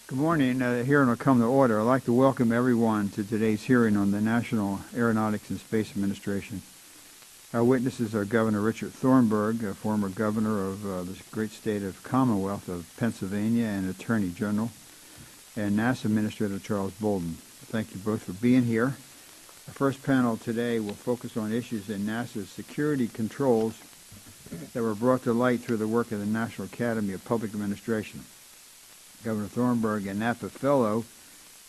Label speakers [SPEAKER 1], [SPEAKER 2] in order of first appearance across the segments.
[SPEAKER 1] Good morning. Hearing will come to order. I'd like to welcome everyone to today's hearing on the National Aeronautics and Space Administration. Our witnesses are Governor Richard Thornburg, a former governor of the great state of Commonwealth of Pennsylvania and Attorney General, and NASA Administrator Charles Bolden. Thank you both for being here. Our first panel today will focus on issues in NASA's security controls that were brought to light through the work of the National Academy of Public Administration. Governor Thornburg, a NAPA fellow,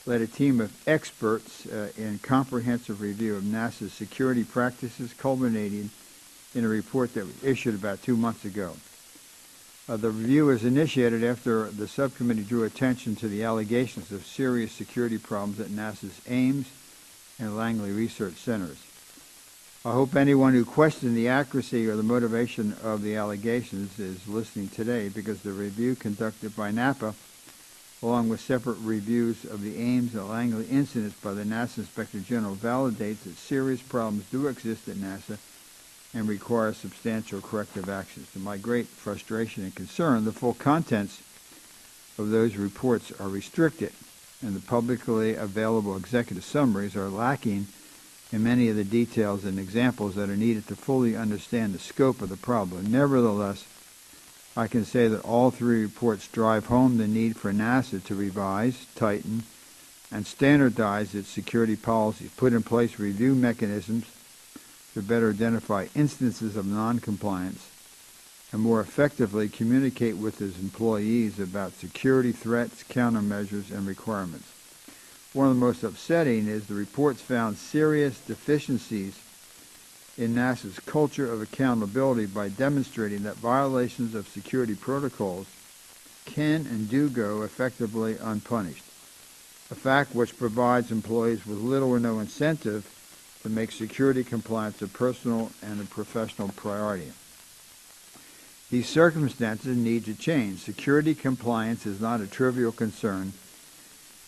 [SPEAKER 1] led a team of experts in comprehensive review of NASA's security practices, culminating in a report that was issued about 2 months ago. The review was initiated after the subcommittee drew attention to the allegations of serious security problems at NASA's Ames and Langley research centers. I hope anyone who questioned the accuracy or the motivation of the allegations is listening today, because the review conducted by NAPA, along with separate reviews of the Ames and Langley incidents by the NASA Inspector General, validates that serious problems do exist at NASA and require substantial corrective actions. To my great frustration and concern, the full contents of those reports are restricted, and the publicly available executive summaries are lacking in many of the details and examples that are needed to fully understand the scope of the problem. Nevertheless, I can say that all three reports drive home the need for NASA to revise, tighten, and standardize its security policies, put in place review mechanisms to better identify instances of noncompliance, and more effectively communicate with its employees about security threats, countermeasures, and requirements. One of the most upsetting is the reports found serious deficiencies in NASA's culture of accountability by demonstrating that violations of security protocols can and do go effectively unpunished, a fact which provides employees with little or no incentive to make security compliance a personal and a professional priority. These circumstances need to change. Security compliance is not a trivial concern,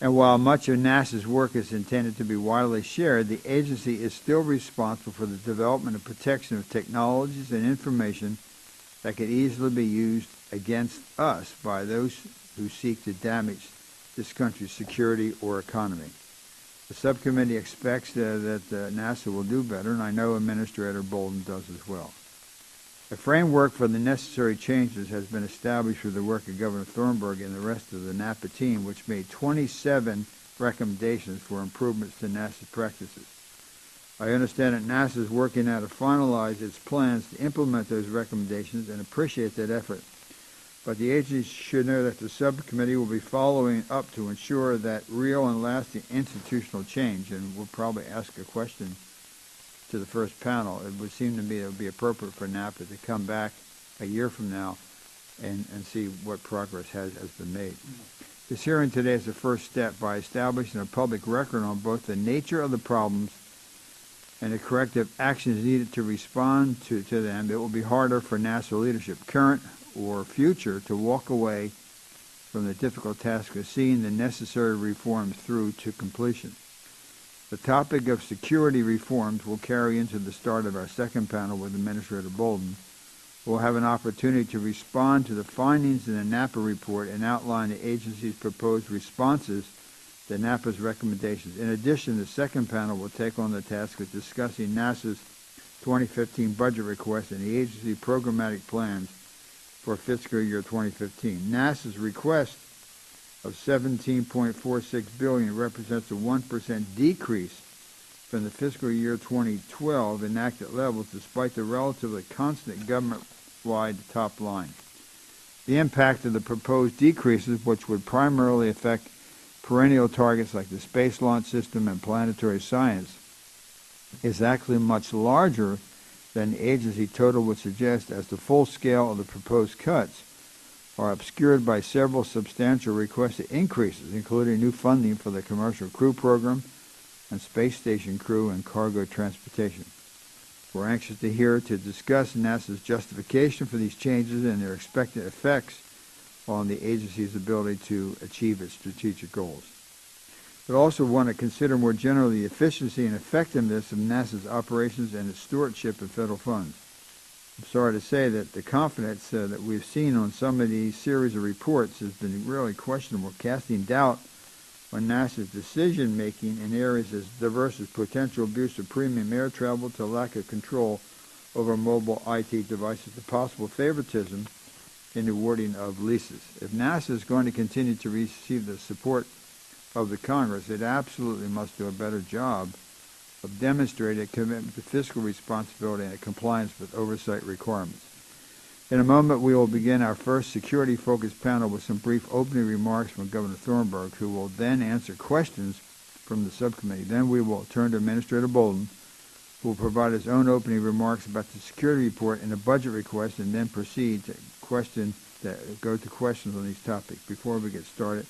[SPEAKER 1] and while much of NASA's work is intended to be widely shared, the agency is still responsible for the development and protection of technologies and information that could easily be used against us by those who seek to damage this country's security or economy. The subcommittee expects that NASA will do better, and I know Administrator Bolden does as well. A framework for the necessary changes has been established through the work of Governor Thornburg and the rest of the NAPA team, which made 27 recommendations for improvements to NASA practices. I understand that NASA is working now to finalize its plans to implement those recommendations and appreciate that effort. But the agency should know that the subcommittee will be following up to ensure that real and lasting institutional change, and we'll probably ask a question to the first panel. It would seem to me it would be appropriate for NAPA to come back a year from now and see what progress has been made. This hearing today is the first step by establishing a public record on both the nature of the problems and the corrective actions needed to respond to them. It will be harder for NASA leadership, current or future, to walk away from the difficult task of seeing the necessary reforms through to completion. The topic of security reforms will carry into the start of our second panel with Administrator Bolden. We'll have an opportunity to respond to the findings in the NAPA report and outline the agency's proposed responses to NAPA's recommendations. In addition, the second panel will take on the task of discussing NASA's 2015 budget request and the agency programmatic plans for fiscal year 2015. NASA's request of $17.46 billion represents a 1% decrease from the fiscal year 2012 enacted levels, despite the relatively constant government-wide top line. The impact of the proposed decreases, which would primarily affect perennial targets like the Space Launch System and planetary science, is actually much larger than the agency total would suggest, as the full scale of the proposed cuts are obscured by several substantial requested increases, including new funding for the Commercial Crew Program and Space Station crew and cargo transportation. We're anxious to discuss NASA's justification for these changes and their expected effects on the agency's ability to achieve its strategic goals. We also want to consider more generally the efficiency and effectiveness of NASA's operations and its stewardship of federal funds. I'm sorry to say that the confidence that we've seen on some of these series of reports has been really questionable, casting doubt on NASA's decision-making in areas as diverse as potential abuse of premium air travel to lack of control over mobile IT devices to possible favoritism in the awarding of leases. If NASA is going to continue to receive the support of the Congress, it absolutely must do a better job of demonstrating a commitment to fiscal responsibility and compliance with oversight requirements. In a moment, we will begin our first security-focused panel with some brief opening remarks from Governor Thornburg, who will then answer questions from the subcommittee. Then we will turn to Administrator Bolden, who will provide his own opening remarks about the security report and the budget request, and then proceed to go to questions on these topics. Before we get started,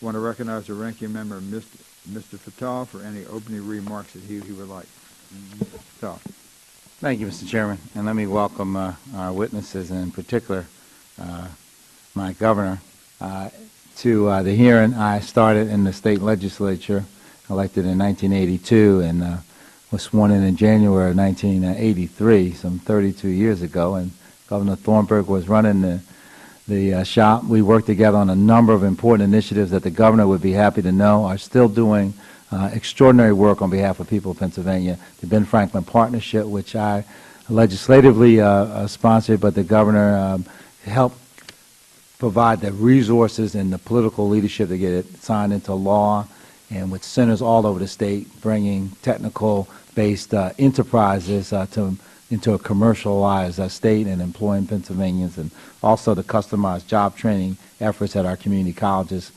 [SPEAKER 1] I want to recognize the ranking member, Mr. Fattah, for any opening remarks that he would like. Fattah.
[SPEAKER 2] Thank you, Mr. Chairman, and let me welcome our witnesses, and in particular my governor, to the hearing. I started in the state legislature, elected in 1982, and was sworn in January of 1983, some 32 years ago, and Governor Thornburg was running the shop. We worked together on a number of important initiatives that the governor would be happy to know are still doing extraordinary work on behalf of people of Pennsylvania. The Ben Franklin Partnership, which I legislatively sponsored, but the governor helped provide the resources and the political leadership to get it signed into law, and with centers all over the state bringing technical-based enterprises into a commercialized state and employing Pennsylvanians, and also the customized job training efforts at our community colleges.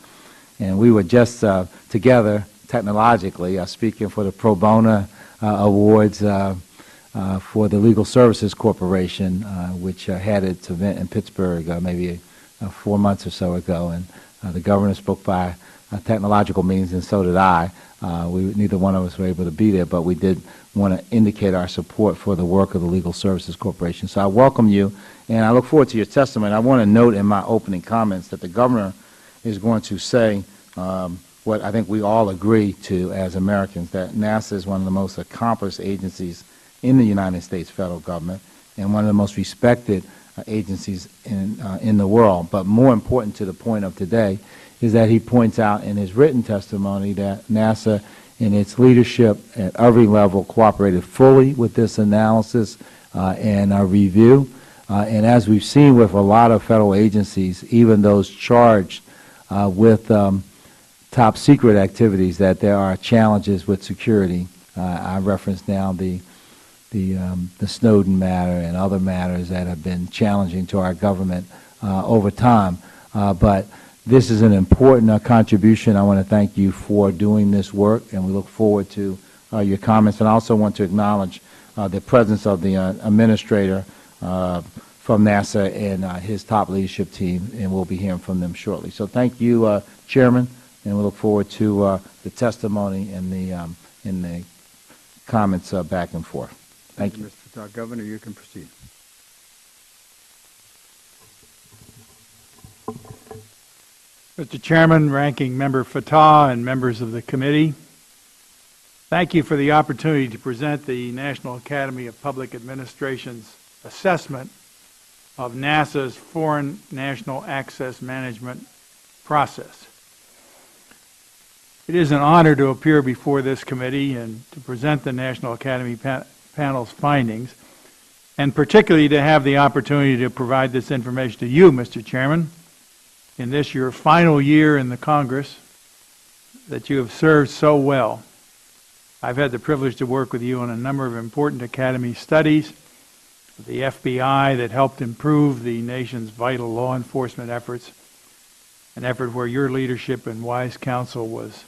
[SPEAKER 2] And we were just together technologically speaking for the Pro Bono Awards for the Legal Services Corporation, which had its event in Pittsburgh maybe 4 months or so ago. And the governor spoke by technological means, and so did I. Neither one of us were able to be there, but we did want to indicate our support for the work of the Legal Services Corporation. So I welcome you, and I look forward to your testimony. I want to note in my opening comments that the governor is going to say what I think we all agree to as Americans, that NASA is one of the most accomplished agencies in the United States federal government and one of the most respected agencies in the world. But more important to the point of today is that he points out in his written testimony that NASA and its leadership at every level cooperated fully with this analysis and review. And as we've seen with a lot of federal agencies, even those charged with top secret activities, that there are challenges with security. I reference now the Snowden matter and other matters that have been challenging to our government over time. But this is an important contribution. I want to thank you for doing this work, and we look forward to your comments. And I also want to acknowledge the presence of the Administrator from NASA and his top leadership team, and we'll be hearing from them shortly. So thank you, Chairman, and we look forward to the testimony and the comments back and forth. Thank you.
[SPEAKER 1] Mr. Fattah. Governor, you can proceed.
[SPEAKER 3] Mr. Chairman, Ranking Member Fattah, and members of the committee, thank you for the opportunity to present the National Academy of Public Administration's assessment of NASA's Foreign National Access Management process. It is an honor to appear before this committee and to present the National Academy panel's findings, and particularly to have the opportunity to provide this information to you, Mr. Chairman, in this your final year in the Congress that you have served so well. I've had the privilege to work with you on a number of important Academy studies, the FBI that helped improve the nation's vital law enforcement efforts, an effort where your leadership and wise counsel was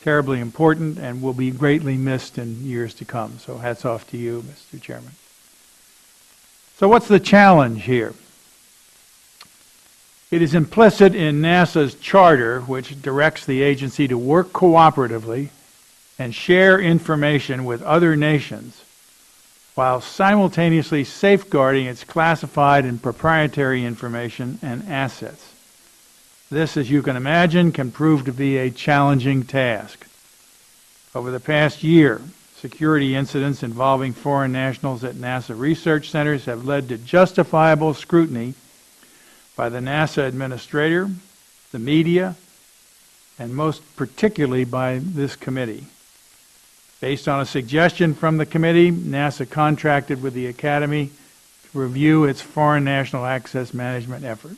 [SPEAKER 3] terribly important and will be greatly missed in years to come. So hats off to you, Mr. Chairman. So what's the challenge here? It is implicit in NASA's charter, which directs the agency to work cooperatively and share information with other nations while simultaneously safeguarding its classified and proprietary information and assets. This, as you can imagine, can prove to be a challenging task. Over the past year, security incidents involving foreign nationals at NASA research centers have led to justifiable scrutiny by the NASA Administrator, the media, and most particularly by this committee. Based on a suggestion from the committee, NASA contracted with the Academy to review its foreign national access management effort.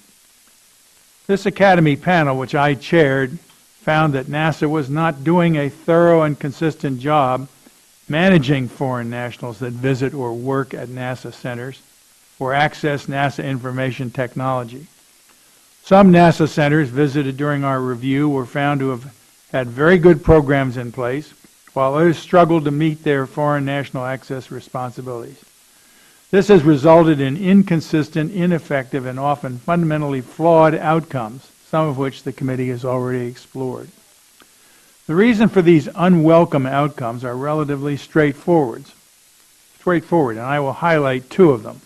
[SPEAKER 3] This Academy panel, which I chaired, found that NASA was not doing a thorough and consistent job managing foreign nationals that visit or work at NASA centers or access NASA information technology. Some NASA centers visited during our review were found to have had very good programs in place, while others struggled to meet their foreign national access responsibilities. This has resulted in inconsistent, ineffective, and often fundamentally flawed outcomes, some of which the committee has already explored. The reason for these unwelcome outcomes are relatively straightforward, and I will highlight two of them.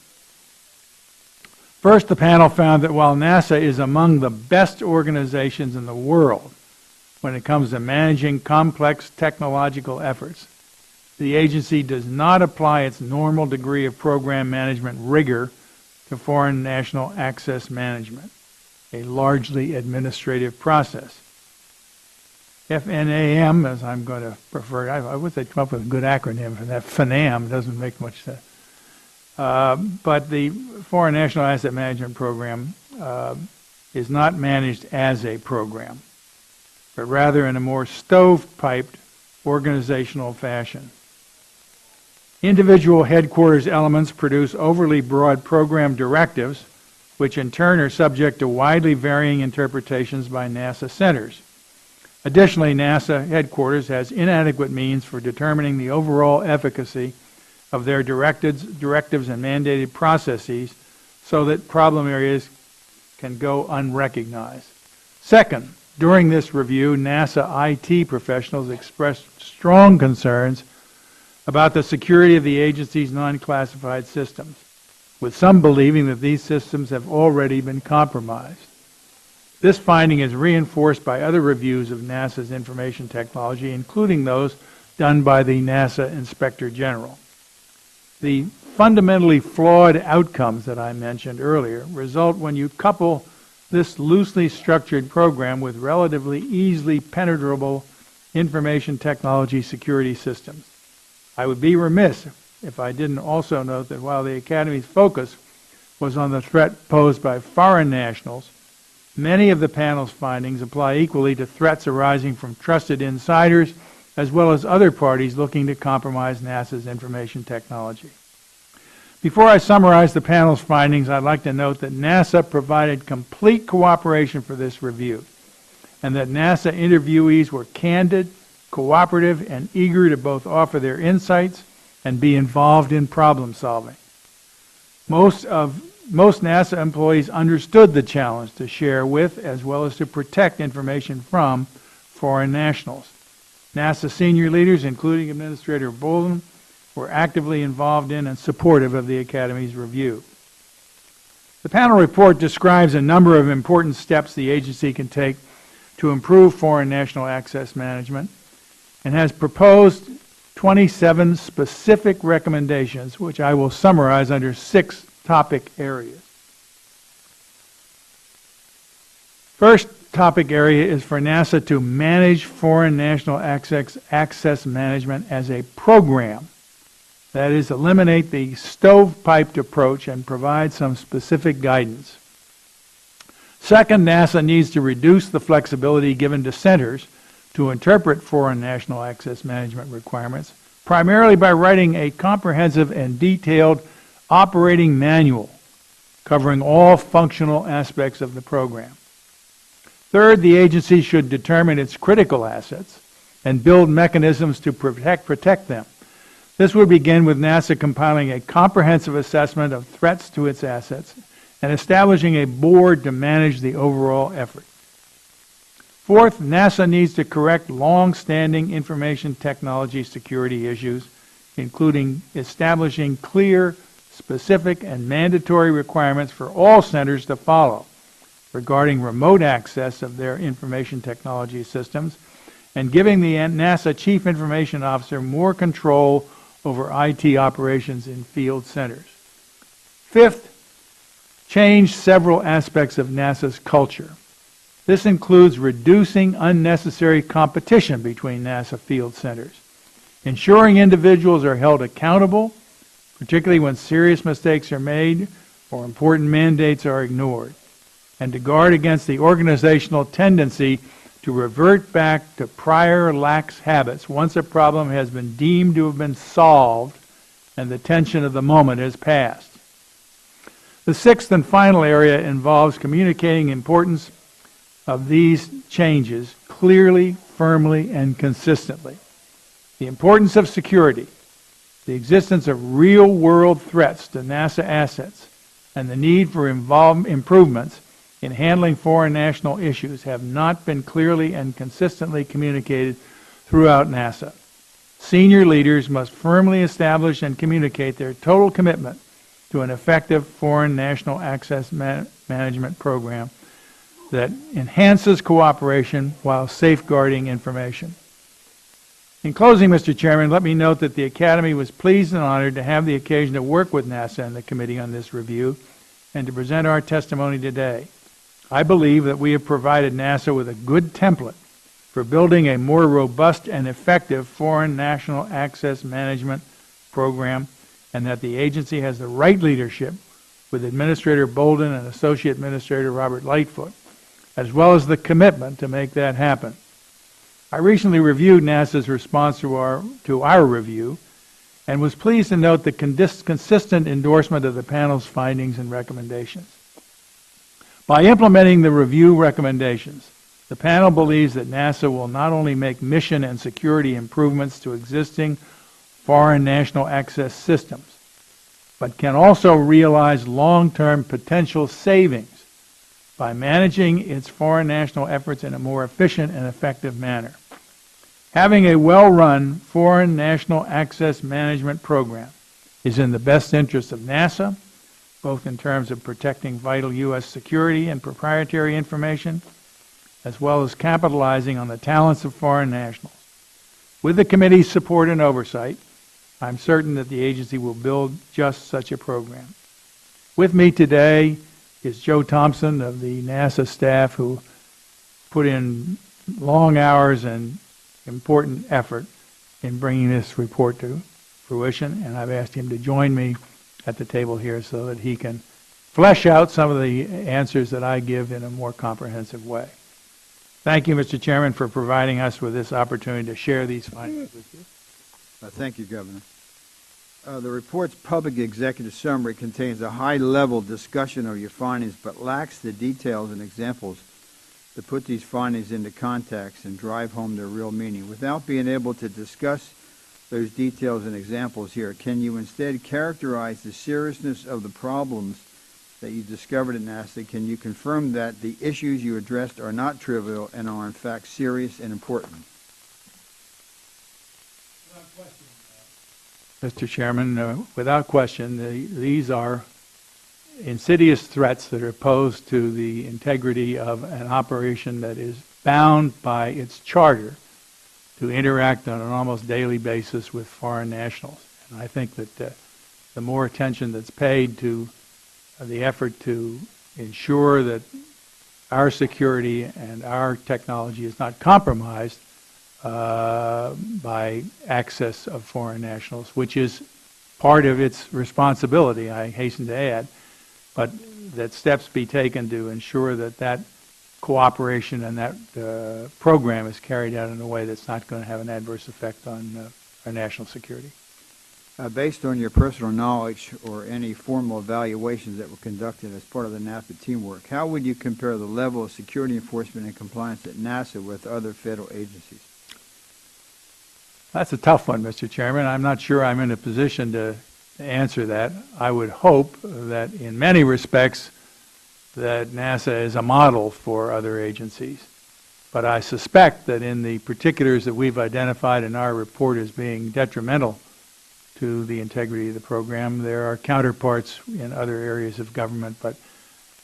[SPEAKER 3] First, the panel found that while NASA is among the best organizations in the world when it comes to managing complex technological efforts, the agency does not apply its normal degree of program management rigor to foreign national access management, a largely administrative process. FNAM, as I'm going to prefer, I wish they'd come up with a good acronym for that. FNAM doesn't make much sense. But the Foreign National Asset Management Program is not managed as a program, but rather in a more stovepiped organizational fashion. Individual headquarters elements produce overly broad program directives, which in turn are subject to widely varying interpretations by NASA centers. Additionally, NASA headquarters has inadequate means for determining the overall efficacy of their directives and mandated processes so that problem areas can go unrecognized. Second, during this review, NASA IT professionals expressed strong concerns about the security of the agency's non-classified systems, with some believing that these systems have already been compromised. This finding is reinforced by other reviews of NASA's information technology, including those done by the NASA Inspector General. The fundamentally flawed outcomes that I mentioned earlier result when you couple this loosely structured program with relatively easily penetrable information technology security systems. I would be remiss if I didn't also note that while the Academy's focus was on the threat posed by foreign nationals, many of the panel's findings apply equally to threats arising from trusted insiders as well as other parties looking to compromise NASA's information technology. Before I summarize the panel's findings, I'd like to note that NASA provided complete cooperation for this review, and that NASA interviewees were candid, cooperative, and eager to both offer their insights and be involved in problem solving. Most NASA employees understood the challenge to share with as well as to protect information from foreign nationals. NASA senior leaders, including Administrator Bolden, were actively involved in and supportive of the Academy's review. The panel report describes a number of important steps the agency can take to improve foreign national access management and has proposed 27 specific recommendations, which I will summarize under 6 topic areas. First topic area is for NASA to manage foreign national access management as a program. That is, eliminate the stovepiped approach and provide some specific guidance. Second, NASA needs to reduce the flexibility given to centers to interpret foreign national access management requirements, primarily by writing a comprehensive and detailed operating manual covering all functional aspects of the program. Third, the agency should determine its critical assets and build mechanisms to protect them. This would begin with NASA compiling a comprehensive assessment of threats to its assets and establishing a board to manage the overall effort. Fourth, NASA needs to correct long-standing information technology security issues, including establishing clear, specific, and mandatory requirements for all centers to follow regarding remote access of their information technology systems and giving the NASA Chief Information Officer more control over IT operations in field centers. Fifth, change several aspects of NASA's culture. This includes reducing unnecessary competition between NASA field centers, ensuring individuals are held accountable, particularly when serious mistakes are made or important mandates are ignored, and to guard against the organizational tendency to revert back to prior lax habits once a problem has been deemed to have been solved and the tension of the moment has passed. The sixth and final area involves communicating the importance of these changes clearly, firmly, and consistently. The importance of security, the existence of real-world threats to NASA assets, and the need for improvements in handling foreign national issues have not been clearly and consistently communicated throughout NASA. Senior leaders must firmly establish and communicate their total commitment to an effective foreign national access management program that enhances cooperation while safeguarding information. In closing, Mr. Chairman, let me note that the Academy was pleased and honored to have the occasion to work with NASA and the committee on this review and to present our testimony today. I believe that we have provided NASA with a good template for building a more robust and effective foreign national access management program, and that the agency has the right leadership with Administrator Bolden and Associate Administrator Robert Lightfoot, as well as the commitment to make that happen. I recently reviewed NASA's response to our review and was pleased to note the consistent endorsement of the panel's findings and recommendations. By implementing the review recommendations, the panel believes that NASA will not only make mission and security improvements to existing foreign national access systems, but can also realize long-term potential savings by managing its foreign national efforts in a more efficient and effective manner. Having a well-run foreign national access management program is in the best interest of NASA, both in terms of protecting vital U.S. security and proprietary information, as well as capitalizing on the talents of foreign nationals. With the committee's support and oversight, I'm certain that the agency will build just such a program. With me today is Joe Thompson of the NASA staff, who put in long hours and important effort in bringing this report to fruition, and I've asked him to join me at the table here so that he can flesh out some of the answers that I give in a more comprehensive way. Thank you, Mr. Chairman, for providing us with this opportunity to share these findings with you.
[SPEAKER 1] Thank you, Governor. The report's public executive summary contains a high-level discussion of your findings, but lacks the details and examples to put these findings into context and drive home their real meaning. Without being able to discuss those details and examples here, can you instead characterize the seriousness of the problems that you discovered at NASA? Can you confirm that the issues you addressed are not trivial and are in fact serious and important?
[SPEAKER 3] Mr. Chairman, without question, these are insidious threats that are posed to the integrity of an operation that is bound by its charter to interact on an almost daily basis with foreign nationals. And I think that the more attention that's paid to the effort to ensure that our security and our technology is not compromised by access of foreign nationals, which is part of its responsibility, I hasten to add, but that steps be taken to ensure that that cooperation and that program is carried out in a way that's not going to have an adverse effect on our national security.
[SPEAKER 1] Based on your personal knowledge or any formal evaluations that were conducted as part of the NASA teamwork, how would you compare the level of security enforcement and compliance at NASA with other federal agencies?
[SPEAKER 3] That's a tough one, Mr. Chairman. I'm not sure I'm in a position to answer that. I would hope that in many respects that NASA is a model for other agencies. But I suspect that in the particulars that we've identified in our report as being detrimental to the integrity of the program, there are counterparts in other areas of government, but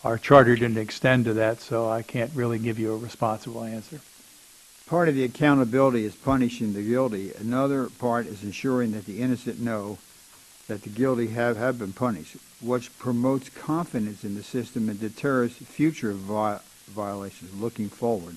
[SPEAKER 3] our charter didn't extend to that, so I can't really give you a responsible answer.
[SPEAKER 1] Part of the accountability is punishing the guilty. Another part is ensuring that the innocent know that the guilty have been punished, which promotes confidence in the system and deters future violations looking forward.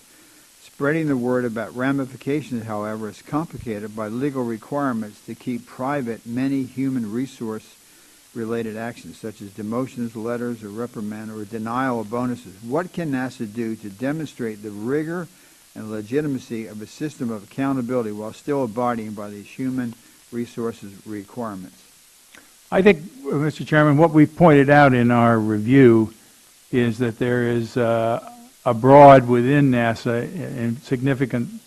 [SPEAKER 1] Spreading the word about ramifications, however, is complicated by legal requirements to keep private many human resource-related actions, such as demotions, letters, or reprimand, or denial of bonuses. What can NASA do to demonstrate the rigor and legitimacy of a system of accountability while still abiding by these human resources requirements?
[SPEAKER 3] I think, Mr. Chairman, what we've pointed out in our review is that there is abroad within NASA in significant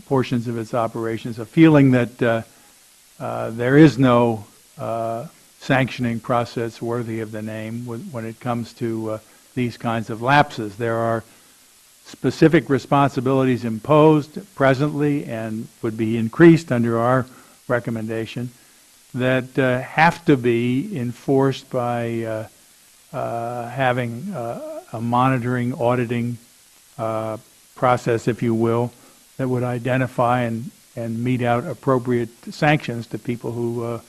[SPEAKER 3] portions of its operations a feeling that there is no sanctioning process worthy of the name when it comes to these kinds of lapses. There are specific responsibilities imposed presently and would be increased under our recommendation that have to be enforced by having a monitoring, auditing process, if you will, that would identify and mete out appropriate sanctions to people who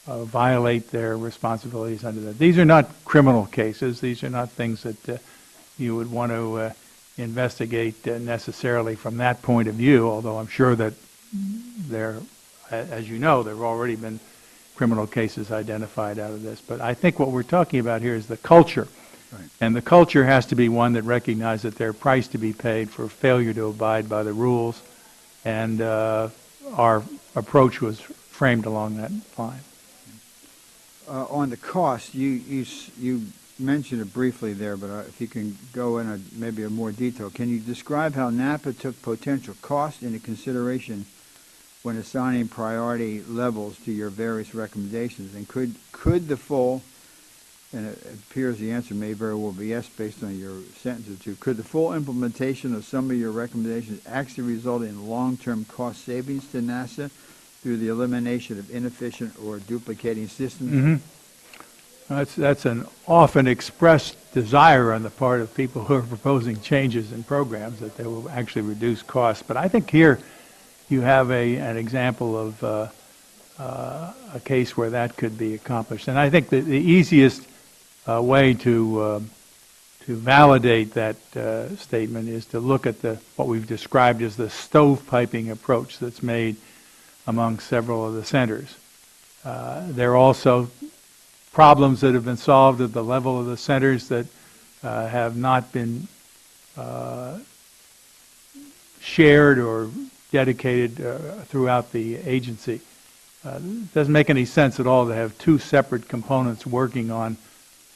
[SPEAKER 3] violate their responsibilities under that. These are not criminal cases. These are not things that you would want to investigate necessarily from that point of view, although I'm sure that there, as you know, there have already been criminal cases identified out of this. But I think what we're talking about here is the culture.
[SPEAKER 1] Right.
[SPEAKER 3] And the culture has to be one that recognizes that there's a price to be paid for failure to abide by the rules. And our approach was framed along that line.
[SPEAKER 1] On the cost, you mentioned it briefly there, but if you can go in maybe a more detail, can you describe how NAPA took potential cost into consideration when assigning priority levels to your various recommendations? And could the full, and it appears the answer may very well be yes based on your sentence or two, could the full implementation of some of your recommendations actually result in long-term cost savings to NASA through the elimination of inefficient or duplicating systems?
[SPEAKER 3] Mm-hmm. That's an often expressed desire on the part of people who are proposing changes in programs that they will actually reduce costs. But I think here you have an example of a case where that could be accomplished. And I think that the easiest way to validate that statement is to look at what we've described as the stovepiping approach that's made among several of the centers. There are also problems that have been solved at the level of the centers that have not been shared or dedicated throughout the agency. It doesn't make any sense at all to have two separate components working on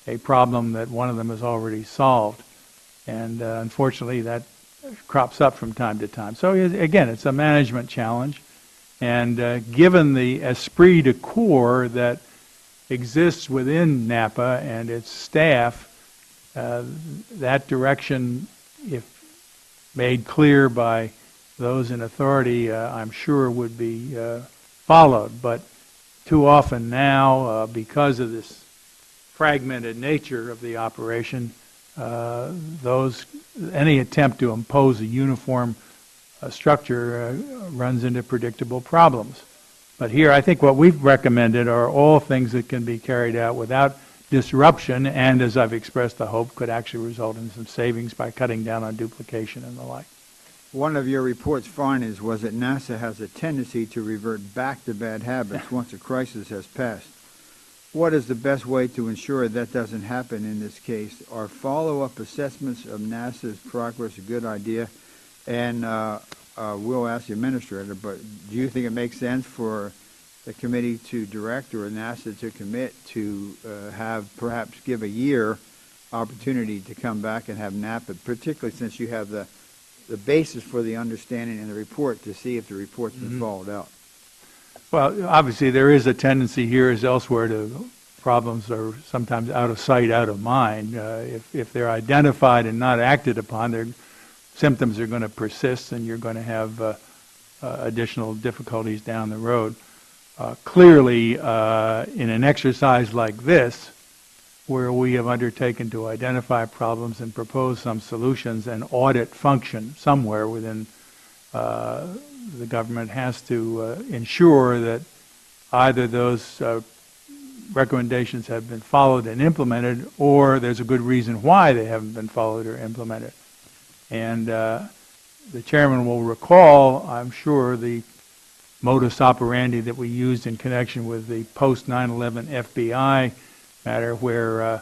[SPEAKER 3] a problem that one of them is already solved. And unfortunately, that crops up from time to time. So again, it's a management challenge. And given the esprit de corps that exists within NAPA and its staff, that direction, if made clear by those in authority, I'm sure would be followed. But too often now, because of this fragmented nature of the operation, any attempt to impose a uniform structure runs into predictable problems. But here, I think what we've recommended are all things that can be carried out without disruption, and as I've expressed the hope, could actually result in some savings by cutting down on duplication and the like.
[SPEAKER 1] One of your report's findings was that NASA has a tendency to revert back to bad habits once a crisis has passed. What is the best way to ensure that doesn't happen in this case? Are follow-up assessments of NASA's progress a good idea? And we'll ask the administrator, but do you think it makes sense for the committee to direct or NASA to commit to perhaps give a year opportunity to come back and have NAPA, particularly since you have the basis for the understanding in the report to see if the report's been followed out?
[SPEAKER 3] Well, obviously there is a tendency here as elsewhere to problems are sometimes out of sight, out of mind. If they're identified and not acted upon, their symptoms are going to persist and you're going to have additional difficulties down the road. Clearly, in an exercise like this, where we have undertaken to identify problems and propose some solutions, and audit function somewhere within the government has to ensure that either those recommendations have been followed and implemented, or there's a good reason why they haven't been followed or implemented. And the chairman will recall, I'm sure, the modus operandi that we used in connection with the post 9/11 FBI matter, where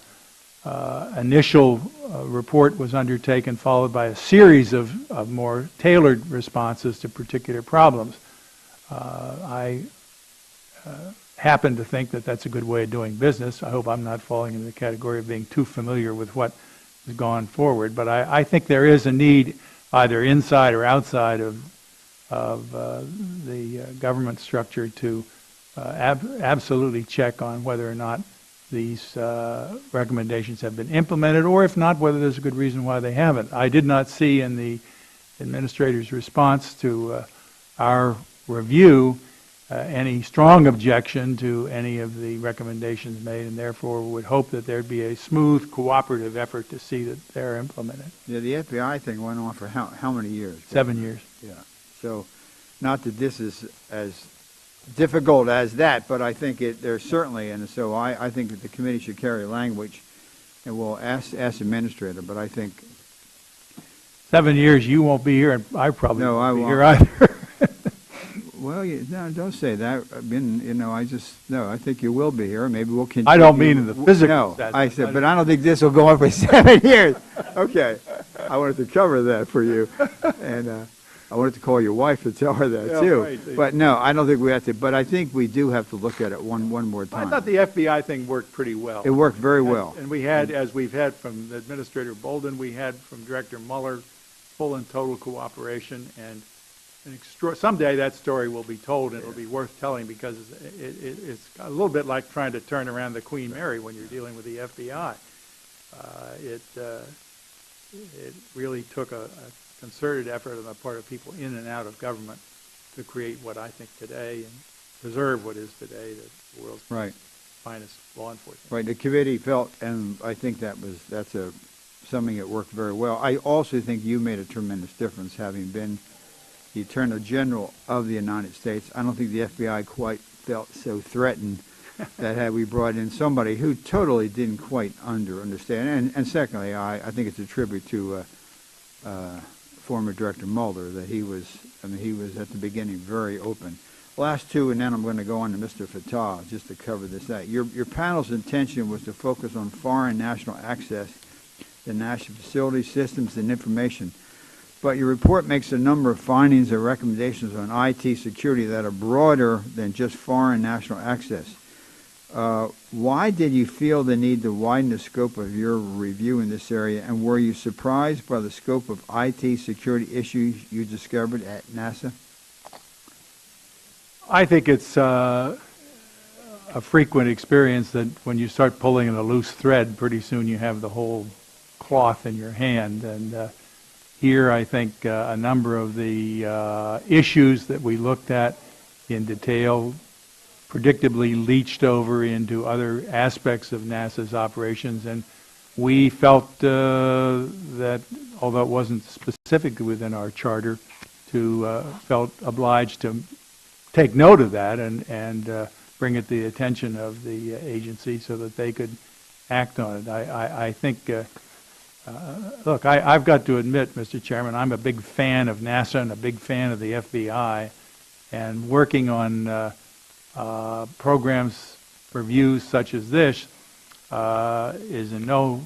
[SPEAKER 3] initial report was undertaken, followed by a series of more tailored responses to particular problems. I happen to think that that's a good way of doing business. I hope I'm not falling into the category of being too familiar with what has gone forward, but I think there is a need, either inside or outside of the government structure, to absolutely check on whether or not these recommendations have been implemented, or if not, whether there's a good reason why they haven't. I did not see in the administrator's response to our review any strong objection to any of the recommendations made, and therefore would hope that there'd be a smooth, cooperative effort to see that they're implemented.
[SPEAKER 1] Yeah, the FBI thing went on for how many years?
[SPEAKER 3] 7 years.
[SPEAKER 1] Yeah. So, not that this is as difficult as that, but I think there's certainly, and so I think that the committee should carry language, and we'll ask the administrator, but I think...
[SPEAKER 3] 7 years, you won't be here, and I probably won't be
[SPEAKER 1] won't
[SPEAKER 3] here either.
[SPEAKER 1] Well, no, don't say that. I mean, I think you will be here. Maybe we'll continue.
[SPEAKER 3] I don't mean in the physical
[SPEAKER 1] No,
[SPEAKER 3] sense.
[SPEAKER 1] I said, but I don't think this will go on for 7 years. Okay. I wanted to cover that for you. And I wanted to call your wife to tell her that, too.
[SPEAKER 3] Right.
[SPEAKER 1] But no, I don't think we have to. But I think we do have to look at it one more time.
[SPEAKER 3] I thought the FBI thing worked pretty well.
[SPEAKER 1] It worked very well.
[SPEAKER 3] And we had, as we've had from Administrator Bolden, we had from Director Mueller, full and total cooperation, and someday that story will be told, and it'll be worth telling, because it's a little bit like trying to turn around the Queen Mary when you're dealing with the FBI. It really took a concerted effort on the part of people in and out of government to create what I think today, and preserve what is today, the world's finest law enforcement.
[SPEAKER 1] Right. The committee felt, and I think that's something that worked very well. I also think you made a tremendous difference, having been the Attorney General of the United States. I don't think the FBI quite felt so threatened that had we brought in somebody who totally didn't quite understand. And secondly, I think it's a tribute to former Director Mulder, that he was at the beginning very open. Last two, and then I'm going to go on to Mr. Fattah just to cover this out. Your panel's intention was to focus on foreign national access to national facilities, systems, and information. But your report makes a number of findings and recommendations on IT security that are broader than just foreign national access. Why did you feel the need to widen the scope of your review in this area, and were you surprised by the scope of IT security issues you discovered at NASA?
[SPEAKER 3] I think it's a frequent experience that when you start pulling in a loose thread, pretty soon you have the whole cloth in your hand. And here, I think a number of the issues that we looked at in detail predictably leached over into other aspects of NASA's operations, and we felt that, although it wasn't specifically within our charter, felt obliged to take note of that and bring it to the attention of the agency so that they could act on it. I think, look, I've got to admit, Mr. Chairman, I'm a big fan of NASA and a big fan of the FBI, and working on programs, reviews such as this is in no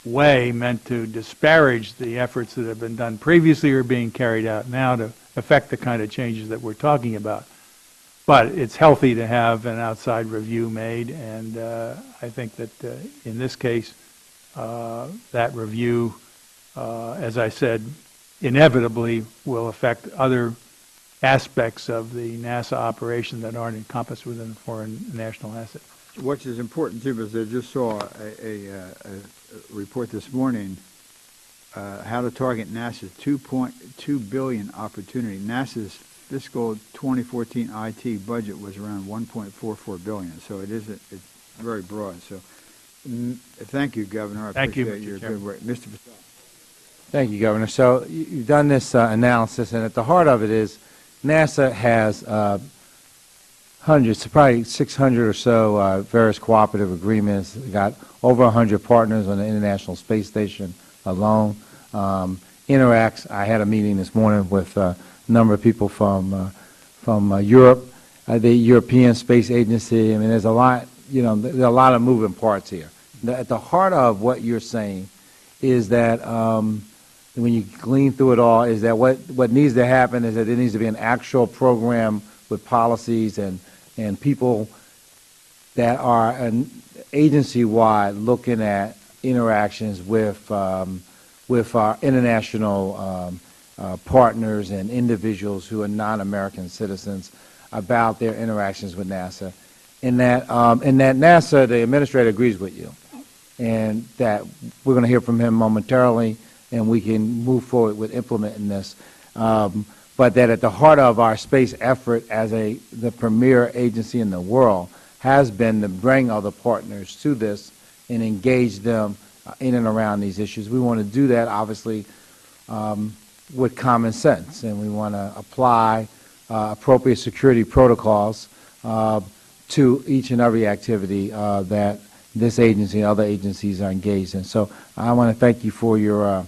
[SPEAKER 3] way meant to disparage the efforts that have been done previously or being carried out now to affect the kind of changes that we're talking about. But it's healthy to have an outside review made, and I think that in this case, that review, as I said, inevitably will affect other aspects of the NASA operation that aren't encompassed within the foreign national asset.
[SPEAKER 1] What is important too, because I just saw a report this morning, how to target NASA's $2.2 billion opportunity. NASA's fiscal 2014 IT budget was around $1.44 billion, so it's very broad. So Thank you, Governor. I
[SPEAKER 3] Thank you,
[SPEAKER 1] appreciate
[SPEAKER 3] Mr.
[SPEAKER 1] your
[SPEAKER 3] Chairman.
[SPEAKER 1] good work. Mr. Patel.
[SPEAKER 2] Thank you, Governor. So you've done this analysis, and at the heart of it is NASA has hundreds, probably 600 or so various cooperative agreements. They got over 100 partners on the International Space Station alone. Interacts. I had a meeting this morning with a number of people from Europe, the European Space Agency. I mean, there's a lot. There are a lot of moving parts here. At the heart of what you're saying is that when you glean through it all, is that what needs to happen is that there needs to be an actual program with policies and people that are an agency-wide looking at interactions with our international partners and individuals who are non-American citizens about their interactions with NASA. And that NASA, the administrator, agrees with you, and that we're going to hear from him momentarily, and we can move forward with implementing this. But that at the heart of our space effort as the premier agency in the world has been to bring other partners to this and engage them in and around these issues. We want to do that, obviously, with common sense, and we want to apply appropriate security protocols to each and every activity that this agency and other agencies are engaged in. So I want to thank you for your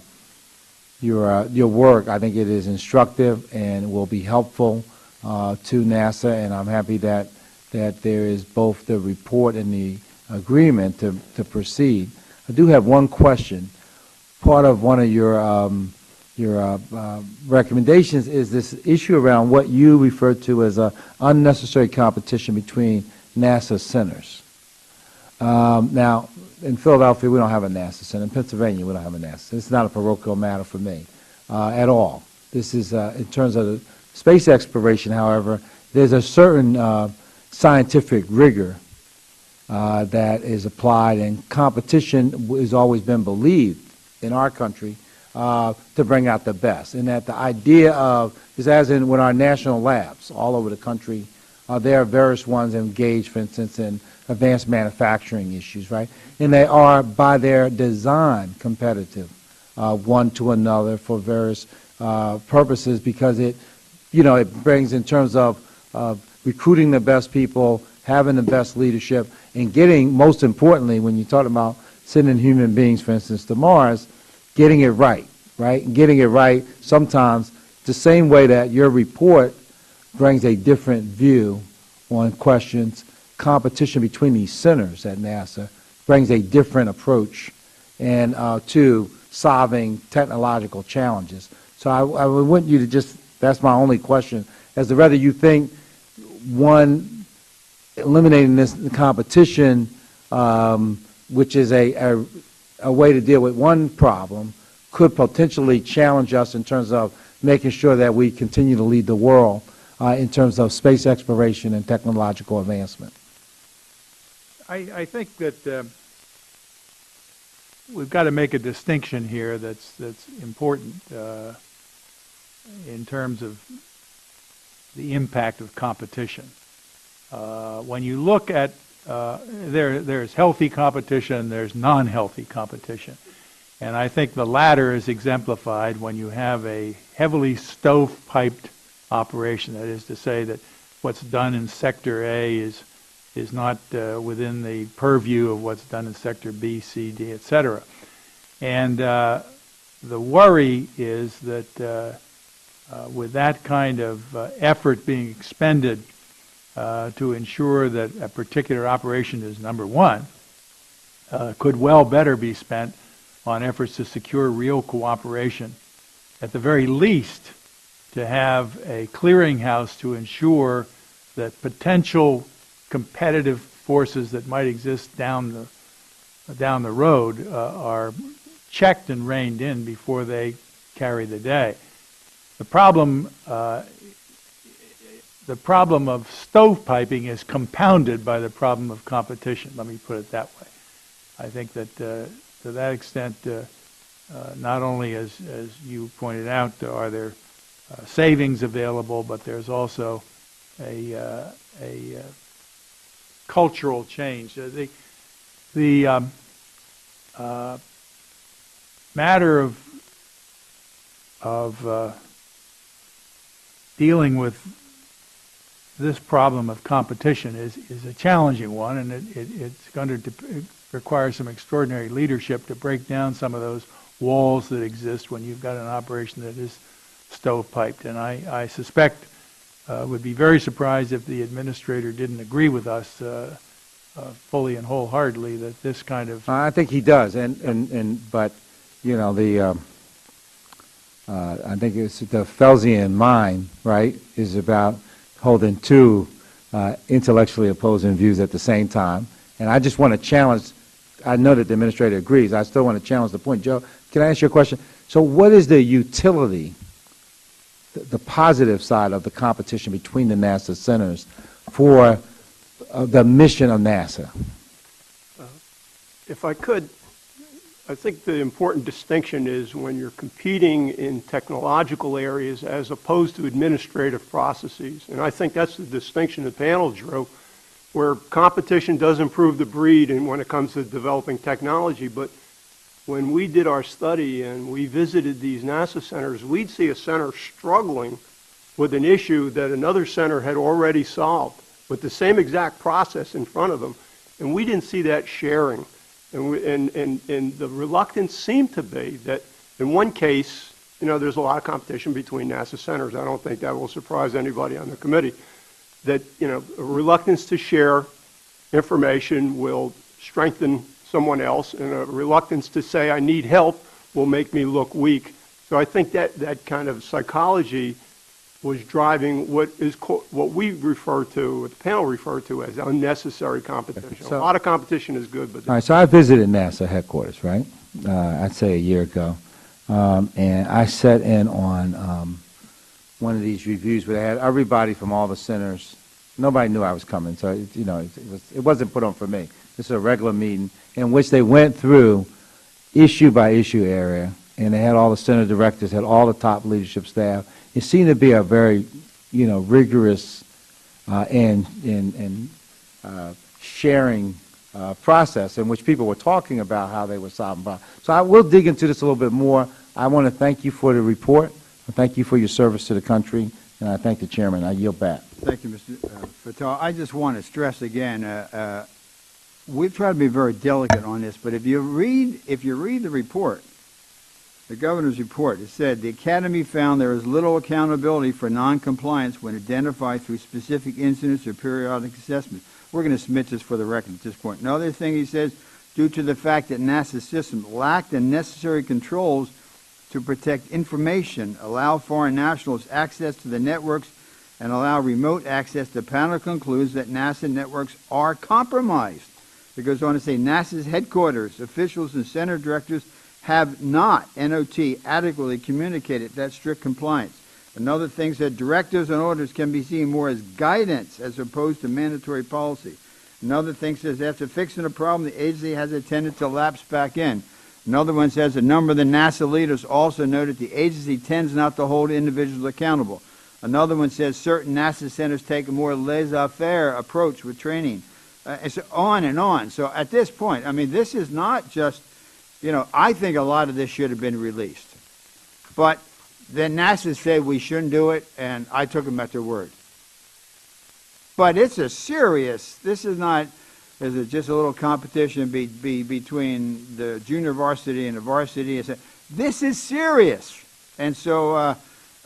[SPEAKER 2] work. I think it is instructive and will be helpful to NASA, and I'm happy that there is both the report and the agreement to proceed. I do have one question. Part of one of your recommendations is this issue around what you refer to as a unnecessary competition between NASA centers. Now, in Philadelphia, we don't have a NASA center. In Pennsylvania, we don't have a NASA center. It's not a parochial matter for me at all. This is, in terms of the space exploration, however, there's a certain scientific rigor that is applied, and competition has always been believed in our country to bring out the best. And that the idea of, is as in with our national labs all over the country, there are various ones engaged, for instance, in advanced manufacturing issues, right? And they are, by their design, competitive one to another for various purposes, because it brings in terms of recruiting the best people, having the best leadership, and getting, most importantly, when you talk about sending human beings, for instance, to Mars, getting it right, right? And getting it right sometimes the same way that your report brings a different view on questions. Competition between these centers at NASA brings a different approach and to solving technological challenges. So I would want you to just, that's my only question, as to whether you think one, eliminating this competition, which is a way to deal with one problem, could potentially challenge us in terms of making sure that we continue to lead the world in terms of space exploration and technological advancement.
[SPEAKER 3] I think that we've got to make a distinction here that's important in terms of the impact of competition. When you look at there's healthy competition, there's non-healthy competition. And I think the latter is exemplified when you have a heavily stovepiped operation. That is to say that what's done in Sector A is not within the purview of what's done in Sector B, C, D, etc. And the worry is that with that kind of effort being expended to ensure that a particular operation is number one, could well better be spent on efforts to secure real cooperation. At the very least, to have a clearinghouse to ensure that potential competitive forces that might exist down the road are checked and reined in before they carry the day. The problem of stovepiping is compounded by the problem of competition. Let me put it that way. I think that to that extent, not only as you pointed out, are there savings available, but there's also a cultural change. The matter of dealing with this problem of competition is a challenging one, and it's going to require some extraordinary leadership to break down some of those walls that exist when you've got an operation that is stovepiped. And I suspect, would be very surprised if the administrator didn't agree with us fully and wholeheartedly that this kind of...
[SPEAKER 2] I think he does, but you know, I think it's the Fellsian mind, right, is about holding two intellectually opposing views at the same time. And I just want to challenge, I know that the administrator agrees, I still want to challenge the point. Joe, can I ask you a question? So what is the utility, the positive side of the competition between the NASA centers for the mission of NASA?
[SPEAKER 4] If I could, I think the important distinction is when you're competing in technological areas as opposed to administrative processes. And I think that's the distinction the panel drew, where competition does improve the breed and when it comes to developing technology. But when we did our study and we visited these NASA centers, we'd see a center struggling with an issue that another center had already solved with the same exact process in front of them. And we didn't see that sharing. And the reluctance seemed to be that in one case, you know, there's a lot of competition between NASA centers. I don't think that will surprise anybody on the committee. That, you know, a reluctance to share information will strengthen someone else, and a reluctance to say I need help will make me look weak. So I think that kind of psychology was driving what we refer to, what the panel referred to as unnecessary competition.
[SPEAKER 2] So,
[SPEAKER 4] a lot of competition is good, but...
[SPEAKER 2] All right, so I visited NASA headquarters, right? I'd say a year ago. And I sat in on one of these reviews where they had everybody from all the centers. Nobody knew I was coming, so you know, it wasn't put on for me. This is a regular meeting in which they went through issue by issue area, and they had all the center directors, had all the top leadership staff. It seemed to be a very, you know, rigorous and sharing process in which people were talking about how they were solving problems. So I will dig into this a little bit more. I want to thank you for the report. Thank you for your service to the country, and I thank the chairman. I yield back.
[SPEAKER 1] Thank you, Mr. Fatal. I just want to stress again, we've tried to be very delicate on this, but if you read the report, the governor's report, it said the Academy found there is little accountability for noncompliance when identified through specific incidents or periodic assessments. We're going to submit this for the record at this point. Another thing he says, due to the fact that NASA's system lacked the necessary controls to protect information, allow foreign nationals access to the networks, and allow remote access, the panel concludes that NASA networks are compromised. It goes on to say NASA's headquarters, officials, and center directors have not, NOT, adequately communicated that strict compliance. Another thing said directives and orders can be seen more as guidance as opposed to mandatory policy. Another thing says after fixing a problem, the agency has a tendency to lapse back in. Another one says a number of the NASA leaders also noted the agency tends not to hold individuals accountable. Another one says certain NASA centers take a more laissez-faire approach with training. And so on and on. So at this point, I mean, this is not just, you know, I think a lot of this should have been released. But then NASA said we shouldn't do it, and I took them at their word. But it's a serious, this is not, is it just a little competition between the junior varsity and the varsity? This is serious. And so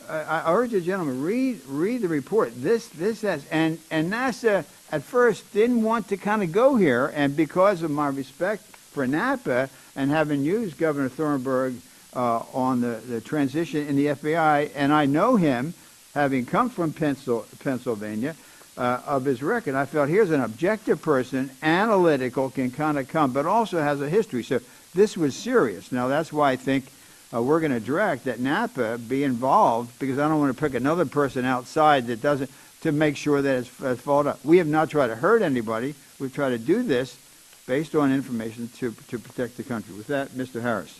[SPEAKER 1] I urge the gentleman, read the report. This has, and NASA at first didn't want to kind of go here, and because of my respect for NAPA and having used Governor Thornburg on the transition in the FBI, and I know him, having come from Pennsylvania, of his record, I felt here's an objective person, analytical, can kind of come, but also has a history. So this was serious. Now that's why I think we're going to direct that NAPA be involved, because I don't want to pick another person outside that doesn't, to make sure that it's followed up. We have not tried to hurt anybody. We've tried to do this based on information to protect the country. With that, Mr. Harris.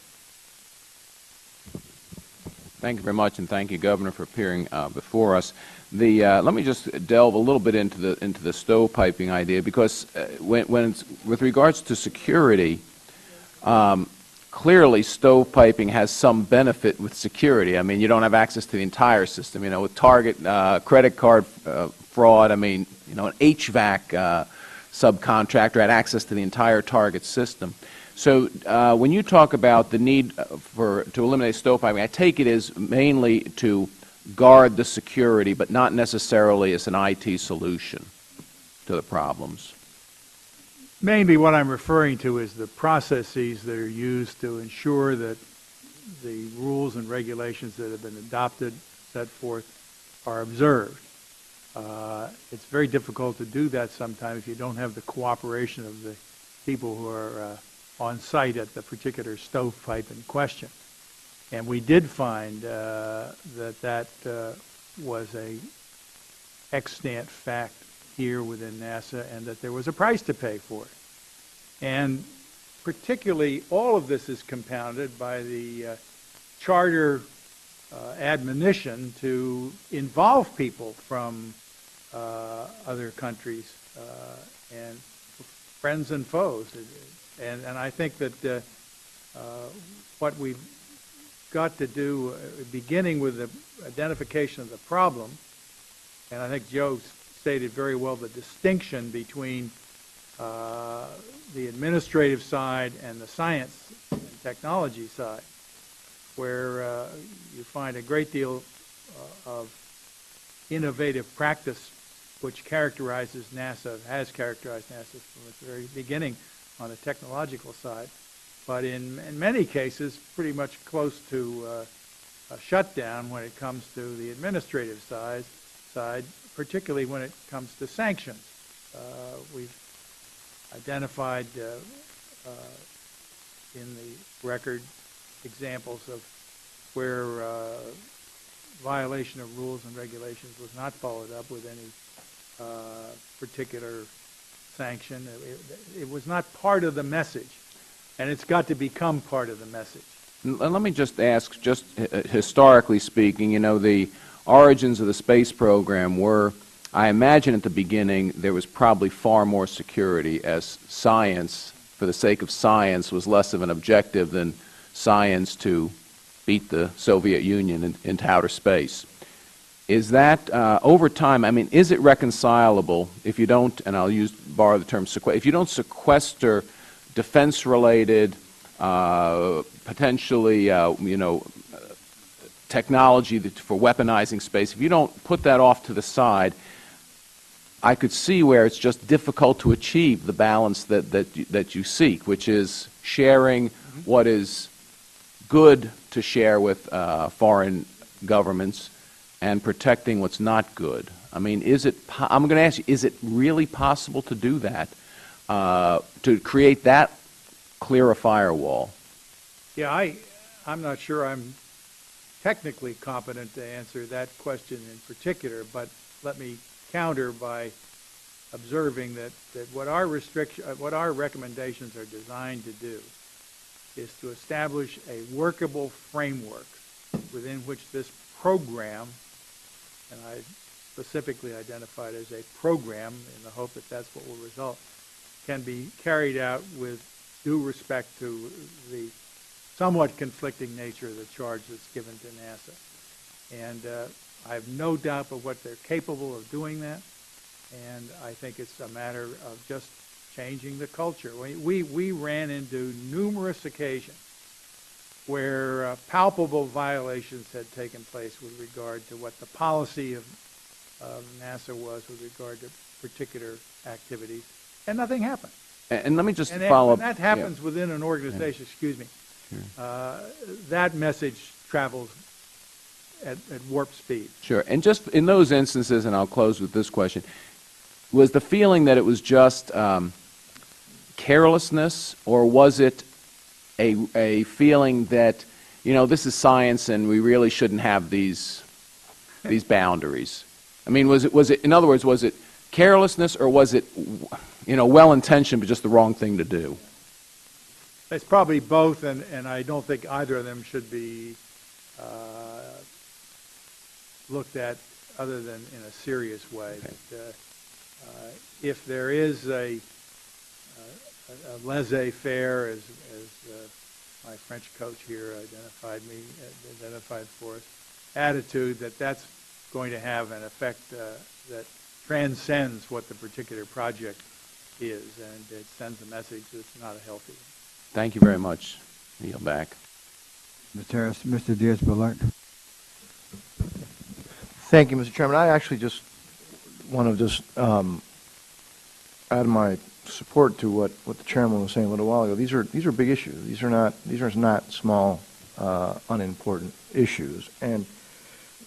[SPEAKER 5] Thank you very much, and thank you, Governor, for appearing before us. Let me just delve a little bit into the stovepiping idea, because with regards to security, Clearly, stovepiping has some benefit with security. I mean, you don't have access to the entire system. You know, with Target credit card fraud, I mean, you know, an HVAC subcontractor had access to the entire Target system. So when you talk about the need to eliminate stovepiping, I take it as mainly to guard the security, but not necessarily as an IT solution to the problems.
[SPEAKER 3] Mainly what I'm referring to is the processes that are used to ensure that the rules and regulations that have been adopted, set forth, are observed. It's very difficult to do that sometimes if you don't have the cooperation of the people who are on site at the particular stovepipe in question. And we did find that was a extant fact here within NASA, and that there was a price to pay for it. And particularly, all of this is compounded by the charter admonition to involve people from other countries and friends and foes. And I think that what we've got to do, beginning with the identification of the problem, and I think Joe stated very well the distinction between the administrative side and the science and technology side, where you find a great deal of innovative practice which characterizes NASA, has characterized NASA from its very beginning on the technological side, but in many cases pretty much close to a shutdown when it comes to the administrative side, particularly when it comes to sanctions. We've identified in the record examples of where violation of rules and regulations was not followed up with any particular sanction. It was not part of the message, and it's got to become part of the message.
[SPEAKER 5] Let me just ask, just historically speaking, you know, the origins of the space program were, I imagine at the beginning, there was probably far more security, as science, for the sake of science, was less of an objective than science to beat the Soviet Union into outer space. Is that, over time, I mean, is it reconcilable if you don't, and I'll borrow the term, if you don't sequester defense-related, potentially, you know, technology for weaponizing space, if you don't put that off to the side, I could see where it's just difficult to achieve the balance that you seek, which is sharing what is good to share with foreign governments and protecting what's not good. I mean, I'm going to ask you, is it really possible to do that, to create that clear a firewall?
[SPEAKER 3] Yeah, I'm not sure I'm technically competent to answer that question in particular, but let me counter by observing that what our recommendations are designed to do is to establish a workable framework within which this program, and I specifically identified as a program in the hope that that's what will result, can be carried out with due respect to the somewhat conflicting nature of the charge that's given to NASA. And I have no doubt but what they're capable of doing that, and I think it's a matter of just changing the culture. We ran into numerous occasions where palpable violations had taken place with regard to what the policy of NASA was with regard to particular activities, and nothing happened.
[SPEAKER 5] And let me just follow up.
[SPEAKER 3] And that happens within an organization, excuse me. That message travels at warp speed.
[SPEAKER 5] Sure. And just in those instances, and I'll close with this question, was the feeling that it was just carelessness, or was it a feeling that, you know, this is science and we really shouldn't have these boundaries? I mean, was it in other words, was it carelessness, or was it, you know, well-intentioned but just the wrong thing to do?
[SPEAKER 3] It's probably both, and I don't think either of them should be looked at other than in a serious way. Okay. If there is a a laissez-faire, as my French coach here identified for us, attitude that's going to have an effect that transcends what the particular project is, and it sends a message that's not a healthy one.
[SPEAKER 5] Thank you very much. Yield back.
[SPEAKER 1] Mr. Diaz-Balart.
[SPEAKER 6] Thank you, Mr. Chairman. I actually just want to add my support to what the chairman was saying a little while ago. These are big issues. These are not small, unimportant issues. And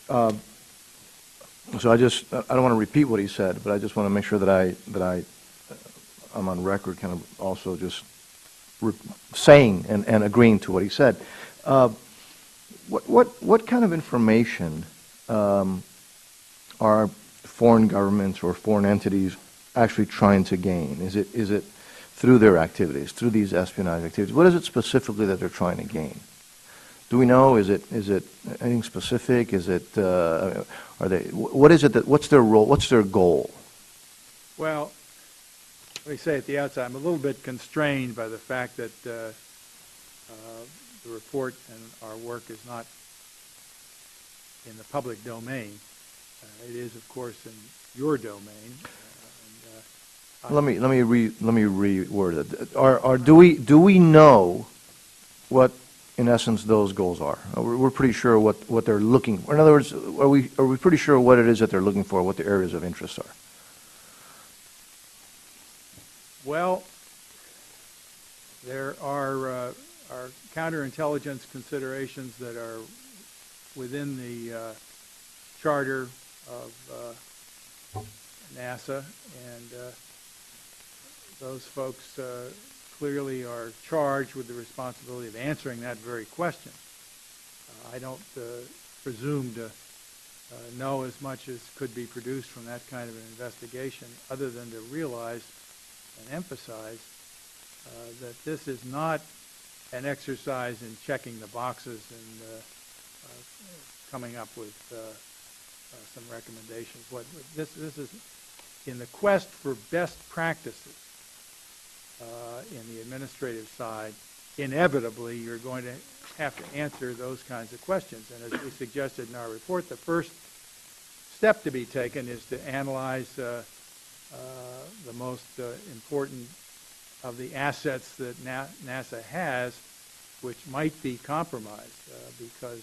[SPEAKER 6] so I don't want to repeat what he said, but I just want to make sure that I'm on record, kind of also just saying and agreeing to what he said. What kind of information are foreign governments or foreign entities actually trying to gain? Is it through their activities, through these espionage activities? What is it specifically that they're trying to gain? Do we know? Is it anything specific? Is it what's their role? What's their goal?
[SPEAKER 3] Well, let me say at the outset, I'm a little bit constrained by the fact that the report and our work is not in the public domain. It is, of course, in your domain.
[SPEAKER 6] Let me reword it. Do we know what, in essence, those goals are? We're pretty sure what they're looking for. In other words, are we pretty sure what it is that they're looking for, what the areas of interest are?
[SPEAKER 3] Well, there are counterintelligence considerations that are within the charter of NASA, and those folks clearly are charged with the responsibility of answering that very question. I don't presume to know as much as could be produced from that kind of an investigation, other than to realize and emphasize that this is not an exercise in checking the boxes and coming up with some recommendations. This is in the quest for best practices in the administrative side. Inevitably, you're going to have to answer those kinds of questions. And as we suggested in our report, the first step to be taken is to analyze the most important of the assets that NASA has, which might be compromised, because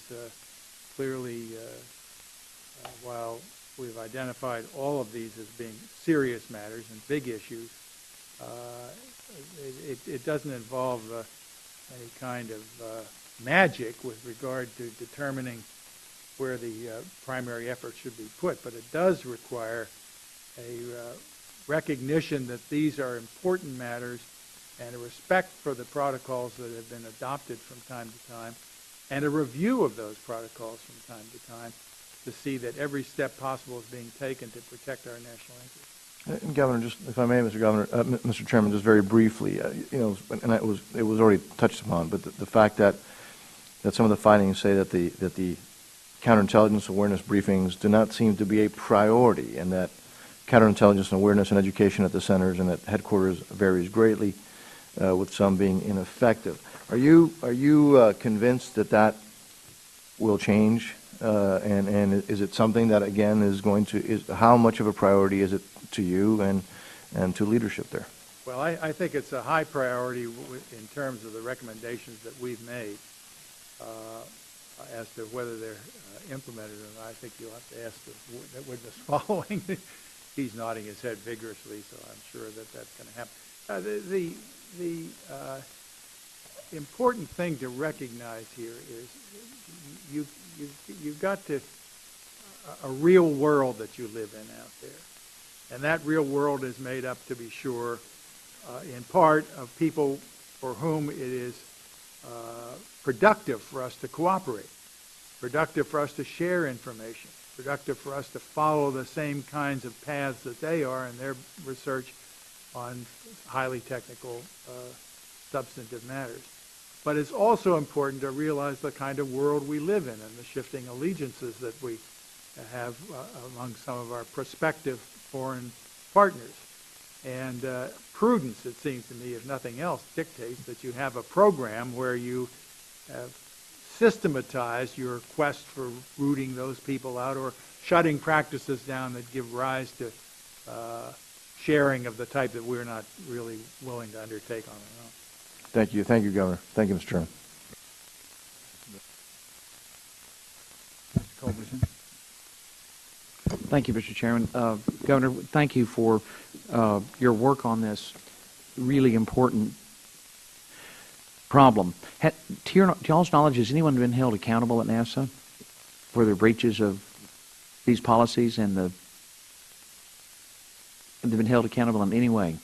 [SPEAKER 3] clearly, while we've identified all of these as being serious matters and big issues, it doesn't involve any kind of magic with regard to determining where the primary effort should be put, but it does require a recognition that these are important matters and a respect for the protocols that have been adopted from time to time, and a review of those protocols from time to time to see that every step possible is being taken to protect our national interests.
[SPEAKER 6] And Governor, just if I may, Mr. Chairman, just very briefly, and it was already touched upon, but the fact that some of the findings say that the counterintelligence awareness briefings do not seem to be a priority, and that counterintelligence and awareness and education at the centers and at headquarters varies greatly, with some being ineffective. Are you convinced that will change? And is it something that, again, how much of a priority is it to you and to leadership there?
[SPEAKER 3] Well, I think it's a high priority in terms of the recommendations that we've made. As to whether they're implemented or not, I think you'll have to ask the witness following. He's nodding his head vigorously, so I'm sure that that's going to happen. The important thing to recognize here is you've got a real world that you live in out there, and that real world is made up, to be sure, in part of people for whom it is productive for us to cooperate, productive for us to share information, productive for us to follow the same kinds of paths that they are in their research on highly technical, substantive matters. But it's also important to realize the kind of world we live in and the shifting allegiances that we have among some of our prospective foreign partners. And prudence, it seems to me, if nothing else, dictates that you have a program where you have systematized your quest for rooting those people out or shutting practices down that give rise to sharing of the type that we're not really willing to undertake on our own.
[SPEAKER 6] Thank you. Thank you, Governor. Thank you, Mr. Chairman.
[SPEAKER 1] Mr. Culberson.
[SPEAKER 7] Thank you, Mr. Chairman. Governor, thank you for your work on this really important problem. To y'all's knowledge, has anyone been held accountable at NASA for the breaches of these policies and have they been held accountable in any way?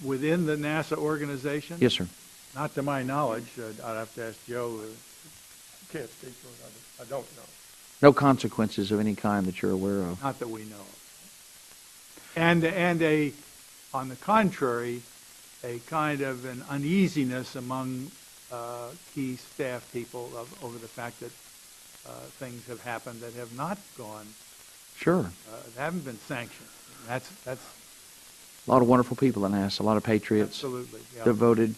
[SPEAKER 3] Within the NASA organization?
[SPEAKER 7] Yes, sir.
[SPEAKER 3] Not to my knowledge. I'd have to ask Joe. Can't speak for it. I don't know.
[SPEAKER 7] No consequences of any kind that you're aware of?
[SPEAKER 3] Not that we know of. And on the contrary, a kind of an uneasiness among key staff people over the fact that things have happened that have not gone.
[SPEAKER 7] Sure.
[SPEAKER 3] Haven't been sanctioned. That's
[SPEAKER 7] a lot of wonderful people in NASA, a lot of patriots.
[SPEAKER 3] Absolutely. Yeah.
[SPEAKER 7] Devoted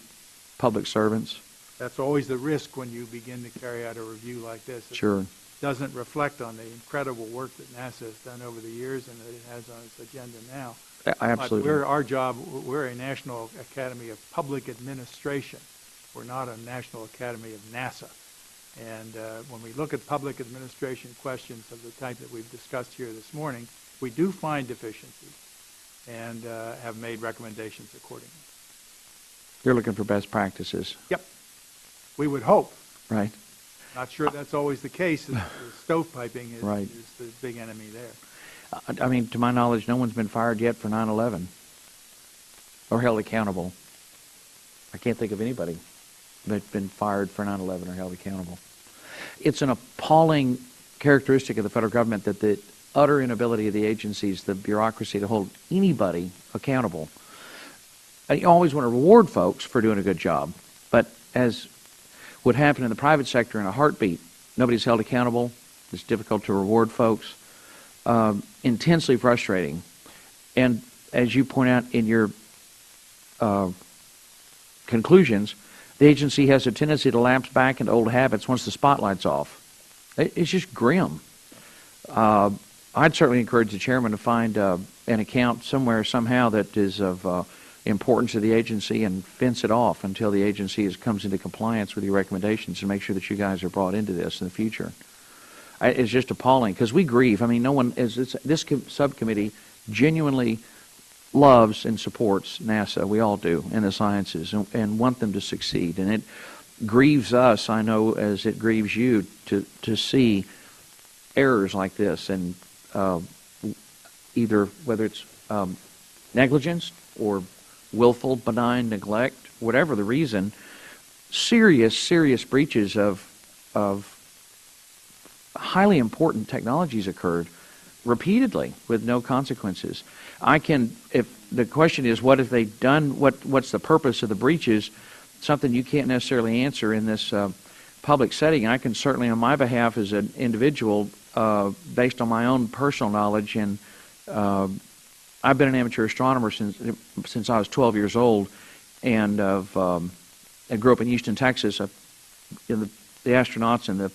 [SPEAKER 7] public servants.
[SPEAKER 3] That's always the risk when you begin to carry out a review like this.
[SPEAKER 7] Sure.
[SPEAKER 3] It doesn't reflect on the incredible work that NASA has done over the years and that it has on its agenda now.
[SPEAKER 7] Absolutely.
[SPEAKER 3] But we're a National Academy of Public Administration. We're not a National Academy of NASA. And when we look at public administration questions of the type that we've discussed here this morning, we do find deficiencies and have made recommendations accordingly.
[SPEAKER 7] You're looking for best practices.
[SPEAKER 3] Yep. We would hope.
[SPEAKER 7] Right.
[SPEAKER 3] Not sure that's always the case. The stovepiping is,
[SPEAKER 7] right.
[SPEAKER 3] is the big enemy there.
[SPEAKER 7] I mean, to my knowledge, no one's been fired yet for 9/11 or held accountable. I can't think of anybody that's been fired for 9/11 or held accountable. It's an appalling characteristic of the federal government that the utter inability of the agencies, the bureaucracy, to hold anybody accountable. You always want to reward folks for doing a good job, but as would happen in the private sector in a heartbeat, nobody's held accountable. It's difficult to reward folks. Intensely frustrating. And as you point out in your conclusions, the agency has a tendency to lapse back into old habits once the spotlight's off. It's just grim. I'd certainly encourage the chairman to find an account somewhere, somehow, that is of importance to the agency and fence it off until the agency comes into compliance with your recommendations and make sure that you guys are brought into this in the future. It's just appalling because we grieve. I mean, no one this subcommittee genuinely loves and supports NASA. We all do in the sciences and want them to succeed. And it grieves us, I know, as it grieves you to see errors like this and either whether it's negligence or willful, benign neglect, whatever the reason, serious breaches of highly important technologies occurred repeatedly with no consequences. If the question is what have they done, what's the purpose of the breaches, something you can't necessarily answer in this public setting. I can certainly on my behalf as an individual, based on my own personal knowledge, and I've been an amateur astronomer since I was 12 years old, and I grew up in Houston, Texas. The astronauts and the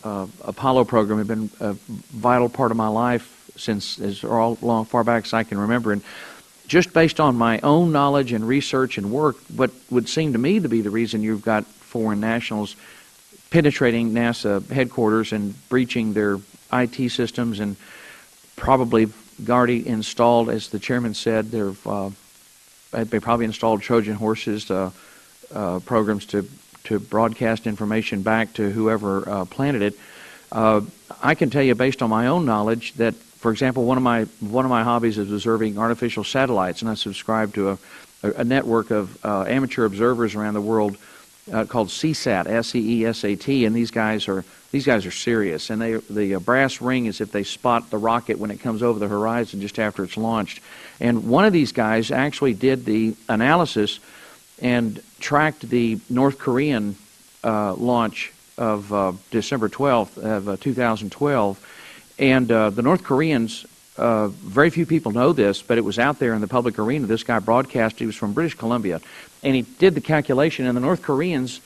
[SPEAKER 7] Apollo program have been a vital part of my life since as far back as I can remember. And just based on my own knowledge and research and work, what would seem to me to be the reason you've got foreign nationals penetrating NASA headquarters and breaching their IT systems and probably already installed, as the chairman said, they probably installed Trojan horses, programs to broadcast information back to whoever planted it. I can tell you, based on my own knowledge, that, for example, one of my hobbies is observing artificial satellites, and I subscribe to a network of amateur observers around the world called CSAT, SEESAT, and these guys are serious. And the brass ring is if they spot the rocket when it comes over the horizon just after it's launched. And one of these guys actually did the analysis and tracked the North Korean launch of December 12th of 2012. And the North Koreans very few people know this, but it was out there in the public arena. This guy broadcast. He was from British Columbia, and he did the calculation. And the North Koreans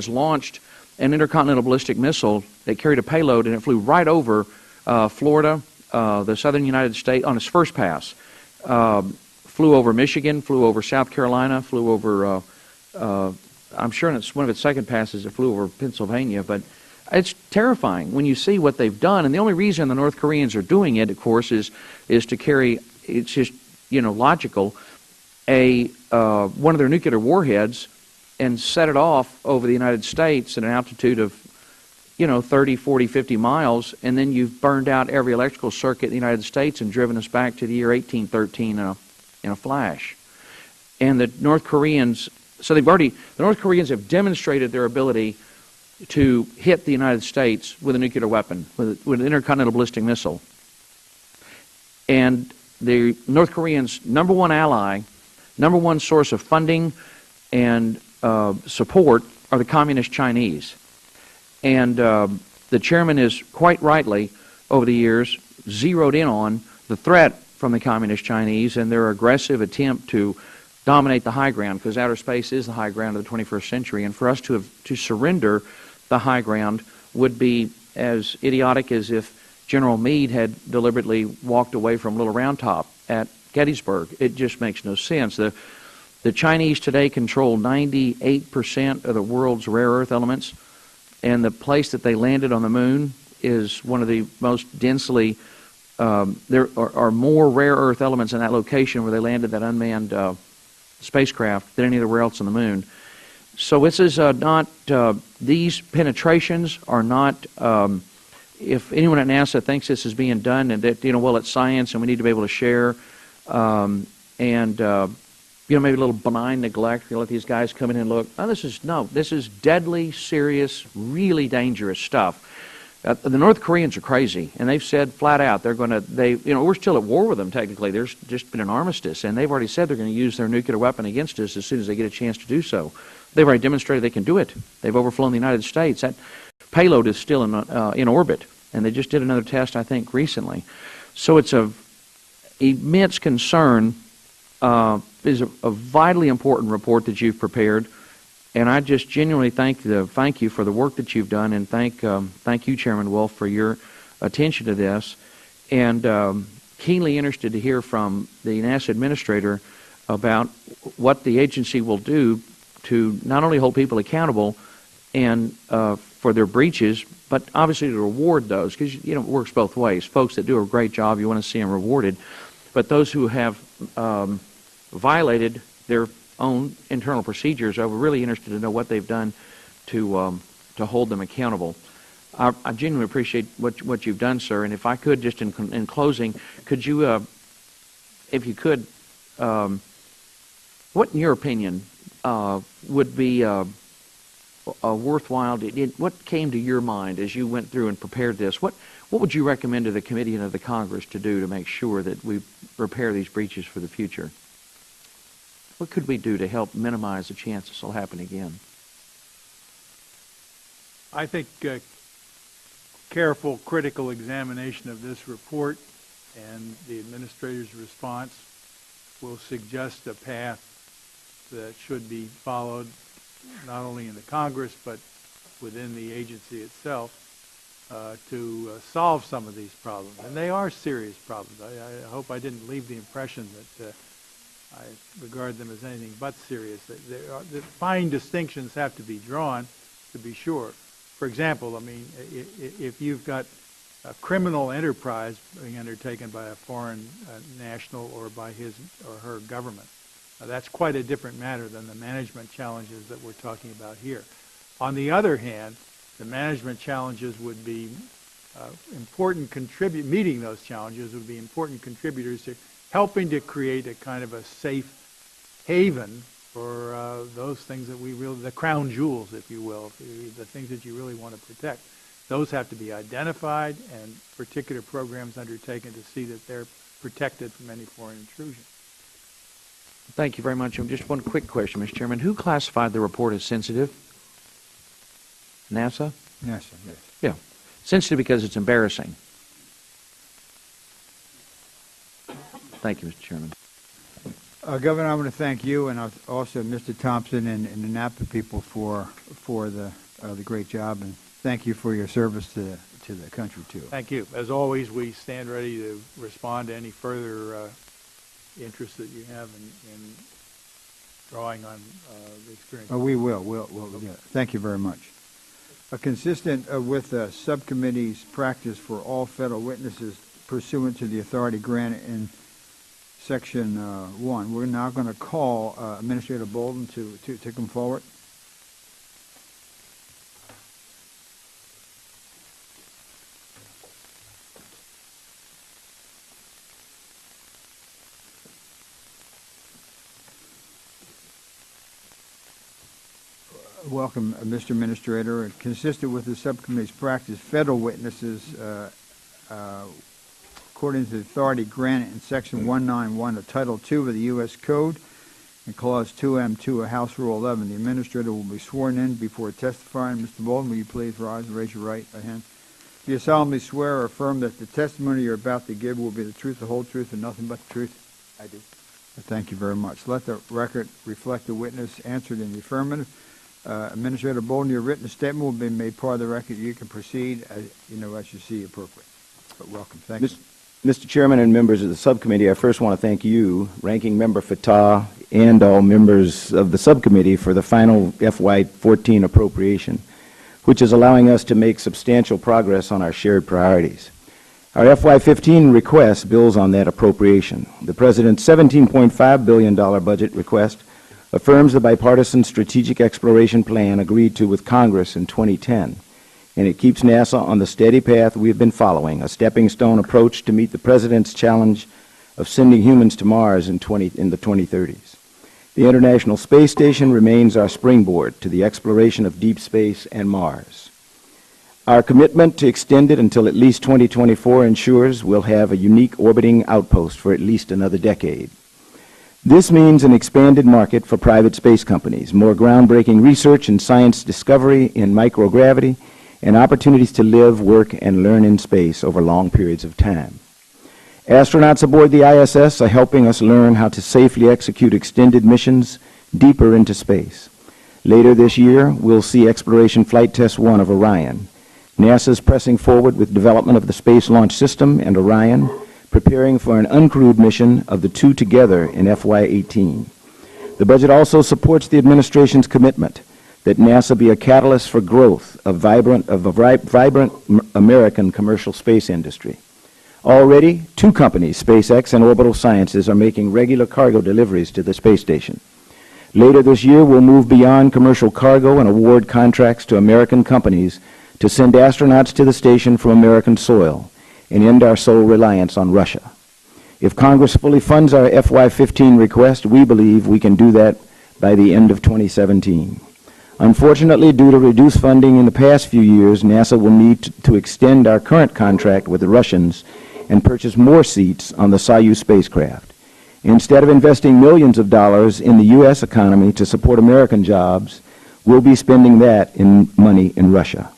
[SPEAKER 7] launched an intercontinental ballistic missile that carried a payload, and it flew right over Florida, the southern United States, on its first pass. Flew over Michigan, flew over South Carolina, flew over, I'm sure in one of its second passes it flew over Pennsylvania, but it's terrifying when you see what they've done. And the only reason the North Koreans are doing it, of course, is to carry, it's just, logical, one of their nuclear warheads and set it off over the United States at an altitude of 30, 40, 50 miles, and then you've burned out every electrical circuit in the United States and driven us back to the year 1813 in a flash. And the North Koreans, the North Koreans have demonstrated their ability to hit the United States with a nuclear weapon, with an intercontinental ballistic missile. And the North Koreans' number one ally, number one source of funding and support are the Communist Chinese. And the chairman has quite rightly, over the years, zeroed in on the threat from the Communist Chinese and their aggressive attempt to dominate the high ground, because outer space is the high ground of the 21st century. And for us to surrender the high ground would be as idiotic as if General Meade had deliberately walked away from Little Round Top at Gettysburg. It just makes no sense. The Chinese today control 98% of the world's rare earth elements, and the place that they landed on the moon is one of the most densely, there are more rare earth elements in that location where they landed that unmanned spacecraft than anywhere else on the moon. So this is not, these penetrations are not, if anyone at NASA thinks this is being done and that, well, it's science and we need to be able to share, and, maybe a little benign neglect, let these guys come in and look. This is deadly, serious, really dangerous stuff. The North Koreans are crazy, and they've said flat out we're still at war with them technically. There's just been an armistice, and they've already said they're going to use their nuclear weapon against us as soon as they get a chance to do so. They've already demonstrated they can do it. They've overflown the United States. That payload is still in orbit, and they just did another test, I think, recently. So it's of immense concern. Is a vitally important report that you've prepared, and I just genuinely thank you for the work that you've done, and thank you, Chairman Wolf, for your attention to this, and keenly interested to hear from the NASA Administrator about what the agency will do to not only hold people accountable and for their breaches, but obviously to reward those, because it works both ways. Folks that do a great job, you want to see them rewarded, but those who have violated their own internal procedures, I'm really interested to know what they've done to hold them accountable. I genuinely appreciate what you've done, sir. And if I could, just in closing, could you, if you could, what in your opinion would be a worthwhile? What came to your mind as you went through and prepared this? What would you recommend to the committee and to the Congress to do to make sure that we repair these breaches for the future? What could we do to help minimize the chance this will happen again?
[SPEAKER 3] I think careful, critical examination of this report and the Administrator's response will suggest a path that should be followed not only in the Congress but within the agency itself to solve some of these problems. And they are serious problems. I hope I didn't leave the impression that I regard them as anything but serious. The fine distinctions have to be drawn, to be sure. For example, I mean, if you've got a criminal enterprise being undertaken by a foreign national or by his or her government, that's quite a different matter than the management challenges that we're talking about here. On the other hand, the management challenges would be meeting those challenges would be important contributors to helping to create a kind of a safe haven for those things that the crown jewels, if you will, the things that you really want to protect. Those have to be identified and particular programs undertaken to see that they're protected from any foreign intrusion.
[SPEAKER 7] Thank you very much. Just one quick question, Mr. Chairman. Who classified the report as sensitive? NASA?
[SPEAKER 1] NASA, yes.
[SPEAKER 7] Yeah. Sensitive because it's embarrassing. Thank you, Mr. Chairman.
[SPEAKER 1] Governor, I want to thank you and also Mr. Thompson and the Napa people for the great job, and thank you for your service to the country too.
[SPEAKER 3] Thank you. As always, we stand ready to respond to any further interest that you have in drawing on the experience.
[SPEAKER 1] We will. We'll yeah. Thank you very much. Consistent with the subcommittee's practice for all federal witnesses pursuant to the authority granted in Section 1, we're now going to call Administrator Bolden to come forward. Welcome, Mr. Administrator. Consistent with the subcommittee's practice, federal witnesses, according to the authority granted in Section 191 of Title II of the U.S. Code and Clause 2M2 of House Rule 11, the Administrator will be sworn in before testifying. Mr. Bolden, will you please rise and raise your right hand? Do you solemnly swear or affirm that the testimony you're about to give will be the truth, the whole truth, and nothing but the truth? I do. Thank you very much. Let the record reflect the witness answered in the affirmative. Administrator Bolden, your written statement will be made part of the record. You can proceed as you see appropriate. But welcome. Thank you.
[SPEAKER 8] Mr. Chairman and members of the subcommittee, I first want to thank you, Ranking Member Fattah, and all members of the subcommittee for the final FY14 appropriation, which is allowing us to make substantial progress on our shared priorities. Our FY15 request builds on that appropriation. The President's $17.5 billion budget request affirms the bipartisan strategic exploration plan agreed to with Congress in 2010, and it keeps NASA on the steady path we have been following, a stepping stone approach to meet the President's challenge of sending humans to Mars in the 2030s. The International Space Station remains our springboard to the exploration of deep space and Mars. Our commitment to extend it until at least 2024 ensures we'll have a unique orbiting outpost for at least another decade. This means an expanded market for private space companies, more groundbreaking research and science discovery in microgravity, and opportunities to live, work, and learn in space over long periods of time. Astronauts aboard the ISS are helping us learn how to safely execute extended missions deeper into space. Later this year, we'll see Exploration Flight Test 1 of Orion. NASA's pressing forward with development of the Space Launch System and Orion, preparing for an uncrewed mission of the two together in FY18. The budget also supports the administration's commitment that NASA be a catalyst for growth of a vibrant American commercial space industry. Already, two companies, SpaceX and Orbital Sciences, are making regular cargo deliveries to the space station. Later this year, we'll move beyond commercial cargo and award contracts to American companies to send astronauts to the station from American soil and end our sole reliance on Russia. If Congress fully funds our FY15 request, we believe we can do that by the end of 2017. Unfortunately, due to reduced funding in the past few years, NASA will need to extend our current contract with the Russians and purchase more seats on the Soyuz spacecraft. Instead of investing millions of dollars in the U.S. economy to support American jobs, we'll be spending that money in Russia.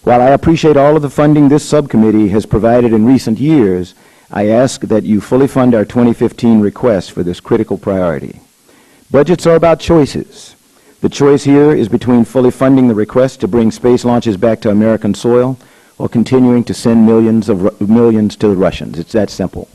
[SPEAKER 8] While I appreciate all of the funding this subcommittee has provided in recent years, I ask that you fully fund our 2015 request for this critical priority. Budgets are about choices. The choice here is between fully funding the request to bring space launches back to American soil or continuing to send millions to the Russians. It's that simple.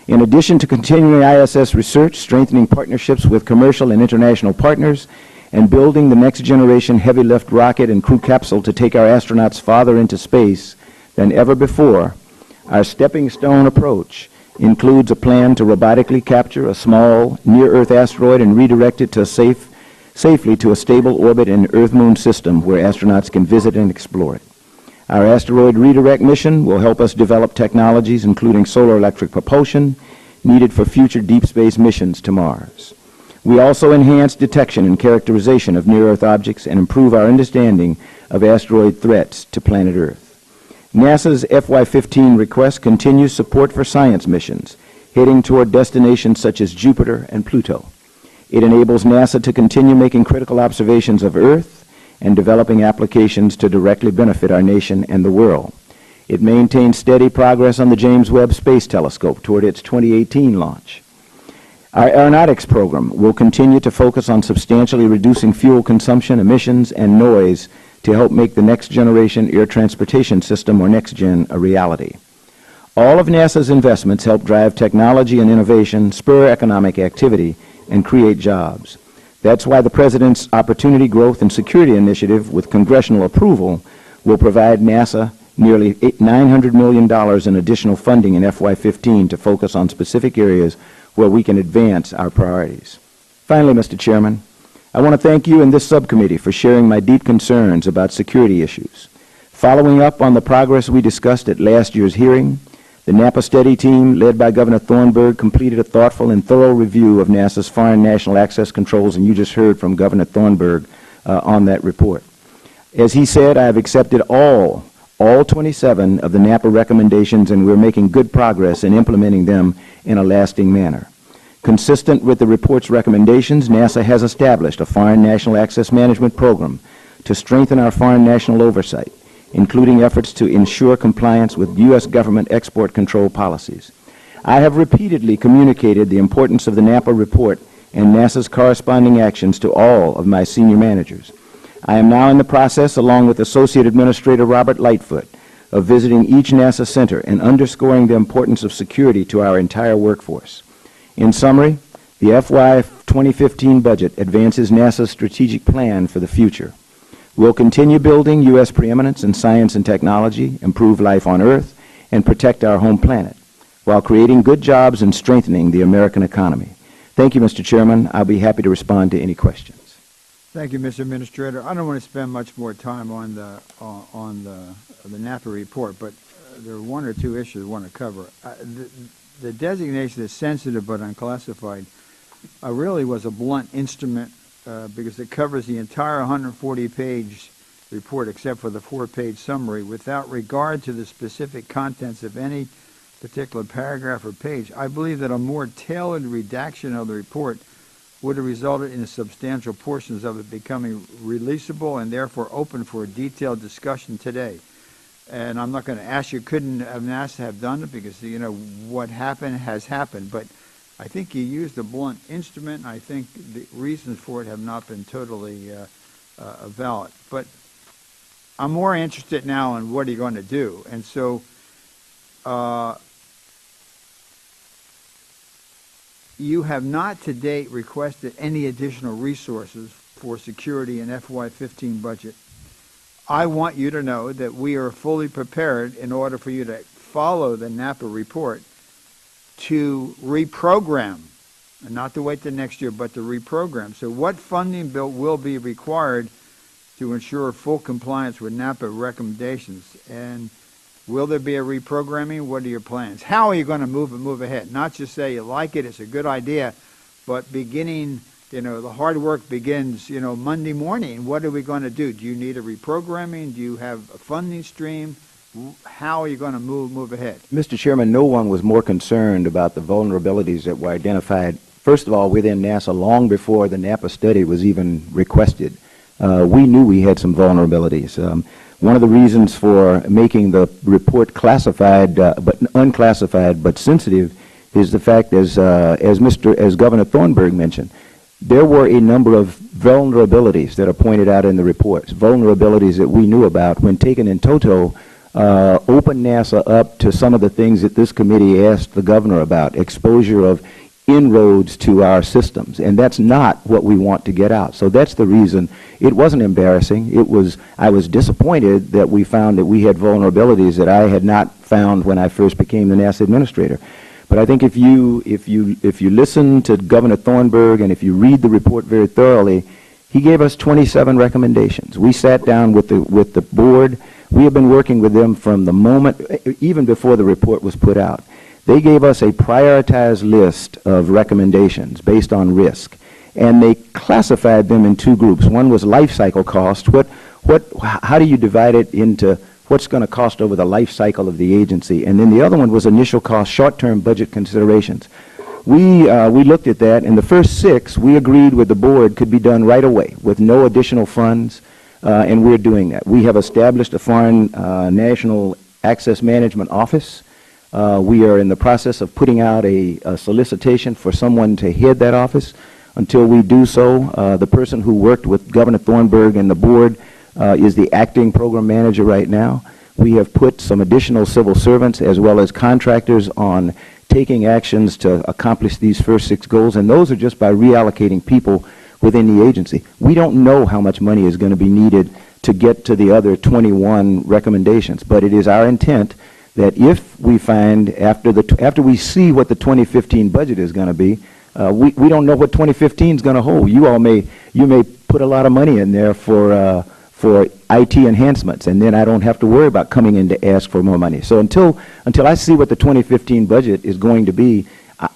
[SPEAKER 8] In addition to continuing ISS research, strengthening partnerships with commercial and international partners, and building the next generation heavy lift rocket and crew capsule to take our astronauts farther into space than ever before, our stepping stone approach includes a plan to robotically capture a small near-Earth asteroid and redirect it to safely to a stable orbit in the Earth-Moon system where astronauts can visit and explore it. Our asteroid redirect mission will help us develop technologies including solar electric propulsion needed for future deep space missions to Mars. We also enhance detection and characterization of near-Earth objects and improve our understanding of asteroid threats to planet Earth. NASA's FY15 request continues support for science missions, heading toward destinations such as Jupiter and Pluto. It enables NASA to continue making critical observations of Earth and developing applications to directly benefit our nation and the world. It maintains steady progress on the James Webb Space Telescope toward its 2018 launch. Our aeronautics program will continue to focus on substantially reducing fuel consumption, emissions, and noise to help make the Next Generation Air Transportation System, or NextGen, a reality. All of NASA's investments help drive technology and innovation, spur economic activity, and create jobs. That's why the President's Opportunity, Growth, and Security Initiative, with congressional approval, will provide NASA nearly $900 million in additional funding in FY15 to focus on specific areas where we can advance our priorities. Finally, Mr. Chairman, I want to thank you and this subcommittee for sharing my deep concerns about security issues. Following up on the progress we discussed at last year's hearing, the NAPA study team, led by Governor Thornburg, completed a thoughtful and thorough review of NASA's foreign national access controls, and you just heard from Governor Thornburg on that report. As he said, I have accepted all 27 of the NAPA recommendations, and we're making good progress in implementing them in a lasting manner. Consistent with the report's recommendations, NASA has established a Foreign National Access Management Program to strengthen our foreign national oversight, including efforts to ensure compliance with U.S. government export control policies. I have repeatedly communicated the importance of the NAPA report and NASA's corresponding actions to all of my senior managers. I am now in the process, along with Associate Administrator Robert Lightfoot, of visiting each NASA center and underscoring the importance of security to our entire workforce. In summary, the FY 2015 budget advances NASA's strategic plan for the future. We'll continue building U.S. preeminence in science and technology, improve life on Earth, and protect our home planet, while creating good jobs and strengthening the American economy. Thank you, Mr. Chairman. I'll be happy to respond to any questions.
[SPEAKER 1] Thank you, Mr. Administrator. I don't want to spend much more time on the NAPA report, but there are one or two issues I want to cover. The designation is sensitive but unclassified really was a blunt instrument because it covers the entire 140-page report except for the 4-page summary without regard to the specific contents of any particular paragraph or page. I believe that a more tailored redaction of the report would have resulted in substantial portions of it becoming releasable and therefore open for a detailed discussion today. And I'm not going to ask you, couldn't NASA have done it because, you know, what happened has happened. But I think you used a blunt instrument, and I think the reasons for it have not been totally valid. But I'm more interested now in what are you going to do. And so you have not to date requested any additional resources for security in FY15 budget. I want you to know that we are fully prepared in order for you to follow the NAPA report to reprogram, and not to wait till next year, but to reprogram. So what funding bill will be required to ensure full compliance with NAPA recommendations? And will there be a reprogramming? What are your plans? How are you going to move ahead? Not just say you like it, it's a good idea, but beginning, you know, the hard work begins, you know, Monday morning. What are we going to do? Do you need a reprogramming? Do you have a funding stream? How are you going to move ahead?
[SPEAKER 8] Mr. Chairman, no one was more concerned about the vulnerabilities that were identified, first of all, within NASA long before the NAPA study was even requested. We knew we had some vulnerabilities. One of the reasons for making the report classified, but unclassified, but sensitive, is the fact, as Governor Thornburg mentioned, there were a number of vulnerabilities that are pointed out in the reports, vulnerabilities that we knew about. When taken in toto, opened NASA up to some of the things that this committee asked the governor about, exposure of inroads to our systems, and that's not what we want to get out. So that's the reason. It wasn't embarrassing. I was disappointed that we found that we had vulnerabilities that I had not found when I first became the NASA administrator. But I think if you listen to Governor Thornburg and if you read the report very thoroughly, he gave us 27 recommendations. We sat down with the board. We have been working with them from the moment, even before the report was put out. They gave us a prioritized list of recommendations based on risk, and they classified them in two groups. One was life cycle cost. How do you divide it into what's going to cost over the life cycle of the agency? And then the other one was initial cost, short-term budget considerations. We looked at that, and the first 6 we agreed with the board could be done right away with no additional funds, and we're doing that. We have established a foreign national Access Management Office. We are in the process of putting out a solicitation for someone to head that office. Until we do so, the person who worked with Governor Thornburg and the board is the acting program manager right now. We have put some additional civil servants as well as contractors on taking actions to accomplish these first 6 goals, and those are just by reallocating people within the agency. We don't know how much money is going to be needed to get to the other 21 recommendations, but it is our intent that if we find, after we see what the 2015 budget is going to be, we don't know what 2015 is going to hold. You may put a lot of money in there for IT enhancements, and then I don't have to worry about coming in to ask for more money. So until I see what the 2015 budget is going to be,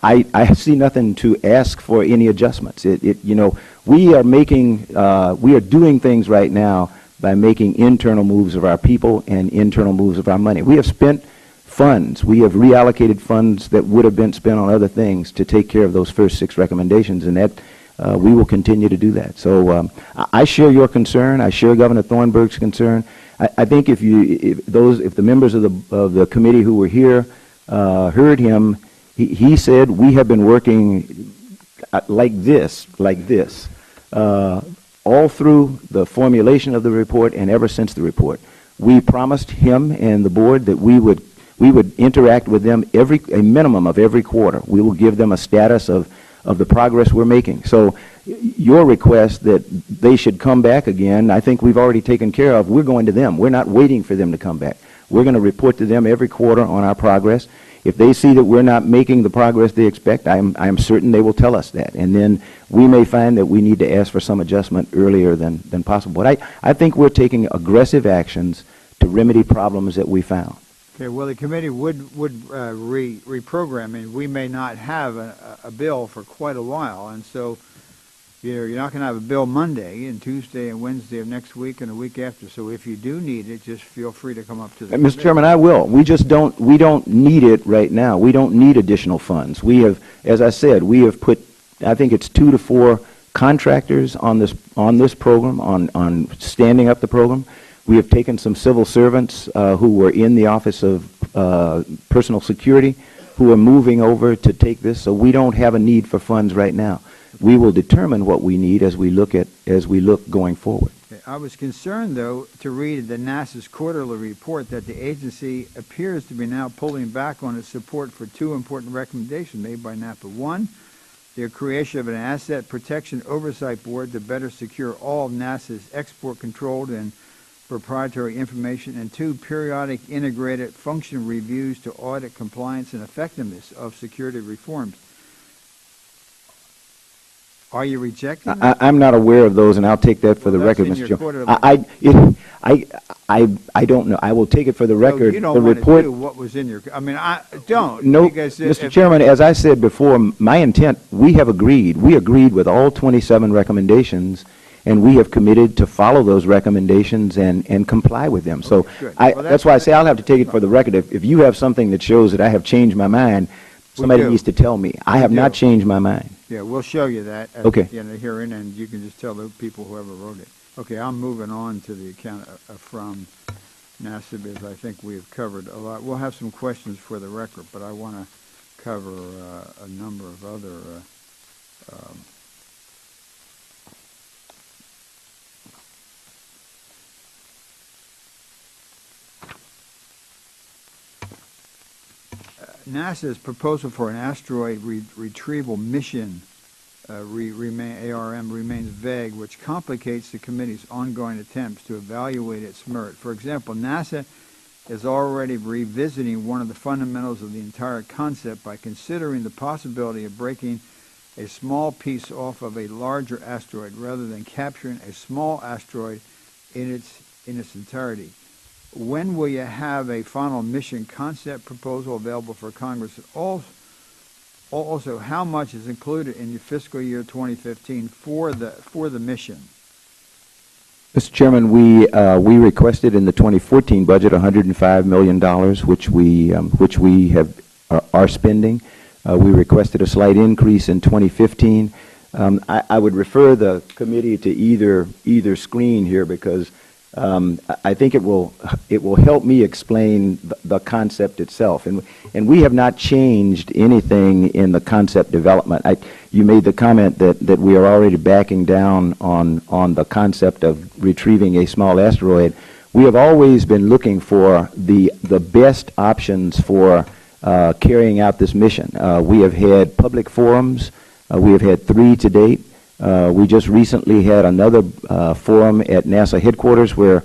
[SPEAKER 8] I see nothing to ask for any adjustments. We are doing things right now by making internal moves of our people and internal moves of our money. We have spent funds. We have reallocated funds that would have been spent on other things to take care of those first 6 recommendations, and that we will continue to do that. So I share your concern. I share Governor Thornburg's concern. I think if the members of the committee who were here heard him, he said we have been working like this, all through the formulation of the report and ever since the report. We promised him and the board that we would interact with them a minimum of every quarter. We will give them a status of the progress we're making. So your request that they should come back again, I think we've already taken care of. We're going to them. We're not waiting for them to come back. We're going to report to them every quarter on our progress. If they see that we're not making the progress they expect, I'm certain they will tell us that. And then we may find that we need to ask for some adjustment earlier than possible. But I think we're taking aggressive actions to remedy problems that we found.
[SPEAKER 1] Okay, well, the committee would reprogram, and we may not have a bill for quite a while, and so you're not going to have a bill Monday and Tuesday and Wednesday of next week and a week after. So if you do need it, just feel free to come up to the
[SPEAKER 8] Mr. Chairman, I will. We don't need it right now. We don't need additional funds. We have, as I said, we have put, I think it's 2 to 4 contractors on this program, on standing up the program. We have taken some civil servants who were in the Office of Personal Security who are moving over to take this, so we don't have a need for funds right now. We will determine what we need as we look going forward.
[SPEAKER 1] Okay. I was concerned, though, to read the NASA's quarterly report that the agency appears to be now pulling back on its support for 2 important recommendations made by NAPA. 1, the creation of an Asset Protection Oversight Board to better secure all of NASA's export-controlled and proprietary information, and 2, periodic integrated function reviews to audit compliance and effectiveness of security reforms. Are you rejecting that?
[SPEAKER 8] I'm not aware of those, and I'll take that for the record, Mr. Chairman. I don't know. I will take it for the record.
[SPEAKER 1] You don't want to do what was in your... I mean, I don't.
[SPEAKER 8] No, Mr. Chairman, as I said before, my intent, we agreed with all 27 recommendations, and we have committed to follow those recommendations and comply with them. So that's why I say I'll have to take it for the record. If you have something that shows that I have changed my mind, somebody needs to tell me. I have not changed my mind.
[SPEAKER 1] Yeah, we'll show you that at the end of the hearing, and you can just tell the people whoever wrote it. Okay, I'm moving on to the account from NASA because I think we have covered a lot. We'll have some questions for the record, but I want to cover a number of other NASA's proposal for an asteroid retrieval mission, ARM, remains vague, which complicates the committee's ongoing attempts to evaluate its merit. For example, NASA is already revisiting one of the fundamentals of the entire concept by considering the possibility of breaking a small piece off of a larger asteroid rather than capturing a small asteroid in its entirety. When will you have a final mission concept proposal available for Congress? Also, how much is included in your fiscal year 2015 for the mission?
[SPEAKER 8] Mr. Chairman, we requested in the 2014 budget $105 million, which we are spending. We requested a slight increase in 2015. I would refer the committee to either screen here because I think it will help me explain the concept itself. And we have not changed anything in the concept development. You made the comment that we are already backing down on the concept of retrieving a small asteroid. We have always been looking for the best options for carrying out this mission. We have had public forums. We have had 3 to date. We just recently had another forum at NASA headquarters where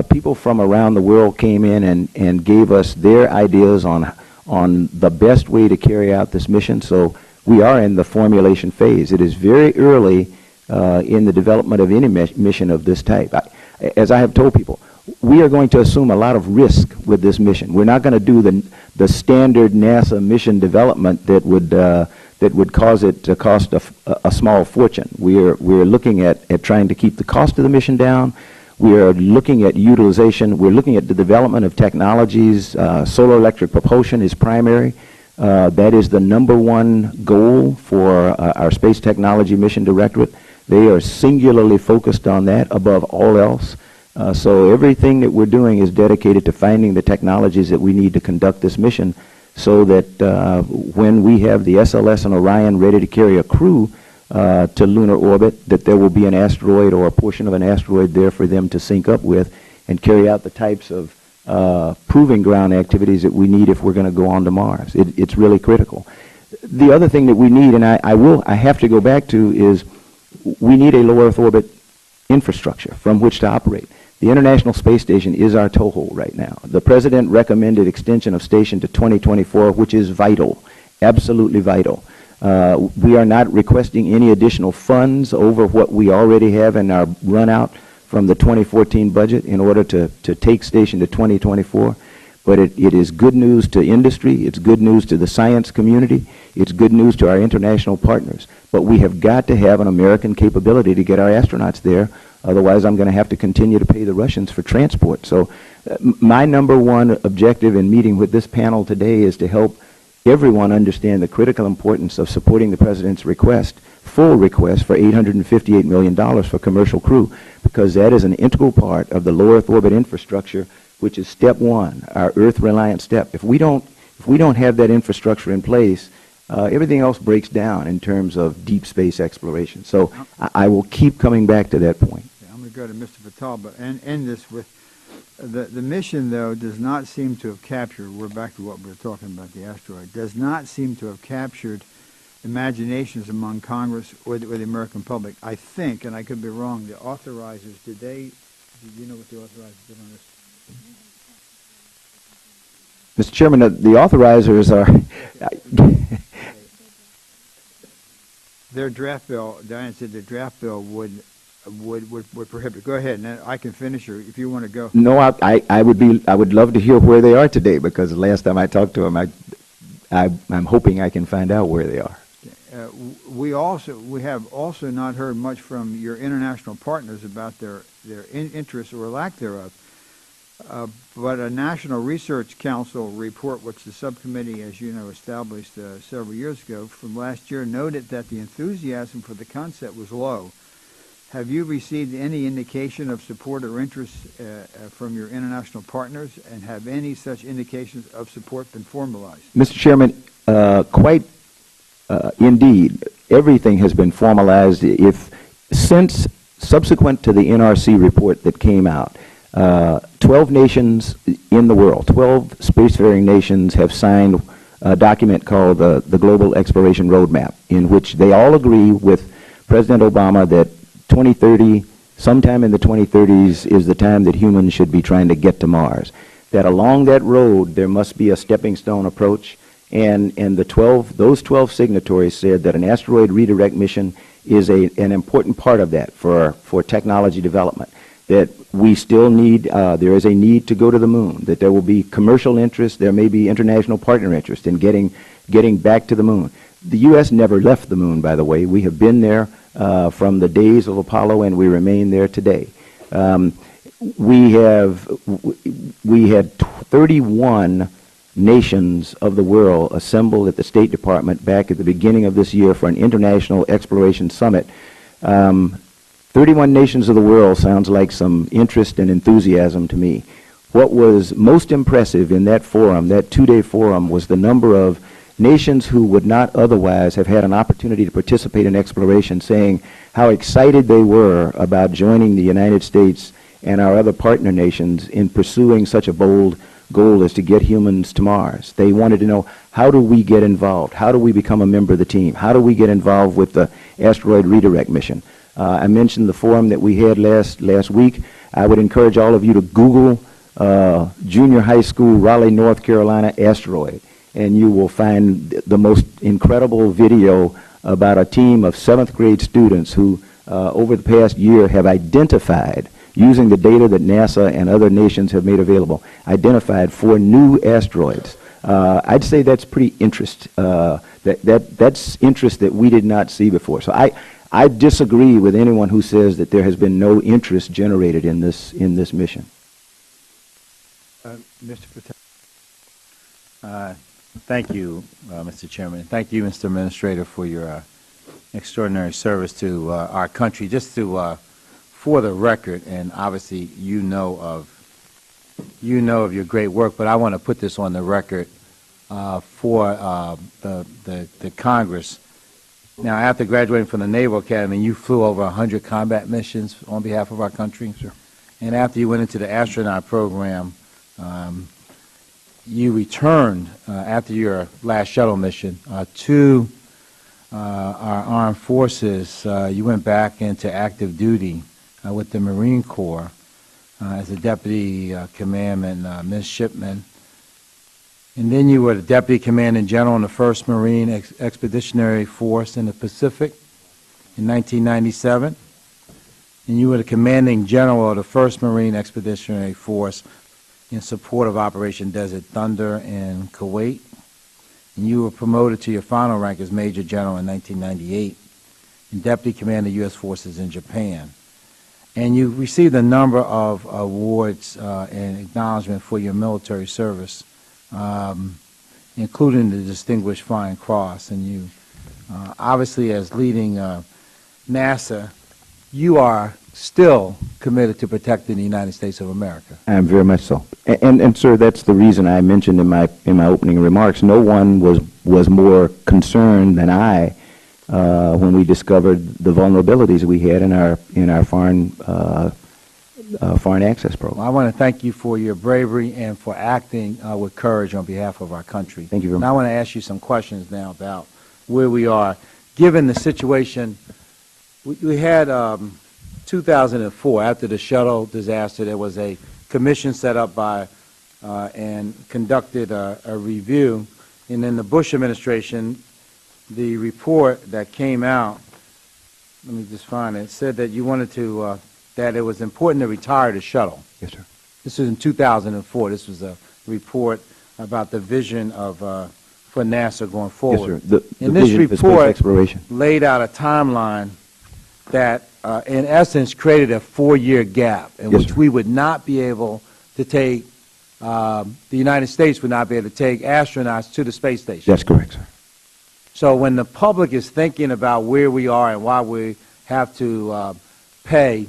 [SPEAKER 8] people from around the world came in and gave us their ideas on the best way to carry out this mission. So we are in the formulation phase. It is very early in the development of any mission of this type. As I have told people, we are going to assume a lot of risk with this mission. We're not going to do the standard NASA mission development that would cause it to cost a small fortune. We're looking at trying to keep the cost of the mission down. We are looking at utilization. We're looking at the development of technologies. Solar electric propulsion is primary. That is the #1 goal for our Space Technology Mission Directorate. They are singularly focused on that above all else. So everything that we're doing is dedicated to finding the technologies that we need to conduct this mission, so that when we have the SLS and Orion ready to carry a crew to lunar orbit, that there will be an asteroid or a portion of an asteroid there for them to sync up with and carry out the types of proving ground activities that we need if we're going to go on to Mars. It's really critical. The other thing that we need, and I have to go back to, is we need a low Earth orbit infrastructure from which to operate. The International Space Station is our toehold right now. The President recommended extension of station to 2024, which is vital, absolutely vital. We are not requesting any additional funds over what we already have in our run out from the 2014 budget in order to take station to 2024. But it is good news to industry, it's good news to the science community, it's good news to our international partners. But we have got to have an American capability to get our astronauts there. Otherwise, I'm going to have to continue to pay the Russians for transport. So my #1 objective in meeting with this panel today is to help everyone understand the critical importance of supporting the President's full request for $858 million for commercial crew, because that is an integral part of the low Earth orbit infrastructure, which is step 1, our Earth-reliant step. If we don't have that infrastructure in place, everything else breaks down in terms of deep space exploration. So I will keep coming back to that point.
[SPEAKER 1] Yeah, I'm going to go to Mr. Vitale, but end this with the mission, though, does not seem to have captured, we're back to what we were talking about, the asteroid, does not seem to have captured imaginations among Congress or the American public. I think, and I could be wrong, the authorizers, do you know what the authorizers did on this?
[SPEAKER 8] Mr. Chairman, the authorizers are...
[SPEAKER 1] Their draft bill, Diane said the draft bill would prohibit. Go ahead, and I can finish, or if you want to go.
[SPEAKER 8] No, I would love to hear where they are today, because the last time I talked to them, I'm hoping I can find out where they are.
[SPEAKER 1] We have also not heard much from your international partners about their interest or lack thereof. But a National Research Council report, which the subcommittee, as you know, established several years ago, from last year, noted that the enthusiasm for the concept was low. Have you received any indication of support or interest from your international partners, and have any such indications of support been formalized?
[SPEAKER 8] Mr. Chairman, quite indeed, everything has been formalized. Since subsequent to the NRC report that came out, 12 nations in the world, 12 spacefaring nations have signed a document called the Global Exploration Roadmap, in which they all agree with President Obama that 2030, sometime in the 2030s, is the time that humans should be trying to get to Mars. That along that road there must be a stepping stone approach, and those 12 signatories said that an asteroid redirect mission is an important part of that for technology development. That we still need, there is a need to go to the moon, that there will be commercial interest, there may be international partner interest in getting back to the moon. The U.S. never left the moon, by the way. We have been there from the days of Apollo, and we remain there today. We had 31 nations of the world assembled at the State Department back at the beginning of this year for an international exploration summit. 30 31 nations of the world sounds like some interest and enthusiasm to me. What was most impressive in that forum, that two-day forum, was the number of nations who would not otherwise have had an opportunity to participate in exploration, saying how excited they were about joining the United States and our other partner nations in pursuing such a bold goal as to get humans to Mars. They wanted to know, how do we get involved? How do we become a member of the team? How do we get involved with the asteroid redirect mission? I mentioned the forum that we had last week. I would encourage all of you to Google junior high school Raleigh, North Carolina asteroid, and you will find the most incredible video about a team of 7th grade students who over the past year have identified, using the data that NASA and other nations have made available, identified 4 new asteroids. I'd say that's pretty interest. That's interest that we did not see before. So I disagree with anyone who says that there has been no interest generated in this mission.
[SPEAKER 1] Mr. Patel.
[SPEAKER 2] Thank you, Mr. Chairman. Thank you, Mr. Administrator, for your extraordinary service to our country. Just to, for the record, and obviously you know of your great work, but I want to put this on the record for the Congress. Now, after graduating from the Naval Academy, you flew over 100 combat missions on behalf of our country. Sure. And after you went into the astronaut program, you returned after your last shuttle mission to our armed forces. You went back into active duty with the Marine Corps as a deputy commandant midshipman. And then you were the Deputy Commanding General in the 1st Marine Expeditionary Force in the Pacific in 1997. And you were the Commanding General of the 1st Marine Expeditionary Force in support of Operation Desert Thunder in Kuwait. And you were promoted to your final rank as Major General in 1998 and Deputy Commander of U.S. Forces in Japan. And you received a number of awards and acknowledgement for your military service, including the Distinguished Flying Cross. And you, obviously, as leading NASA, you are still committed to protecting the United States of America.
[SPEAKER 8] I am very much so. And sir, that's the reason I mentioned in my opening remarks, no one was more concerned than I when we discovered the vulnerabilities we had in our foreign access program.
[SPEAKER 2] Well, I want to thank you for your bravery and for acting with courage on behalf of our country.
[SPEAKER 8] Thank you very much.
[SPEAKER 2] And I want to ask you some questions now about where we are. Given the situation, we had 2004, after the shuttle disaster, there was a commission set up by and conducted a review. And in the Bush administration, the report that came out, let me just find it, said that you wanted to, that it was important to retire the shuttle.
[SPEAKER 8] Yes, sir.
[SPEAKER 2] This was in 2004. This was a report about the vision of for NASA going forward.
[SPEAKER 8] Yes, sir.
[SPEAKER 2] And
[SPEAKER 8] the
[SPEAKER 2] this
[SPEAKER 8] vision for space
[SPEAKER 2] report
[SPEAKER 8] exploration
[SPEAKER 2] laid out a timeline that, in essence, created a 4-year gap in
[SPEAKER 8] Yes,
[SPEAKER 2] which
[SPEAKER 8] sir.
[SPEAKER 2] we would not be able to take, the United States would not be able to take astronauts to the space station.
[SPEAKER 8] That's correct, sir.
[SPEAKER 2] So when the public is thinking about where we are and why we have to pay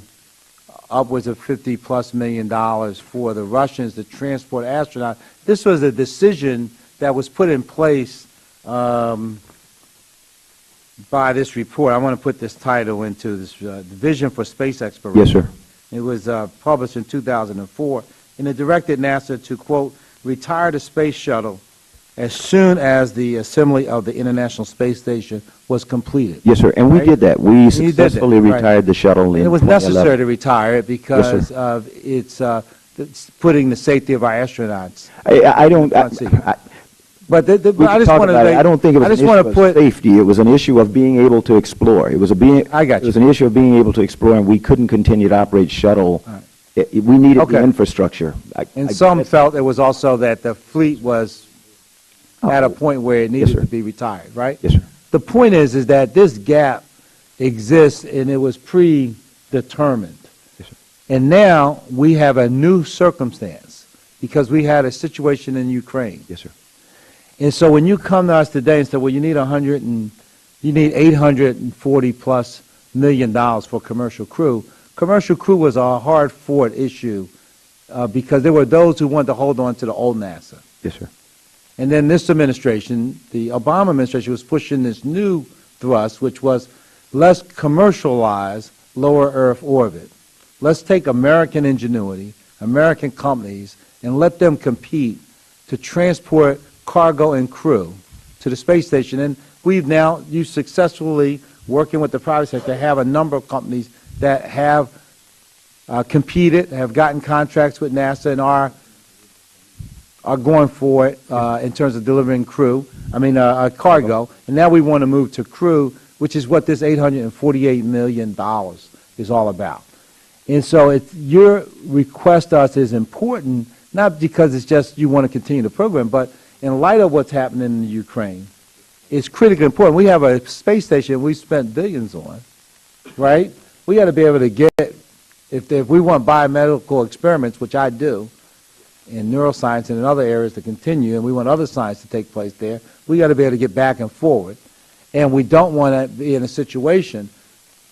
[SPEAKER 2] upwards of $50+ million for the Russians to transport astronauts, this was a decision that was put in place by this report. I want to put this title into this Vision for Space Exploration.
[SPEAKER 8] Yes, sir.
[SPEAKER 2] It was published in 2004, and it directed NASA to, quote, retire the space shuttle as soon as the assembly of the International Space Station was completed.
[SPEAKER 8] Yes, sir. And we
[SPEAKER 2] Right?
[SPEAKER 8] did that. We successfully
[SPEAKER 2] right.
[SPEAKER 8] retired the shuttle in
[SPEAKER 2] And it was
[SPEAKER 8] 2011.
[SPEAKER 2] necessary to retire it because
[SPEAKER 8] Yes,
[SPEAKER 2] of it's putting the safety of our astronauts.
[SPEAKER 8] I don't.
[SPEAKER 2] But
[SPEAKER 8] We
[SPEAKER 2] I
[SPEAKER 8] can
[SPEAKER 2] just
[SPEAKER 8] talk
[SPEAKER 2] want
[SPEAKER 8] about it.
[SPEAKER 2] to.
[SPEAKER 8] I don't think it was
[SPEAKER 2] I just
[SPEAKER 8] an
[SPEAKER 2] want
[SPEAKER 8] issue
[SPEAKER 2] to
[SPEAKER 8] of
[SPEAKER 2] put.
[SPEAKER 8] safety. It was an issue of being able to explore. It was
[SPEAKER 2] I got
[SPEAKER 8] It was
[SPEAKER 2] you.
[SPEAKER 8] an issue of being able to explore, and we couldn't continue to operate shuttle.
[SPEAKER 2] All right.
[SPEAKER 8] We needed
[SPEAKER 2] Okay.
[SPEAKER 8] the infrastructure.
[SPEAKER 2] And some felt it was also that the fleet was at a
[SPEAKER 8] Oh,
[SPEAKER 2] point where it
[SPEAKER 8] yes,
[SPEAKER 2] needed
[SPEAKER 8] sir.
[SPEAKER 2] to be retired, right?
[SPEAKER 8] Yes, sir.
[SPEAKER 2] The point is that this gap exists and it was predetermined.
[SPEAKER 8] Yes, sir.
[SPEAKER 2] And now we have a new circumstance because we had a situation in Ukraine.
[SPEAKER 8] Yes, sir.
[SPEAKER 2] And so when you come to us today and say, well, you need 840+ million for commercial crew. Commercial crew was a hard-fought issue because there were those who wanted to hold on to the old NASA.
[SPEAKER 8] Yes, sir.
[SPEAKER 2] And then this administration, the Obama administration, was pushing this new thrust, which was let's commercialize lower Earth orbit. Let's take American ingenuity, American companies, and let them compete to transport cargo and crew to the space station. And we've now, you successfully, working with the private sector, have a number of companies that have competed, have gotten contracts with NASA, and are going for it in terms of delivering cargo. And now we want to move to crew, which is what this $848 million is all about. And so your request to us is important, not because it's just you want to continue the program, but in light of what's happening in the Ukraine, it's critically important. We have a space station we spent billions on, right? We got to be able to get, if we want biomedical experiments, which I do, in neuroscience and in other areas to continue, and we want other science to take place there, we got to be able to get back and forward. And we don't want to be in a situation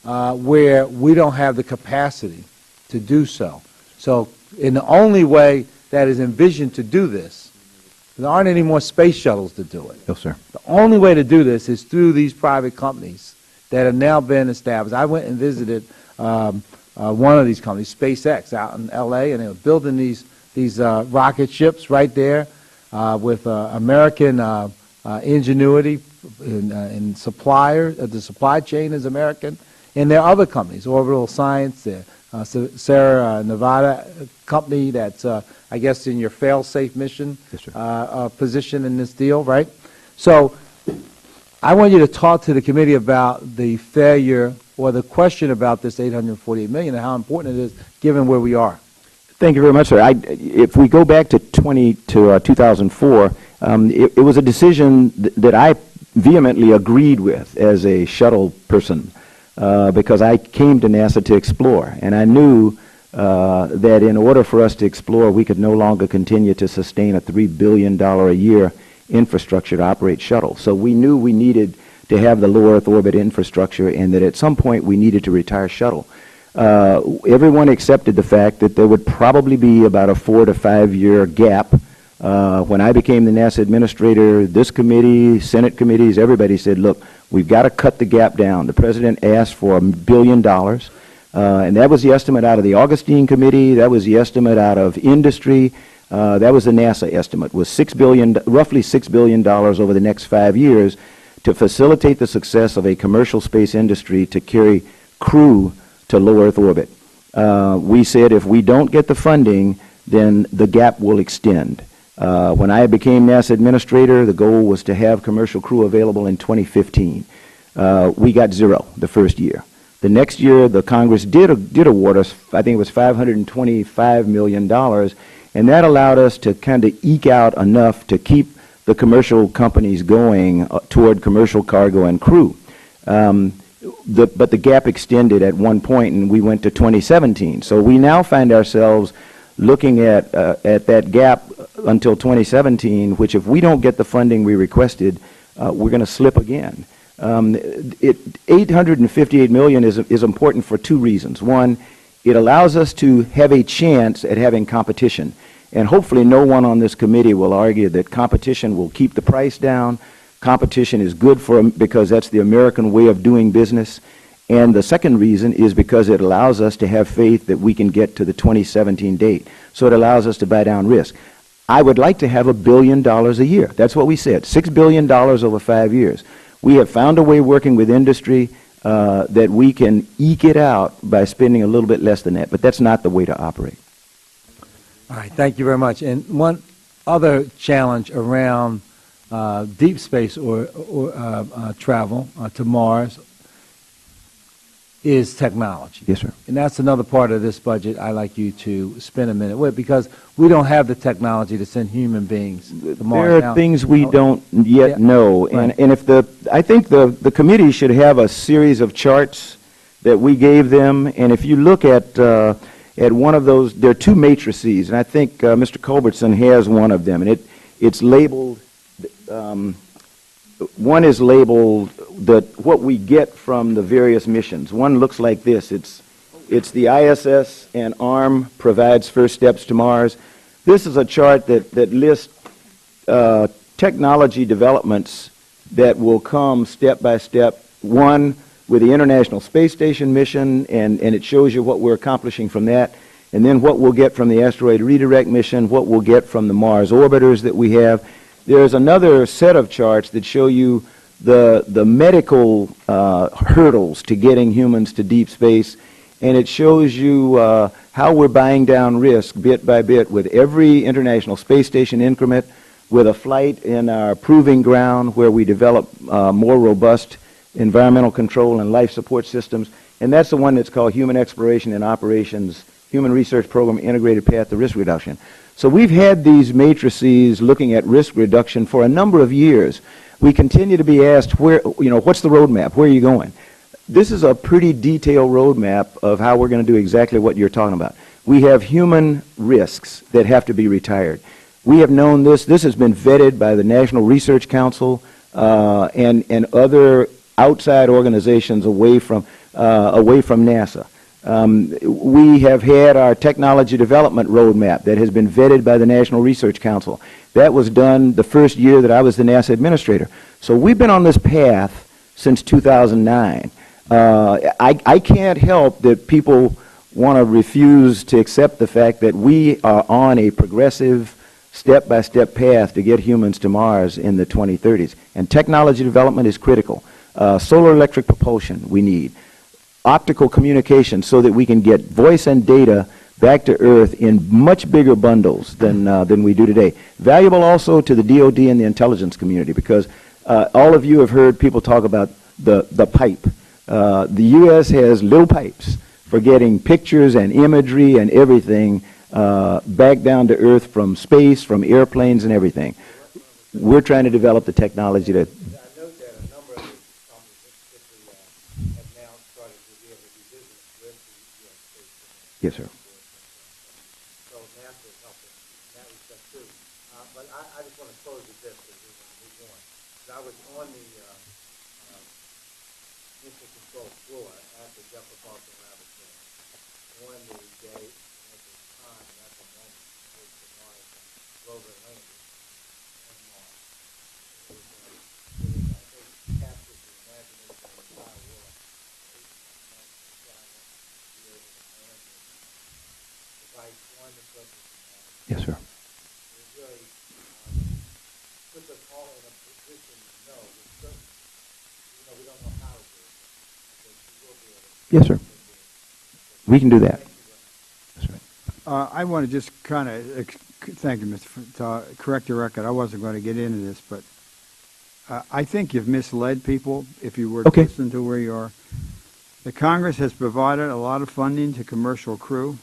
[SPEAKER 2] where we don't have the capacity to do so. So in the only way that is envisioned to do this, there aren't any more space shuttles to do it.
[SPEAKER 8] No, sir.
[SPEAKER 2] The only way to do this is through these private companies that have now been established. I went and visited one of these companies, SpaceX, out in L.A., and they were building these rocket ships right there with American ingenuity and suppliers. The supply chain is American. And there are other companies, Orbital Science, Sierra Nevada company that's, I guess, in your fail-safe mission position in this deal, right? So I want you to talk to the committee about the failure or the question about this $848 million and how important it is given where we are.
[SPEAKER 8] Thank you very much, sir. If we go back to 2004, it was a decision that I vehemently agreed with as a shuttle person because I came to NASA to explore, and I knew that in order for us to explore, we could no longer continue to sustain a $3 billion a year infrastructure to operate shuttle. So we knew we needed to have the low Earth orbit infrastructure, and that at some point we needed to retire shuttle. Everyone accepted the fact that there would probably be about a 4 to 5 year gap. When I became the NASA Administrator, this committee, Senate committees, everybody said, look, we've got to cut the gap down. The President asked for $1 billion, and that was the estimate out of the Augustine Committee, that was the estimate out of industry, that was the NASA estimate, was roughly $6 billion over the next 5 years to facilitate the success of a commercial space industry to carry crew to low Earth orbit. We said if we don't get the funding, then the gap will extend. When I became NASA Administrator, the goal was to have commercial crew available in 2015. We got zero the first year. The next year, the Congress did award us, I think it was $525 million, and that allowed us to kind of eke out enough to keep the commercial companies going toward commercial cargo and crew. But the gap extended at one point, and we went to 2017. So we now find ourselves looking at that gap until 2017, which if we don't get the funding we requested, we're going to slip again. $858 million is important for two reasons. One, it allows us to have a chance at having competition. And hopefully no one on this committee will argue that competition will keep the price down. Competition is good because that's the American way of doing business. And the second reason is because it allows us to have faith that we can get to the 2017 date. So it allows us to buy down risk. I would like to have $1 billion a year. That's what we said, $6 billion over 5 years. We have found a way working with industry that we can eke it out by spending a little bit less than that, but that's not the way to operate.
[SPEAKER 2] All right, thank you very much. And one other challenge around deep space or travel to Mars is technology.
[SPEAKER 8] Yes, sir.
[SPEAKER 2] And that's another part of this budget I'd like you to spend a minute with, because we don't have the technology to send human beings to Mars.
[SPEAKER 8] There are things we don't yet know. And,
[SPEAKER 2] right.
[SPEAKER 8] and I think the committee should have a series of charts that we gave them. And if you look at one of those, there are two matrices, and I think Mr. Culbertson has one of them, and it's labeled, one is labeled what we get from the various missions. One looks like this. It's the ISS and ARM provides first steps to Mars. This is a chart that lists technology developments that will come step by step. One with the International Space Station mission, and it shows you what we're accomplishing from that, and then what we'll get from the asteroid redirect mission, what we'll get from the Mars orbiters that we have. There's another set of charts that show you the medical hurdles to getting humans to deep space, and it shows you how we're buying down risk bit by bit with every International Space Station increment, with a flight in our proving ground where we develop more robust environmental control and life support systems, and that's the one that's called Human Exploration and Operations, Human Research Program Integrated Path to Risk Reduction. So we've had these matrices looking at risk reduction for a number of years. We continue to be asked, what's the roadmap? Where are you going? This is a pretty detailed roadmap of how we're going to do exactly what you're talking about. We have human risks that have to be retired. We have known this. This has been vetted by the National Research Council and other outside organizations away from NASA. We have had our technology development roadmap that has been vetted by the National Research Council. That was done the first year that I was the NASA Administrator. So we've been on this path since 2009. I can't help that people want to refuse to accept the fact that we are on a progressive, step-by-step path to get humans to Mars in the 2030s. And technology development is critical. Solar electric propulsion we need. Optical communication so that we can get voice and data back to Earth in much bigger bundles than we do today. Valuable also to the DoD and the intelligence community, because all of you have heard people talk about the pipe. The U.S. has little pipes for getting pictures and imagery and everything back down to Earth from space, from airplanes and everything. We're trying to develop the technology to... Yes, sir.
[SPEAKER 2] So NASA is helping in that respect too. But I just want to close with this because we want to move on. I was on the missile control floor at the Jefferson Laboratory on the day and at the time and at the moment with the Mars rover landing on Mars. It was captured the imagination of the entire world.
[SPEAKER 8] Yes, sir.
[SPEAKER 2] It really puts us all in a position to know with certainty, even though we don't know how to do it, that we will be able to.
[SPEAKER 8] Yes, sir. We can do that. That's right.
[SPEAKER 1] I want to just kind of, thank you, Mr. Correct your record. I wasn't going to get into this, but I think you've misled people if you were to listen to where you are. The Congress has provided a lot of funding to commercial crew,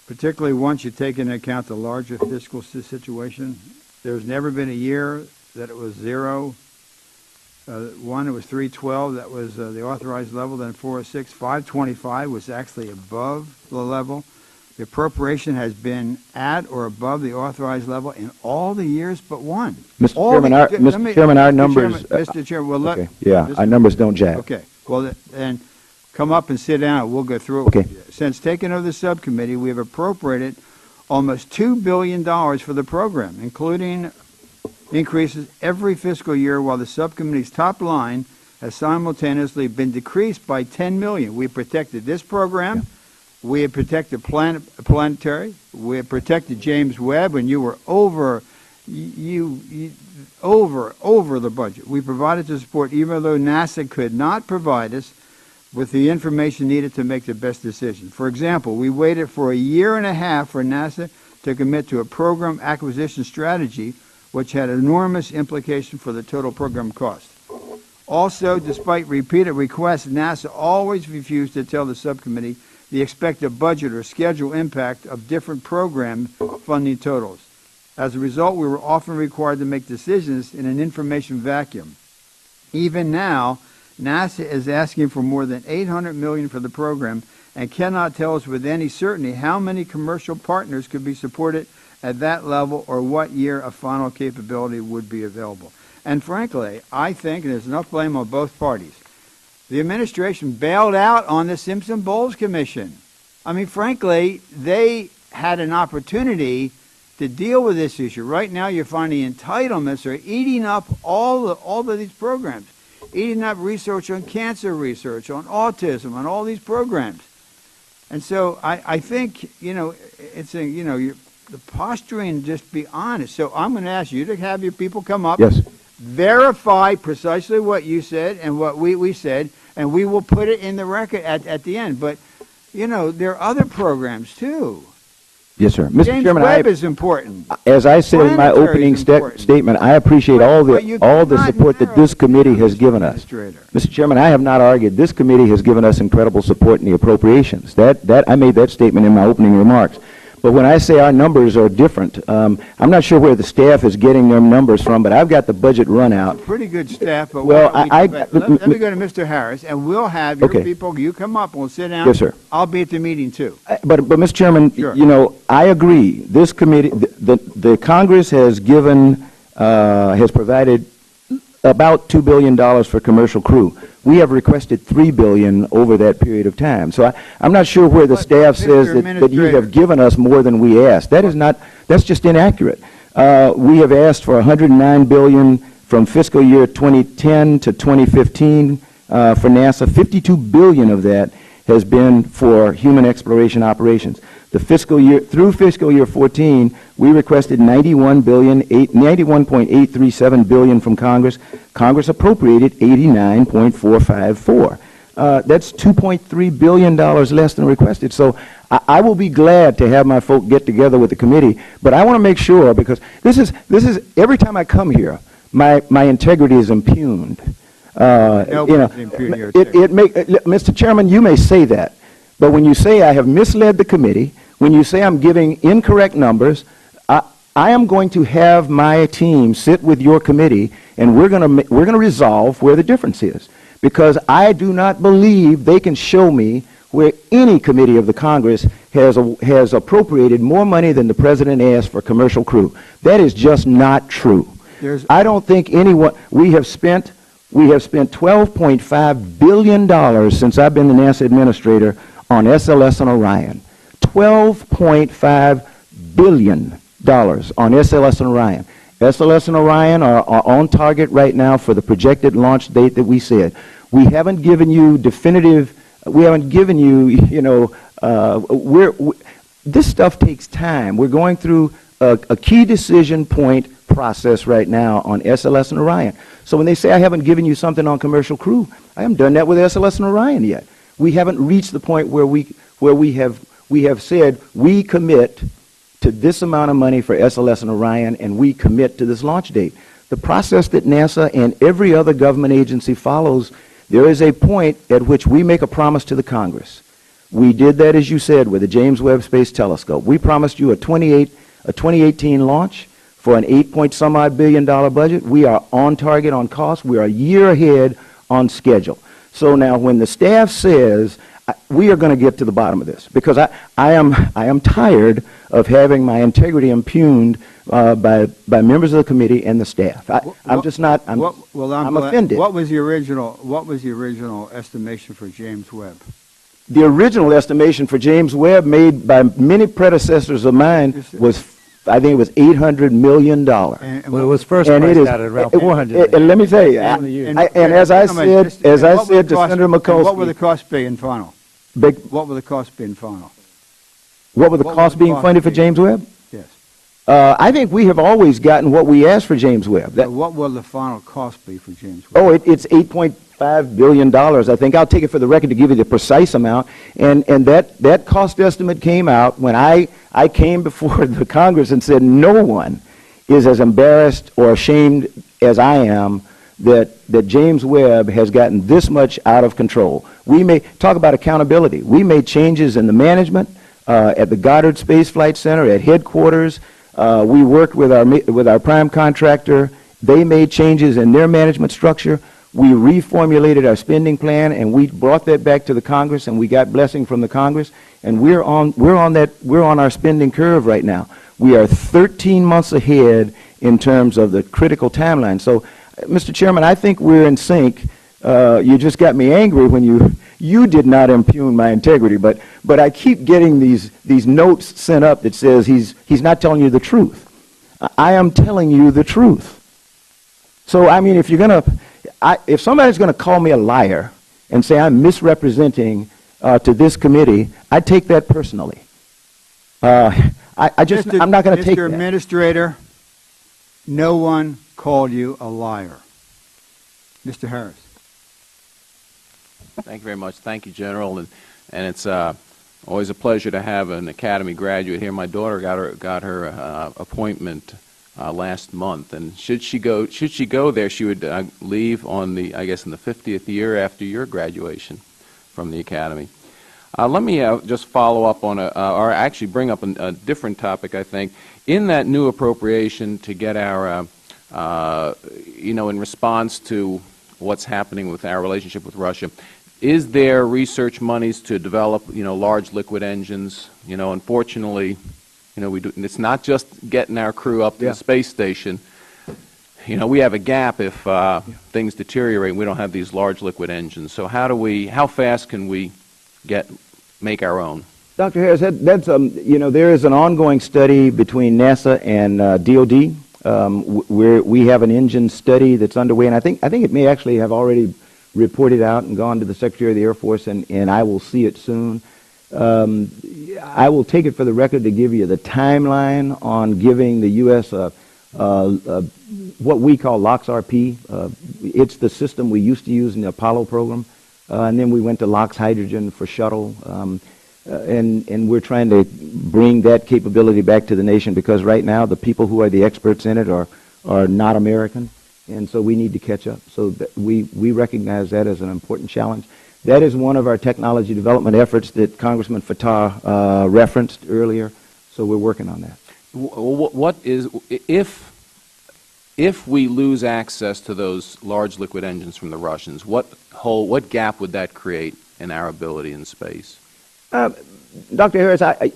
[SPEAKER 1] particularly once you take into account the larger fiscal situation. There's never been a year that it was zero. One, it was 312, that was the authorized level, then 406. 525 was actually above the level. The appropriation has been at or above the authorized level in all the years but one.
[SPEAKER 8] Mr. Chairman, our numbers...
[SPEAKER 1] Mr. Chairman, well,
[SPEAKER 8] our numbers don't jack.
[SPEAKER 1] Okay, well, then come up and sit down. We'll go through it.
[SPEAKER 8] Okay.
[SPEAKER 1] Since taking over the subcommittee, we have appropriated almost $2 billion for the program, including increases every fiscal year, while the subcommittee's top line has simultaneously been decreased by $10 million. We protected this program. Yeah. We have protected planetary. We have protected James Webb, and you were over the budget. We provided the support, even though NASA could not provide us with the information needed to make the best decision. For example, we waited for a year and a half for NASA to commit to a program acquisition strategy, which had enormous implications for the total program cost. Also, despite repeated requests, NASA always refused to tell the subcommittee the expected budget or schedule impact of different program funding totals. As a result, we were often required to make decisions in an information vacuum. Even now, NASA is asking for more than $800 million for the program and cannot tell us with any certainty how many commercial partners could be supported at that level or what year a final capability would be available. And frankly, I think, and there's enough blame on both parties, the administration bailed out on the Simpson-Bowles Commission. I mean, frankly, they had an opportunity to deal with this issue. Right now, you're finding entitlements are eating up all of these programs, eating up research on cancer research, on autism, on all these programs. And so I think, it's the posturing, just be honest. So I'm going to ask you to have your people come up.
[SPEAKER 8] Yes.
[SPEAKER 1] Verify precisely what you said and what we said, and we will put it in the record at the end. But, there are other programs, too.
[SPEAKER 8] Yes, sir. Mr.
[SPEAKER 1] James
[SPEAKER 8] Chairman,
[SPEAKER 1] Webb is important.
[SPEAKER 8] as I said in my
[SPEAKER 1] Planetary
[SPEAKER 8] opening
[SPEAKER 1] is important.
[SPEAKER 8] statement, I appreciate
[SPEAKER 1] But you
[SPEAKER 8] all the
[SPEAKER 1] cannot
[SPEAKER 8] support that
[SPEAKER 1] narrow
[SPEAKER 8] this
[SPEAKER 1] it
[SPEAKER 8] committee
[SPEAKER 1] down,
[SPEAKER 8] has
[SPEAKER 1] Mr.
[SPEAKER 8] given us.
[SPEAKER 1] Administrator.
[SPEAKER 8] Mr. Chairman, I have not argued. This committee has given us incredible support in the appropriations. That I made that statement in my opening remarks. But when I say our numbers are different, I'm not sure where the staff is getting their numbers from, but I've got the budget run out.
[SPEAKER 1] Pretty good staff, but
[SPEAKER 8] Well,
[SPEAKER 1] let me go to Mr. Harris, and we'll have your
[SPEAKER 8] Okay.
[SPEAKER 1] people, you come up, we'll sit down.
[SPEAKER 8] Yes, sir.
[SPEAKER 1] I'll be at the meeting, too.
[SPEAKER 8] But Mr. Chairman,
[SPEAKER 1] Sure.
[SPEAKER 8] I agree. This committee, the Congress has provided about $2 billion for commercial crew. We have requested $3 billion over that period of time. So I'm not sure where the
[SPEAKER 1] But,
[SPEAKER 8] staff says
[SPEAKER 1] Mr.
[SPEAKER 8] that you have given us more than we asked. That's just inaccurate. We have asked for $109 billion from fiscal year 2010 to 2015 for NASA. $52 billion of that has been for human exploration operations. The fiscal year, through fiscal year 14, we requested $91.837 billion from Congress. Congress appropriated $89.454. That's $2.3 billion less than requested. So I will be glad to have my folk get together with the committee, but I want to make sure, because this is every time I come here, my integrity is impugned. Mr. Chairman, you may say that, but when you say I have misled the committee, when you say I'm giving incorrect numbers, I am going to have my team sit with your committee, and we're going to resolve where the difference is, because I do not believe they can show me where any committee of the Congress has appropriated more money than the president asked for commercial crew. That is just not true. I don't think anyone. We have spent $12.5 billion since I've been the NASA administrator on SLS and Orion. $12.5 billion on SLS and Orion. SLS and Orion are on target right now for the projected launch date that we said. We haven't given you definitive, this stuff takes time. We're going through a key decision point process right now on SLS and Orion. So when they say I haven't given you something on commercial crew, I haven't done that with SLS and Orion yet. We haven't reached the point where we have said we commit to this amount of money for SLS and Orion, and we commit to this launch date. The process that NASA and every other government agency follows, there is a point at which we make a promise to the Congress. We did that, as you said, with the James Webb Space Telescope. We promised you a 2018 launch for an $8-point-some-odd billion budget. We are on target on cost. We are a year ahead on schedule. So now when the staff says we are going to get to the bottom of this, because I am tired of having my integrity impugned by members of the committee and the staff. I'm offended.
[SPEAKER 1] What was the original estimation for James Webb?
[SPEAKER 8] The original estimation for James Webb, made by many predecessors of mine, was, I think it was $800 million.
[SPEAKER 2] Well, it was first priced out at around $400.
[SPEAKER 8] And let me tell you, as I said to Senator Mikulski,
[SPEAKER 1] what will the cost be in final? What will the cost be in final?
[SPEAKER 8] What will the cost being funded for James Webb?
[SPEAKER 1] Yes.
[SPEAKER 8] I think we have always gotten what we asked for James Webb.
[SPEAKER 1] What will the final cost be for James Webb?
[SPEAKER 8] Oh, it's $8.5 billion. I think I'll take it for the record to give you the precise amount. And that cost estimate came out when I came before the Congress and said no one is as embarrassed or ashamed as I am that James Webb has gotten this much out of control. We may talk about accountability. We made changes in the management at the Goddard Space Flight Center, at headquarters. We worked with our prime contractor. They made changes in their management structure. We reformulated our spending plan, and we brought that back to the Congress, and we got blessing from the Congress. And we're on our spending curve right now. We are 13 months ahead in terms of the critical timeline. So, Mr. Chairman, I think we're in sync. You just got me angry when you did not impugn my integrity, but I keep getting these notes sent up that says he's not telling you the truth. I am telling you the truth. So, I mean, if somebody's going to call me a liar and say I'm misrepresenting to this committee, I take that personally. I'm not going to take that.
[SPEAKER 1] Mr. Administrator, no one called you a liar. Mr. Harris.
[SPEAKER 5] Thank you very much. Thank you, General. And it's always a pleasure to have an Academy graduate here. My daughter got her appointment last month, and should she go there, she would leave on in the 50th year after your graduation from the Academy. Let me just follow up on or actually bring up a different topic. I think in that new appropriation to get our, in response to what's happening with our relationship with Russia, is there research monies to develop, large liquid engines? Unfortunately, it's not just getting our crew up to the space station. We have a gap if things deteriorate and we don't have these large liquid engines. So how fast can we make our own?
[SPEAKER 8] Dr. Harris, there is an ongoing study between NASA and DOD where we have an engine study that's underway, and I think it may actually have already reported out and gone to the Secretary of the Air Force, and I will see it soon. I will take it for the record to give you the timeline on giving the U.S. what we call LOX-RP. It's the system we used to use in the Apollo program, and then we went to LOX hydrogen for shuttle, and we're trying to bring that capability back to the nation because right now the people who are the experts in it are not American, and so we need to catch up. So we recognize that as an important challenge. That is one of our technology development efforts that Congressman Fatah referenced earlier, so we're working on that.
[SPEAKER 5] What is, if we lose access to those large liquid engines from the Russians, what gap would that create in our ability in space?
[SPEAKER 8] Dr. Harris, I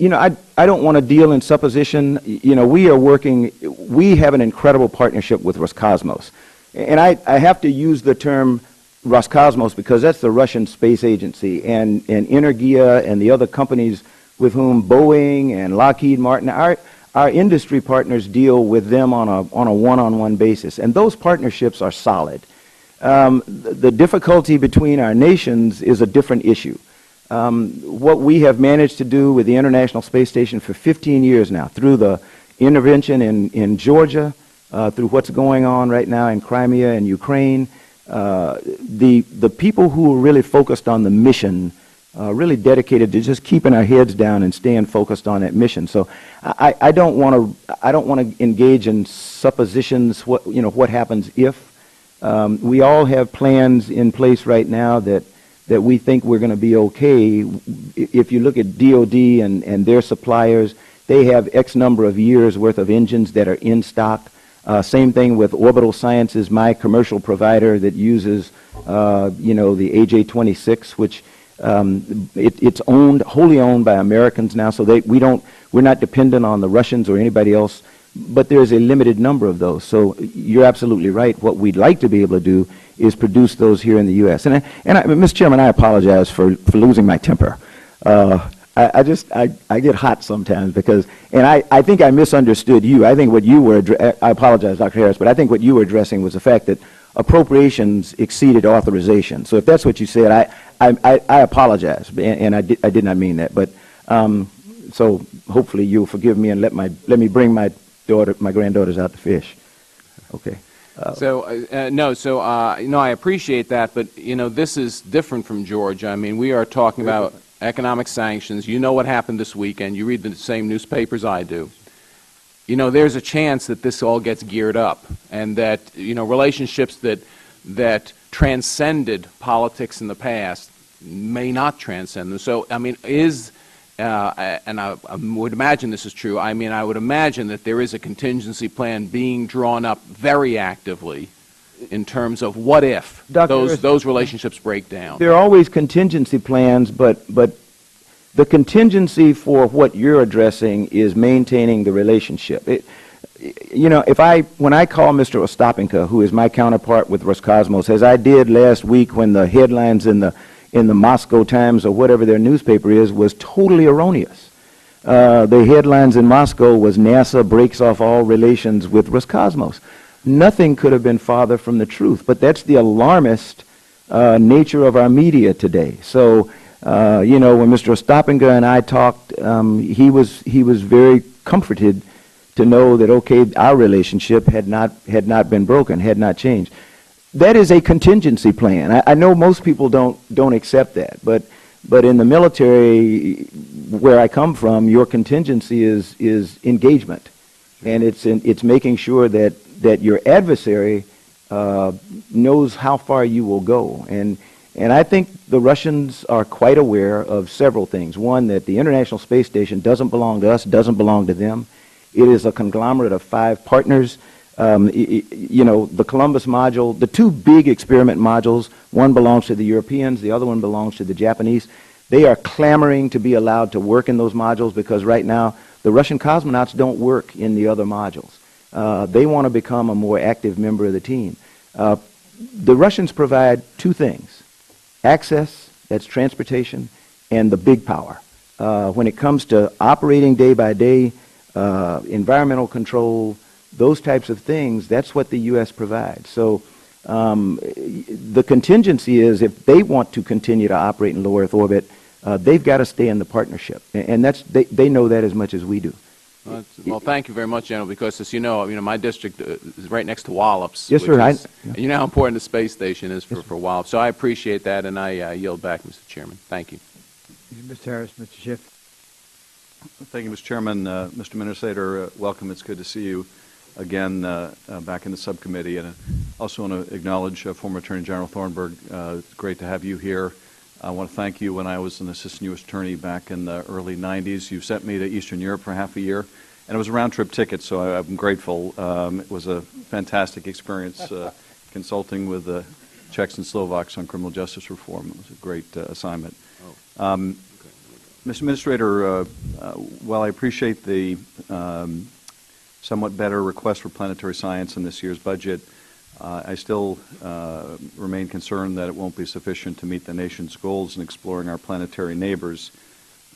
[SPEAKER 8] don't want to deal in supposition. We have an incredible partnership with Roscosmos. And I have to use the term Roscosmos because that's the Russian space agency, and Energia and the other companies with whom Boeing and Lockheed Martin, our industry partners deal with them on a one-on-one basis. And those partnerships are solid. The difficulty between our nations is a different issue. What we have managed to do with the International Space Station for 15 years now, through the intervention in Georgia, through what's going on right now in Crimea and Ukraine, the people who are really focused on the mission, really dedicated to just keeping our heads down and staying focused on that mission. So I don't want to engage in suppositions. What happens if? We all have plans in place right now that we think we're going to be okay. If you look at DOD and their suppliers, they have X number of years worth of engines that are in stock. Same thing with Orbital Sciences, my commercial provider that uses, the AJ-26, which it's wholly owned by Americans now. So we're not dependent on the Russians or anybody else. But there's a limited number of those. So you're absolutely right. What we'd like to be able to do is produce those here in the U.S. And Mr. Chairman, I apologize for losing my temper. I get hot sometimes because, and I think I misunderstood you. I think what you were, I apologize, Dr. Harris, but I think what you were addressing was the fact that appropriations exceeded authorization. So if that's what you said, I apologize, and I did not mean that. But so hopefully you'll forgive me and let me bring my granddaughters out to fish. Okay.
[SPEAKER 5] I appreciate that, but this is different from Georgia. I mean, we are talking about economic sanctions. You know what happened this weekend. You read the same newspapers I do. There's a chance that this all gets geared up, and that relationships that transcended politics in the past may not transcend them. So, I mean, and I would imagine this is true. I mean, I would imagine that there is a contingency plan being drawn up very actively in terms of what if those relationships break down.
[SPEAKER 8] There are always contingency plans, but The contingency for what you're addressing is maintaining the relationship. You know, when I call Mr. Ostapенko, who is my counterpart with Roscosmos, as I did last week when the headlines in the Moscow Times or whatever their newspaper is was totally erroneous. The headlines in Moscow was NASA breaks off all relations with Roscosmos. Nothing could have been farther from the truth, but that's the alarmist nature of our media today. So, you know, when Mr. Ostapенko and I talked, he was very comforted to know that, okay, our relationship had not been broken, had not changed. That is a contingency plan. I know most people don't accept that, but in the military, where I come from, your contingency is engagement, and it's making sure that your adversary knows how far you will go. And I think the Russians are quite aware of several things. One, that the International Space Station doesn't belong to us, doesn't belong to them. It is a conglomerate of 5 partners. You know, the Columbus module, the 2 big experiment modules, one belongs to the Europeans, the other one belongs to the Japanese. They are clamoring to be allowed to work in those modules because right now the Russian cosmonauts don't work in the other modules. They want to become a more active member of the team. The Russians provide 2 things: access, that's transportation, and the big power. When it comes to operating day by day, environmental control, those types of things, that's what the U.S. provides. So the contingency is if they want to continue to operate in low Earth orbit, they've got to stay in the partnership. And they know that as much as we do.
[SPEAKER 5] Well, thank you very much, General, because as you know, my district is right next to Wallops.
[SPEAKER 8] Yes, sir.
[SPEAKER 5] And you know how important the space station is for Wallops. So I appreciate that, and I yield back, Mr. Chairman. Thank you.
[SPEAKER 1] Mr. Harris, Mr. Schiff.
[SPEAKER 9] Thank you, Mr. Chairman. Mr. Administrator, welcome. It's good to see you again back in the subcommittee. And I also want to acknowledge former Attorney General Thornburg. It's great to have you here. I want to thank you. When I was an assistant U.S. attorney back in the early 90s, you sent me to Eastern Europe for half a year. And it was a round-trip ticket, so I'm grateful. It was a fantastic experience consulting with the Czechs and Slovaks on criminal justice reform. It was a great assignment. Mr. Administrator, while I appreciate the somewhat better request for planetary science in this year's budget, I still remain concerned that it won't be sufficient to meet the nation's goals in exploring our planetary neighbors.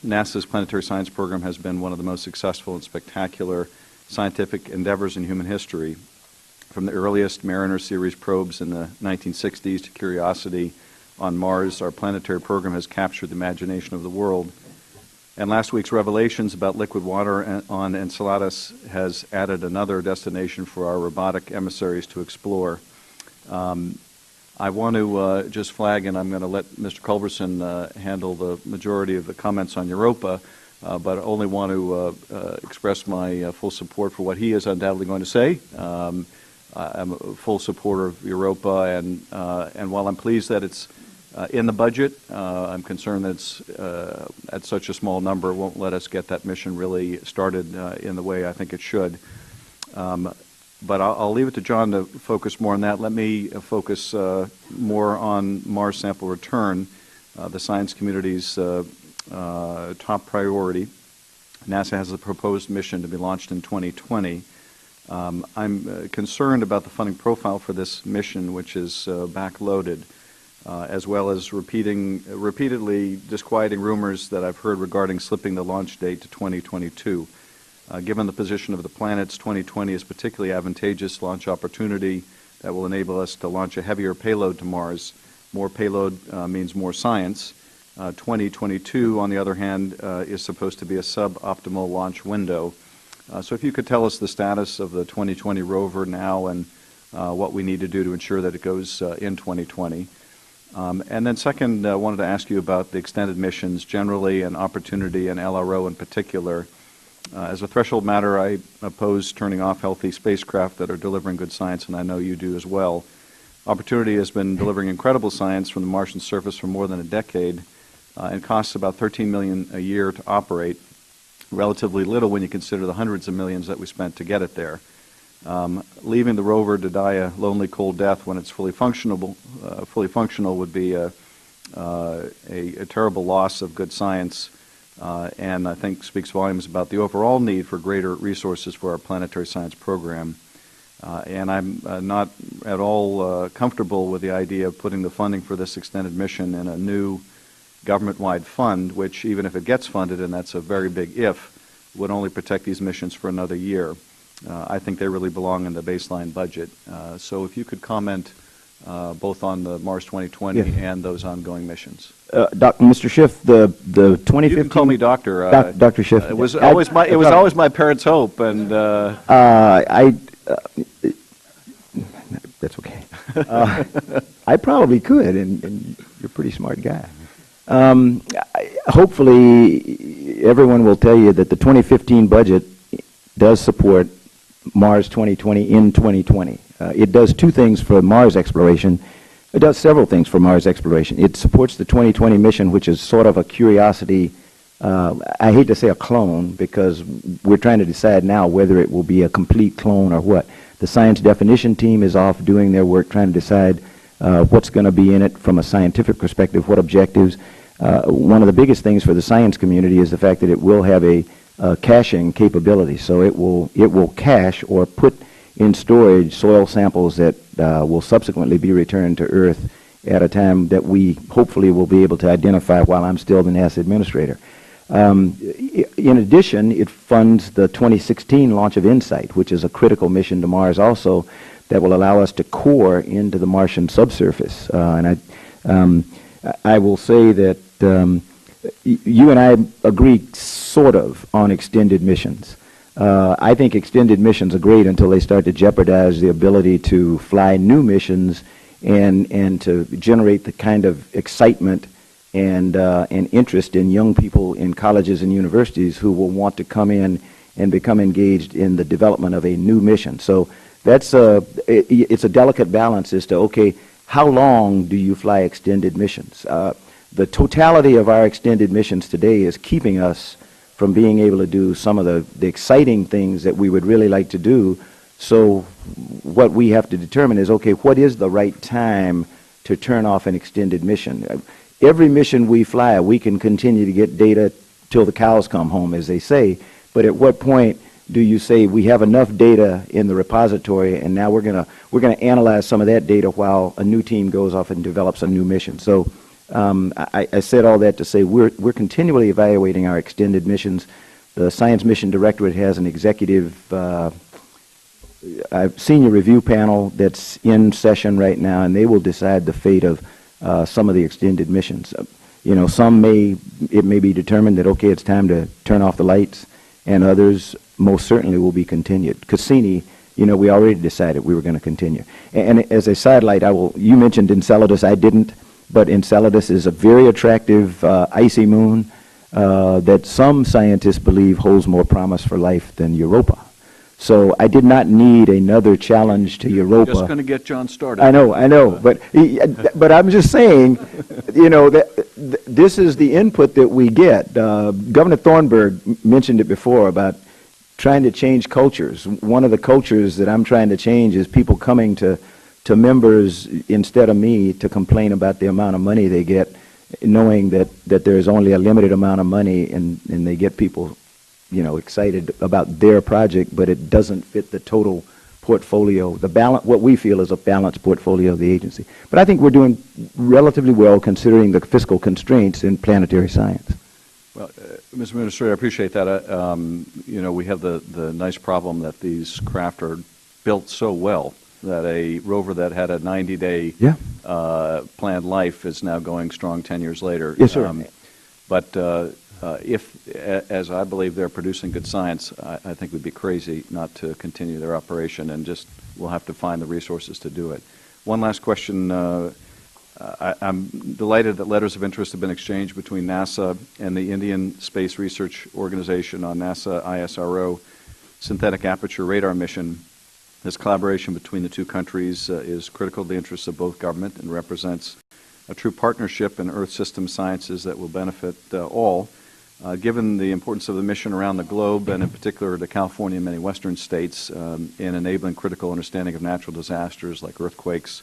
[SPEAKER 9] NASA's planetary science program has been one of the most successful and spectacular scientific endeavors in human history. From the earliest Mariner series probes in the 1960s to Curiosity on Mars, our planetary program has captured the imagination of the world. And last week's revelations about liquid water on Enceladus has added another destination for our robotic emissaries to explore. I want to just flag, and I'm going to let Mr. Culberson handle the majority of the comments on Europa, but I only want to express my full support for what he is undoubtedly going to say. I'm a full supporter of Europa, and while I'm pleased that it's in the budget, I'm concerned that it's at such a small number, it won't let us get that mission really started in the way I think it should. But I'll leave it to John to focus more on that. Let me focus more on Mars sample return, the science community's top priority. NASA has a proposed mission to be launched in 2020. I'm concerned about the funding profile for this mission, which is backloaded, as well as repeatedly disquieting rumors that I've heard regarding slipping the launch date to 2022. Given the position of the planets, 2020 is particularly advantageous launch opportunity that will enable us to launch a heavier payload to Mars. More payload means more science. 2022, on the other hand, is supposed to be a suboptimal launch window. So if you could tell us the status of the 2020 rover now and what we need to do to ensure that it goes in 2020. And then second, I wanted to ask you about the extended missions generally and Opportunity and LRO in particular. As a threshold matter, I oppose turning off healthy spacecraft that are delivering good science, and I know you do as well. Opportunity has been delivering incredible science from the Martian surface for more than a decade and costs about $13 million a year to operate, relatively little when you consider the hundreds of millions that we spent to get it there. Leaving the rover to die a lonely, cold death when it's fully functional would be a terrible loss of good science. and I think speaks volumes about the overall need for greater resources for our planetary science program. And I'm not at all comfortable with the idea of putting the funding for this extended mission in a new government-wide fund, which, even if it gets funded, and that's a very big if, would only protect these missions for another year. I think they really belong in the baseline budget. So if you could comment both on the Mars 2020
[SPEAKER 8] yes.
[SPEAKER 9] and those ongoing missions.
[SPEAKER 8] Mr. Schiff, the 2015...
[SPEAKER 9] You can call me Doctor.
[SPEAKER 8] Dr. Schiff.
[SPEAKER 9] It was always my parents' hope, and...
[SPEAKER 8] That's okay. I probably could, and you're a pretty smart guy. Hopefully, everyone will tell you that the 2015 budget does support Mars 2020 in 2020. It does two things for Mars exploration. It does several things for Mars exploration. It supports the 2020 mission, which is sort of a curiosity. I hate to say a clone, because we're trying to decide now whether it will be a complete clone or what. The science definition team is off doing their work, trying to decide what's going to be in it from a scientific perspective, what objectives. One of the biggest things for the science community is the fact that it will have a caching capability. So it will cache or put in storage soil samples that will subsequently be returned to Earth at a time that we hopefully will be able to identify while I'm still the NASA Administrator. In addition, it funds the 2016 launch of InSight, which is a critical mission to Mars also that will allow us to core into the Martian subsurface. And I will say that you and I agree sort of on extended missions. I think extended missions are great until they start to jeopardize the ability to fly new missions and to generate the kind of excitement and interest in young people in colleges and universities who will want to come in and become engaged in the development of a new mission. So that's it's a delicate balance as to, okay, how long do you fly extended missions? The totality of our extended missions today is keeping us from being able to do some of the exciting things that we would really like to do. So what we have to determine is, okay, what is the right time to turn off an extended mission? Every mission we fly, we can continue to get data till the cows come home, as they say. But at what point do you say we have enough data in the repository, and now we're gonna analyze some of that data while a new team goes off and develops a new mission? So I said all that to say we're continually evaluating our extended missions. The Science Mission Directorate has an executive senior review panel that's in session right now, and they will decide the fate of some of the extended missions. You know, it may be determined that, okay, it's time to turn off the lights, and others most certainly will be continued. Cassini, you know, we already decided we were going to continue. And as a sidelight, you mentioned Enceladus, I didn't, but Enceladus is a very attractive icy moon that some scientists believe holds more promise for life than Europa. So I did not need another challenge to Europa.
[SPEAKER 9] Just going to get John started.
[SPEAKER 8] I know, but I'm just saying, you know, that this is the input that we get. Governor Thornburg mentioned it before about trying to change cultures. One of the cultures that I'm trying to change is people coming to members instead of me to complain about the amount of money they get, knowing that there's only a limited amount of money, and they get people, you know, excited about their project, but it doesn't fit the total portfolio, what we feel is a balanced portfolio of the agency. But I think we're doing relatively well considering the fiscal constraints in planetary science.
[SPEAKER 9] Well, Mr. Administrator, I appreciate that. You know, we have the nice problem that these craft are built so well that a rover that had a 90-day planned life is now going strong 10 years later.
[SPEAKER 8] Yes, sir.
[SPEAKER 9] But if, as I believe, they're producing good science, I think we'd be crazy not to continue their operation, and just we'll have to find the resources to do it. One last question. I'm delighted that letters of interest have been exchanged between NASA and the Indian Space Research Organization on NASA ISRO synthetic aperture radar mission. This collaboration between the two countries is critical to the interests of both government and represents a true partnership in Earth system sciences that will benefit all. Given the importance of the mission around the globe, and in particular to California and many western states, in enabling critical understanding of natural disasters like earthquakes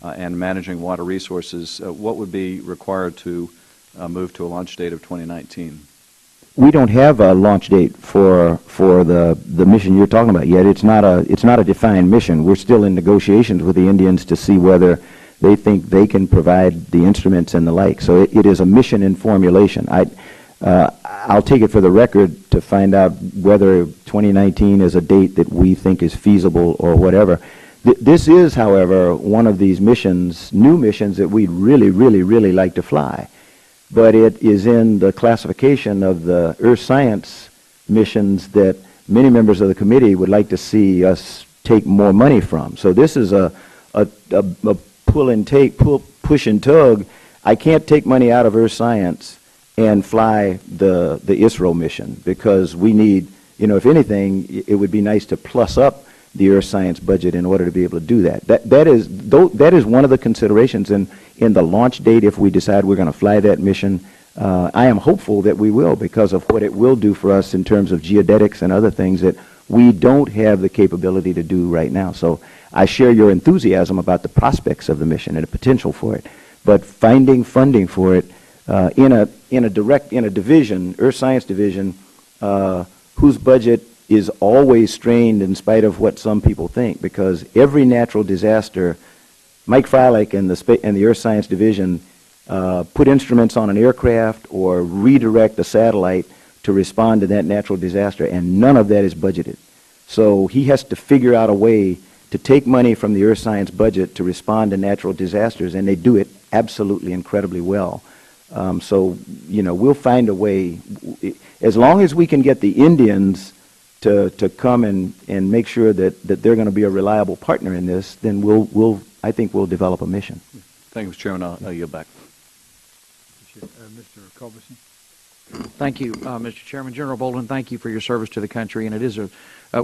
[SPEAKER 9] and managing water resources, what would be required to move to a launch date of 2019?
[SPEAKER 8] we don't have a launch date for the mission you're talking about yet. It's not a defined mission. We're still in negotiations with the Indians to see whether they think they can provide the instruments and the like. So it is a mission in formulation. I'll take it for the record to find out whether 2019 is a date that we think is feasible or whatever. This is, however, one of these missions, new missions, that we'd really, really, really like to fly. But it is in the classification of the earth science missions that many members of the committee would like to see us take more money from. So this is a pull and take, push and tug. I can't take money out of earth science and fly the ISRO mission, because we need, if anything, it would be nice to plus up the earth science budget in order to be able to do that. That is one of the considerations in the launch date if we decide we're going to fly that mission. I am hopeful that we will, because of what it will do for us in terms of geodetics and other things that we don't have the capability to do right now. So I share your enthusiasm about the prospects of the mission and the potential for it, but finding funding for it in a division, earth science division, whose budget is always strained in spite of what some people think, because every natural disaster, Mike Freilich and the Earth Science Division put instruments on an aircraft or redirect a satellite to respond to that natural disaster, and none of that is budgeted. So he has to figure out a way to take money from the earth science budget to respond to natural disasters, and they do it absolutely incredibly well. So, we'll find a way, as long as we can get the Indians to come and make sure that they're going to be a reliable partner in this, then I think we'll develop a mission.
[SPEAKER 9] Thank you, Mr. Chairman. I'll yield back.
[SPEAKER 1] Mr. Culberson.
[SPEAKER 7] Thank you, Mr. Chairman. General Bolden, thank you for your service to the country, and it is an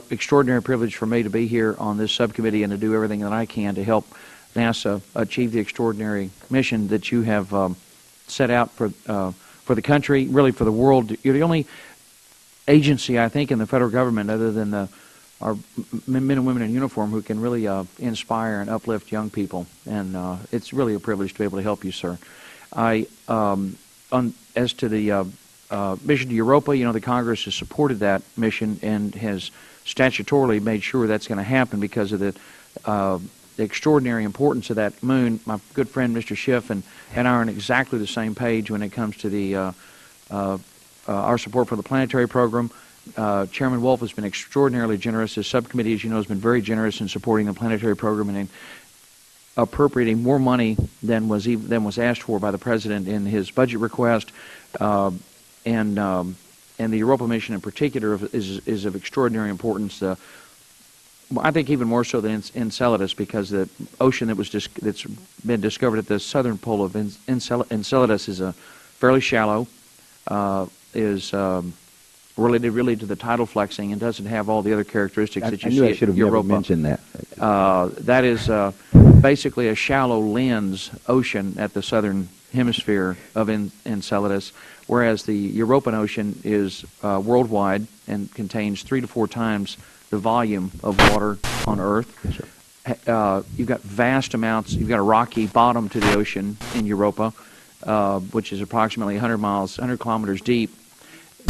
[SPEAKER 7] extraordinary privilege for me to be here on this subcommittee and to do everything that I can to help NASA achieve the extraordinary mission that you have set out for the country, really for the world. You're the only agency, I think, in the federal government, other than our men and women in uniform, who can really inspire and uplift young people, and it's really a privilege to be able to help you, sir. As to the mission to Europa, the Congress has supported that mission and has statutorily made sure that's going to happen because of the extraordinary importance of that moon. My good friend Mr. Schiff and I are on exactly the same page when it comes to the our support for the planetary program. Chairman Wolf has been extraordinarily generous. This subcommittee, as you know, has been very generous in supporting the planetary program and in appropriating more money than was asked for by the President in his budget request. And the Europa mission in particular is of extraordinary importance. I think even more so than Enceladus, because the ocean that's been discovered at the southern pole of Enceladus is fairly shallow, is related really to the tidal flexing, and doesn't have all the other characteristics that you see at Europa.
[SPEAKER 8] I should have never mentioned that.
[SPEAKER 7] That is basically a shallow lens ocean at the southern hemisphere of Enceladus, whereas the European Ocean is worldwide and contains 3 to 4 times the volume of water on Earth. Sure. You've got vast amounts. You've got a rocky bottom to the ocean in Europa, which is approximately 100 kilometers deep.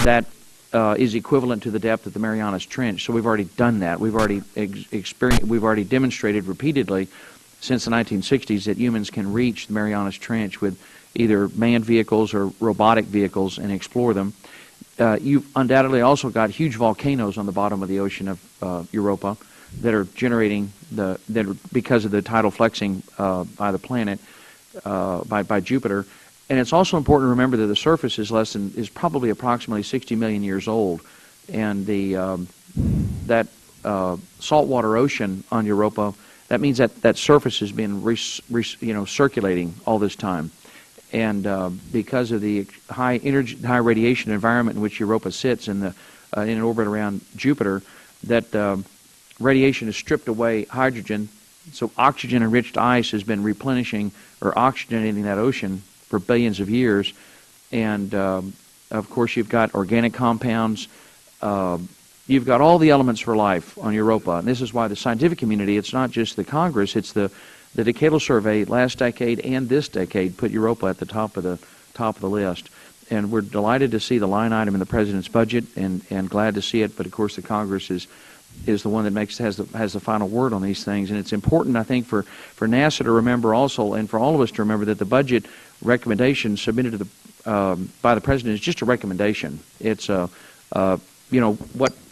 [SPEAKER 7] That is equivalent to the depth of the Marianas Trench. So we've already done that. We've already We've already demonstrated repeatedly since the 1960s that humans can reach the Marianas Trench with either manned vehicles or robotic vehicles and explore them. You've undoubtedly also got huge volcanoes on the bottom of the ocean of Europa that are generating because of the tidal flexing by the planet, by Jupiter. And it's also important to remember that the surface is probably approximately 60 million years old, and that saltwater ocean on Europa, that means that surface has been circulating all this time. And because of the high radiation environment in which Europa sits in an orbit around Jupiter, that radiation has stripped away hydrogen. So oxygen-enriched ice has been replenishing or oxygenating that ocean for billions of years. And of course, you've got organic compounds. You've got all the elements for life on Europa. And this is why the scientific community, it's not just the Congress, it's the decadal survey last decade and this decade put Europa at the top of the list. and we're delighted to see the line item in the President's budget, and glad to see it. But of course, the Congress is the one that has the final word on these things. And it's important, I think, for NASA to remember also, and for all of us to remember, that the budget recommendation submitted to the by the President is just a recommendation. It's what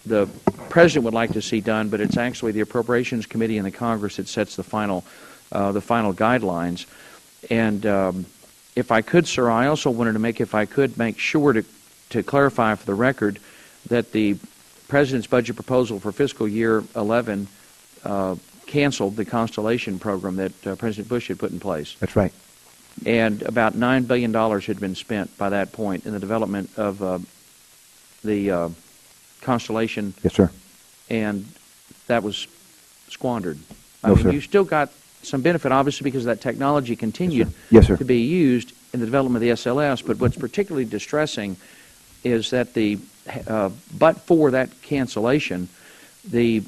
[SPEAKER 7] the President would like to see done, but it's actually the Appropriations Committee and the Congress that sets the final guidelines. And if I could, sir, I also wanted to make sure to clarify for the record that the President's budget proposal for fiscal year 11 canceled the Constellation program that President Bush had put in place.
[SPEAKER 8] That's right.
[SPEAKER 7] And about $9 billion had been spent by that point in the development of the Constellation.
[SPEAKER 8] Yes, sir.
[SPEAKER 7] And that was squandered.
[SPEAKER 8] No, sir.
[SPEAKER 7] You still got some benefit, obviously, because that technology continued
[SPEAKER 8] Yes, sir.
[SPEAKER 7] to be used in the development of the SLS. But what's particularly distressing is that but for that cancellation, the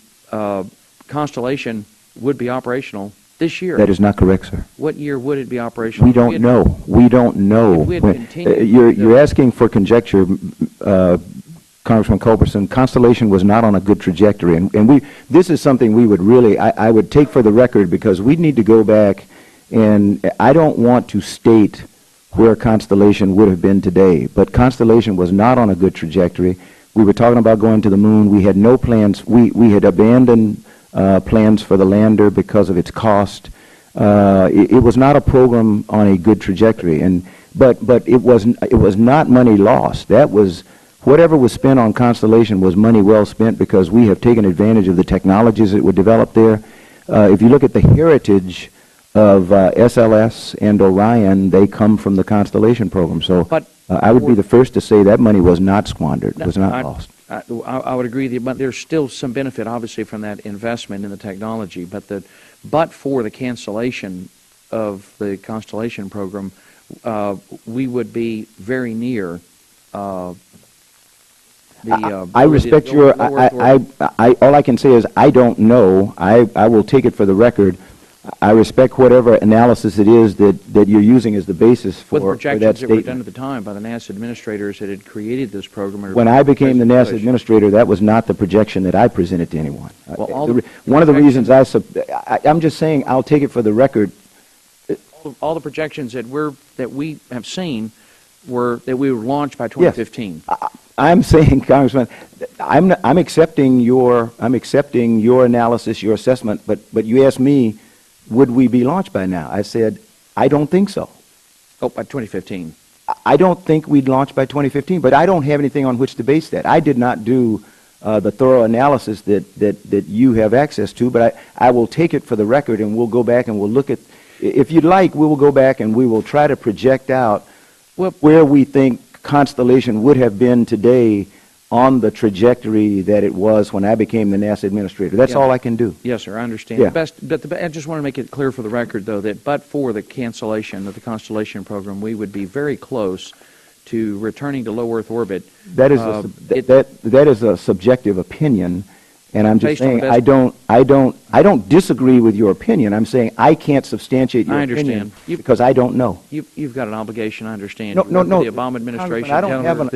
[SPEAKER 7] Constellation would be operational this year.
[SPEAKER 8] That is not correct, sir.
[SPEAKER 7] What year would it be operational?
[SPEAKER 8] We don't know. We don't know.
[SPEAKER 7] If we had continued
[SPEAKER 8] You're asking for conjecture, Congressman Culberson. Constellation was not on a good trajectory, and this is something we would really, I would take for the record, because we need to go back, and I don't want to state where Constellation would have been today, but Constellation was not on a good trajectory. We were talking about going to the moon. We had no plans. We had abandoned plans for the lander because of its cost. It was not a program on a good trajectory, but it was not money lost. That was whatever was spent on Constellation was money well spent, because we have taken advantage of the technologies that were developed there. If you look at the heritage of SLS and Orion, they come from the Constellation program. So I would be the first to say that money was not squandered, was not lost.
[SPEAKER 7] I would agree with you, but there's still some benefit, obviously, from that investment in the technology. But for the cancellation of the Constellation program, we would be very near
[SPEAKER 8] I respect your. All I can say is I don't know. I will take it for the record. I respect whatever analysis it is that you're using as the basis for that statement.
[SPEAKER 7] With projections that were done at the time by the NASA administrators that had created this program.
[SPEAKER 8] When I became the NASA administrator, that was not the projection that I presented to anyone.
[SPEAKER 7] Well,
[SPEAKER 8] one of the reasons I'm just saying, I'll take it for the record.
[SPEAKER 7] All the projections that we have seen were that we would launch by 2015.
[SPEAKER 8] Yes. I'm saying, Congressman, I'm accepting your analysis, your assessment, but you asked me, would we be launched by now? I said, I don't think so.
[SPEAKER 7] Oh, by 2015.
[SPEAKER 8] I don't think we'd launch by 2015, but I don't have anything on which to base that. I did not do the thorough analysis that you have access to, but I will take it for the record, and we'll go back and we'll look at, if you'd like, we will go back and we will try to project out where we think Constellation would have been today on the trajectory that it was when I became the NASA administrator. That's all I can do.
[SPEAKER 7] Yes, sir, I understand.
[SPEAKER 8] Yeah.
[SPEAKER 7] I just want to make it clear for the record, though, that but for the cancellation of the Constellation program, we would be very close to returning to low Earth orbit.
[SPEAKER 8] That is a subjective opinion, and I'm just saying I don't disagree with your opinion. I'm saying I can't substantiate your opinion because I don't know.
[SPEAKER 7] You've got an obligation. I understand.
[SPEAKER 8] No.
[SPEAKER 7] The Obama administration.
[SPEAKER 8] I don't have an.
[SPEAKER 2] I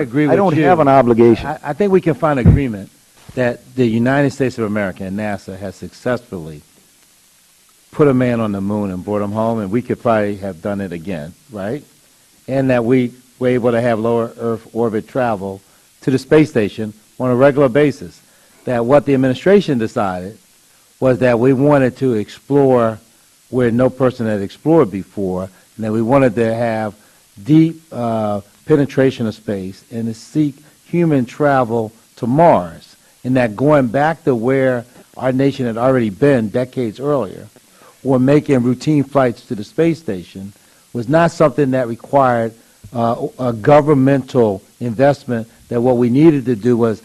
[SPEAKER 2] agree with you.
[SPEAKER 8] I don't have an obligation.
[SPEAKER 2] I think we can find agreement that the United States of America and NASA has successfully put a man on the moon and brought him home, and we could probably have done it again, right? And that we were able to have lower Earth orbit travel to the space station on a regular basis. That what the administration decided was that we wanted to explore where no person had explored before, and that we wanted to have deep penetration of space and to seek human travel to Mars, and that going back to where our nation had already been decades earlier, or making routine flights to the space station, was not something that required a governmental investment, that what we needed to do was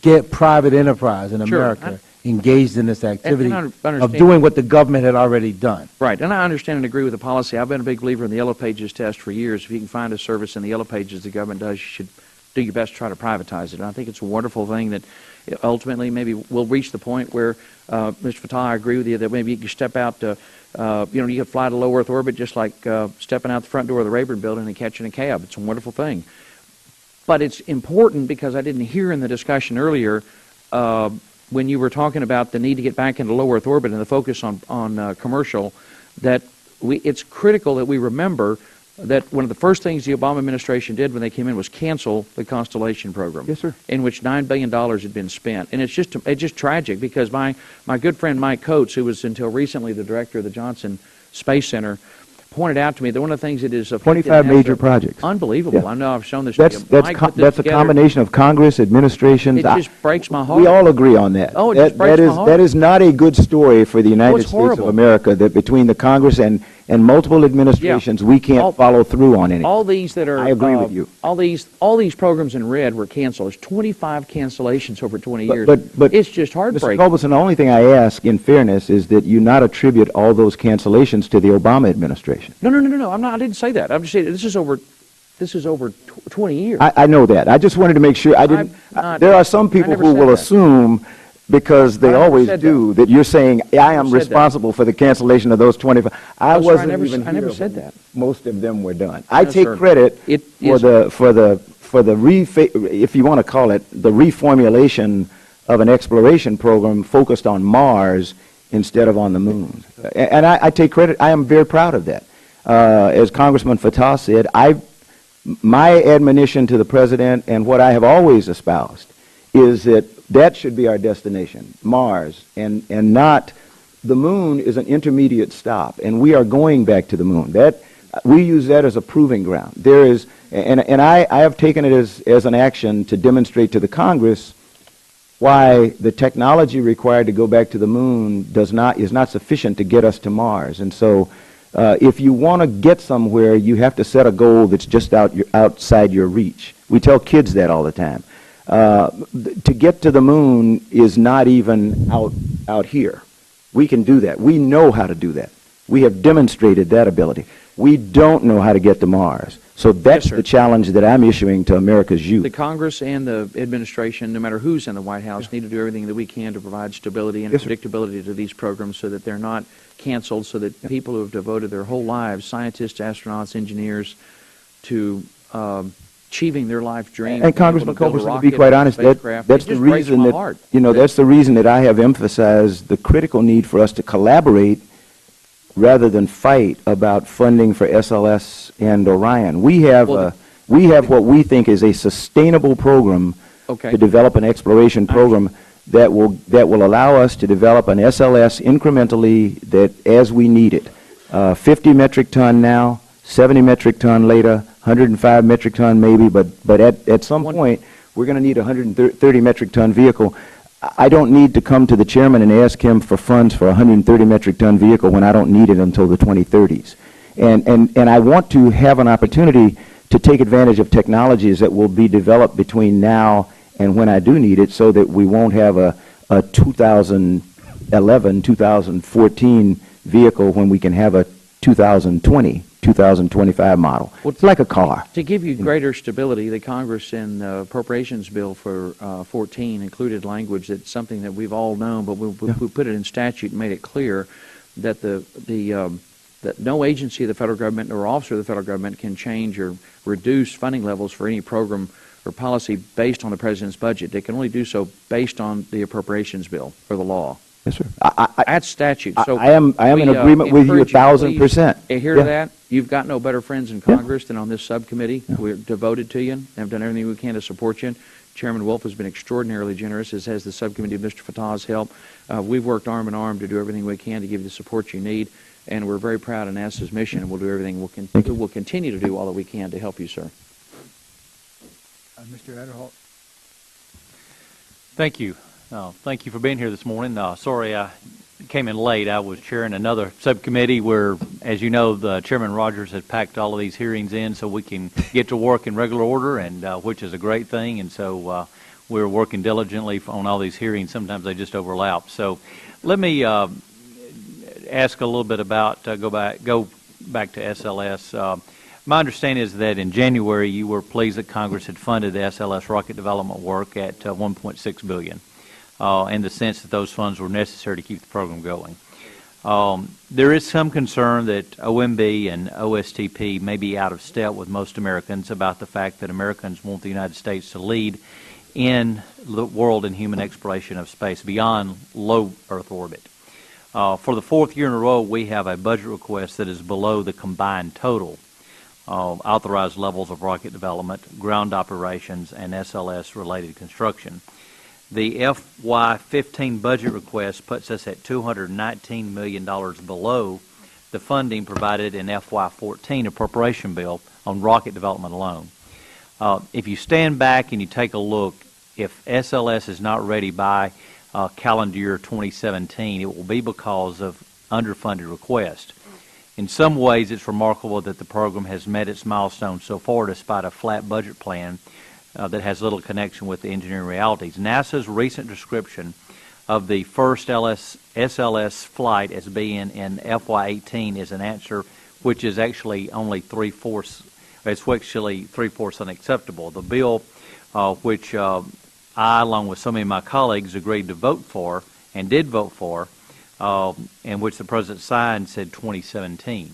[SPEAKER 2] get private enterprise in America engaged in this activity of doing what the government had already done.
[SPEAKER 7] Right, and I understand and agree with the policy. I've been a big believer in the Yellow Pages test for years. If you can find a service in the Yellow Pages the government does, you should do your best to try to privatize it. And I think it's a wonderful thing that ultimately maybe we'll reach the point where, Mr. Fattah, I agree with you, that maybe you can step out to You could fly to low Earth orbit just like stepping out the front door of the Rayburn building and catching a cab. It's a wonderful thing. But it's important because I didn't hear in the discussion earlier when you were talking about the need to get back into low Earth orbit and the focus on commercial, that it's critical that we remember that one of the first things the Obama administration did when they came in was cancel the Constellation program.
[SPEAKER 6] Yes, sir.
[SPEAKER 7] In which $9 billion had been spent. And it's just tragic because my good friend Mike Coates, who was until recently the director of the Johnson Space Center, pointed out to me that one of the things that is
[SPEAKER 8] 25 major projects.
[SPEAKER 7] Unbelievable.
[SPEAKER 8] Yeah.
[SPEAKER 7] I know I've shown this
[SPEAKER 8] That's
[SPEAKER 7] to you. Mike put this
[SPEAKER 8] that's a
[SPEAKER 7] together.
[SPEAKER 8] combination of Congress, administrations.
[SPEAKER 7] It just breaks my heart.
[SPEAKER 8] We all agree on that.
[SPEAKER 7] Oh, it just breaks my heart.
[SPEAKER 8] That is not a good story for the United
[SPEAKER 7] it's
[SPEAKER 8] States of
[SPEAKER 7] horrible.
[SPEAKER 8] America, that between the Congress and multiple administrations, we can't follow through on anything.
[SPEAKER 7] All these that are,
[SPEAKER 8] I agree with you.
[SPEAKER 7] All these programs in red were canceled. There's 25 cancellations over 20 years.
[SPEAKER 8] But
[SPEAKER 7] it's just
[SPEAKER 8] Mr.
[SPEAKER 7] heartbreaking.
[SPEAKER 8] Culberson, the only thing I ask, in fairness, is that you not attribute all those cancellations to the Obama administration.
[SPEAKER 7] No. I'm not. I didn't say that. I'm just saying this is over 20 years.
[SPEAKER 8] I know that. I just wanted to make sure. There are some people who will assume, because they always do, that you're saying I am responsible for the cancellation of those 25. I never said that. Most of them were done. I take credit for the if you want to call it, the reformulation of an exploration program focused on Mars instead of on the moon. And I take credit. I am very proud of that. As Congressman Fatah said, my admonition to the President and what I have always espoused is that should be our destination, Mars, and not the moon is an intermediate stop, and we are going back to the moon. We use that as a proving ground. There is, and I have taken it as an action to demonstrate to the Congress why the technology required to go back to the moon is not sufficient to get us to Mars. And so if you want to get somewhere, you have to set a goal that's just outside your reach. We tell kids that all the time. To get to the moon is not even out here. We can do that. We know how to do that. We have demonstrated that ability. We don't know how to get to Mars. So that's the challenge that I'm issuing to America's youth.
[SPEAKER 7] The Congress and the administration, no matter who's in the White House, need to do everything that we can to provide stability and predictability to these programs so that they're not canceled, so that people who have devoted their whole lives, scientists, astronauts, engineers, to achieving their life dream.
[SPEAKER 8] And Congressman Culberson, to be quite honest, that's the reason that that's the reason that I have emphasized the critical need for us to collaborate rather than fight about funding for SLS and Orion. We have what we think is a sustainable program to develop an exploration program that will allow us to develop an SLS incrementally, that as we need it. 50 metric ton now, 70 metric ton later, 105 metric ton maybe, but at some point we're going to need a 130 metric ton vehicle. I don't need to come to the chairman and ask him for funds for a 130 metric ton vehicle when I don't need it until the 2030s. And I want to have an opportunity to take advantage of technologies that will be developed between now and when I do need it, so that we won't have a 2011, 2014 vehicle when we can have a 2020, 2025 model. It's like a car.
[SPEAKER 7] To give you greater stability, the Congress in the Appropriations Bill for 14 included language that's something that we've all known, but we put it in statute and made it clear that that no agency of the federal government or officer of the federal government can change or reduce funding levels for any program or policy based on the President's budget. They can only do so based on the Appropriations Bill or the law.
[SPEAKER 8] Yes, sir.
[SPEAKER 7] That's statute. So
[SPEAKER 8] I am in agreement with you 1,000%.
[SPEAKER 7] Hear that? You've got no better friends in Congress than on this subcommittee. We're devoted to you and have done everything we can to support you. Chairman Wolf has been extraordinarily generous, as has the subcommittee of Mr. Fatah's help. We've worked arm in arm to do everything we can to give you the support you need, and we're very proud of NASA's mission, and we'll do everything we'll continue to do all that we can to help you, sir.
[SPEAKER 1] Mr. Adderholt.
[SPEAKER 10] Thank you. Thank you for being here this morning. Sorry I came in late. I was chairing another subcommittee where, as you know, the Chairman Rogers has packed all of these hearings in so we can get to work in regular order, and which is a great thing. And so we're working diligently on all these hearings. Sometimes they just overlap. So let me ask a little bit about go back to SLS. My understanding is that in January you were pleased that Congress had funded the SLS rocket development work at $1.6 billion, in the sense that those funds were necessary to keep the program going. There is some concern that OMB and OSTP may be out of step with most Americans about the fact that Americans want the United States to lead in the world in human exploration of space beyond low Earth orbit. For the fourth year in a row, we have a budget request that is below the combined total authorized levels of rocket development, ground operations, and SLS-related construction. The FY15 budget request puts us at $219 million below the funding provided in FY14 appropriation bill on rocket development alone. If you stand back and you take a look, if SLS is not ready by calendar year 2017, it will be because of underfunded requests. In some ways, it's remarkable that the program has met its milestones so far despite a flat budget plan that has little connection with the engineering realities. NASA's recent description of the first SLS flight as being in FY18 is an answer which is actually only three-fourths unacceptable. The bill, which I, along with so many of my colleagues, agreed to vote for and did vote for, and which the President signed, said 2017.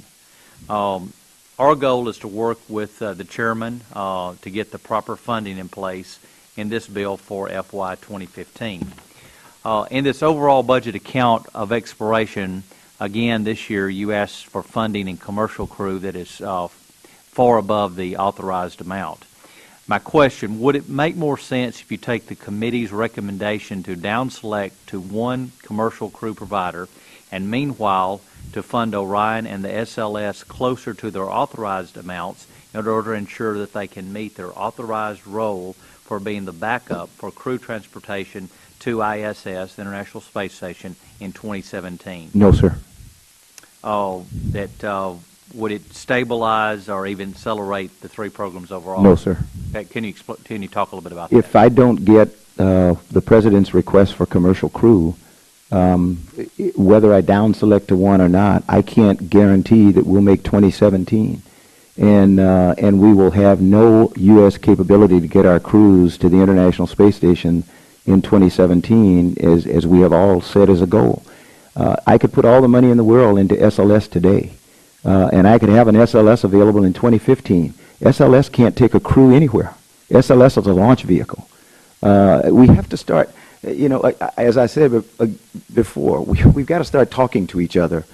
[SPEAKER 10] Our goal is to work with the Chairman to get the proper funding in place in this bill for FY 2015. In this overall budget account of exploration, again, this year you asked for funding in commercial crew that is far above the authorized amount. My question, would it make more sense if you take the committee's recommendation to down select to one commercial crew provider and meanwhile to fund Orion and the SLS closer to their authorized amounts in order to ensure that they can meet their authorized role for being the backup for crew transportation to ISS, the International Space Station, in 2017?
[SPEAKER 8] No, sir.
[SPEAKER 10] Would it stabilize or even accelerate the three programs overall?
[SPEAKER 8] No, sir.
[SPEAKER 10] Can you talk a little bit about that?
[SPEAKER 8] If I don't get the President's request for commercial crew, whether I down select to one or not, I can't guarantee that we'll make 2017. And we will have no U.S. capability to get our crews to the International Space Station in 2017, as we have all said as a goal. I could put all the money in the world into SLS today, and I could have an SLS available in 2015. SLS can't take a crew anywhere. SLS is a launch vehicle. We have to start, as I said before, we've got to start talking to each other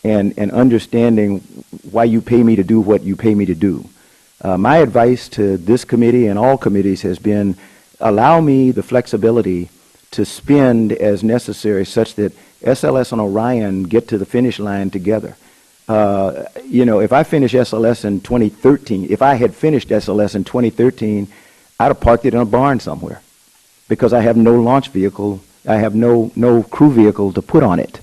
[SPEAKER 8] and understanding why you pay me to do what you pay me to do. My advice to this committee and all committees has been, allow me the flexibility to spend as necessary such that SLS and Orion get to the finish line together. If I finish SLS in 2013, if I had finished SLS in 2013, I'd have parked it in a barn somewhere because I have no launch vehicle, I have no crew vehicle to put on it.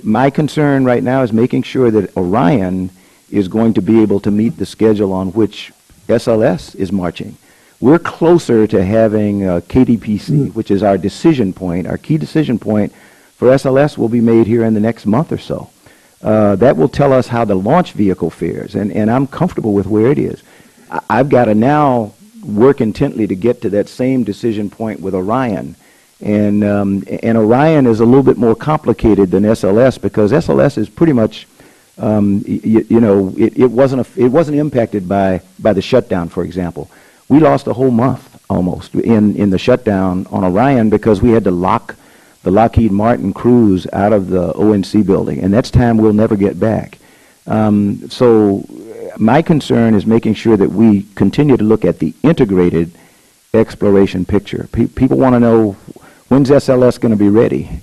[SPEAKER 8] My concern right now is making sure that Orion is going to be able to meet the schedule on which SLS is marching. We're closer to having KDPC, which is our decision point. Our key decision point for SLS will be made here in the next month or so. That will tell us how the launch vehicle fares, and I'm comfortable with where it is. I've got to now work intently to get to that same decision point with Orion. And Orion is a little bit more complicated than SLS because SLS is pretty much, it wasn't impacted by the shutdown, for example. We lost a whole month almost in the shutdown on Orion because we had to lock the Lockheed Martin crews out of the ONC building, and that's time we'll never get back. So my concern is making sure that we continue to look at the integrated exploration picture. People want to know, when's SLS going to be ready?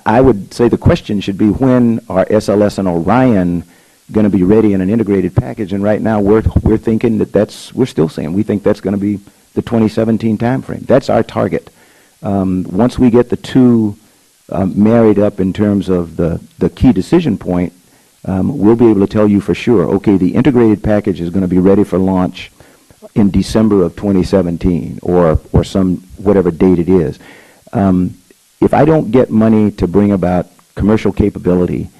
[SPEAKER 8] I would say the question should be, when are SLS and Orion going to be ready in an integrated package? And right now we're thinking we're still saying we think that's going to be the 2017 timeframe. That's our target. Once we get the two married up in terms of the key decision point, we'll be able to tell you for sure, okay, the integrated package is going to be ready for launch in December of 2017 or some whatever date it is. If I don't get money to bring about commercial capability,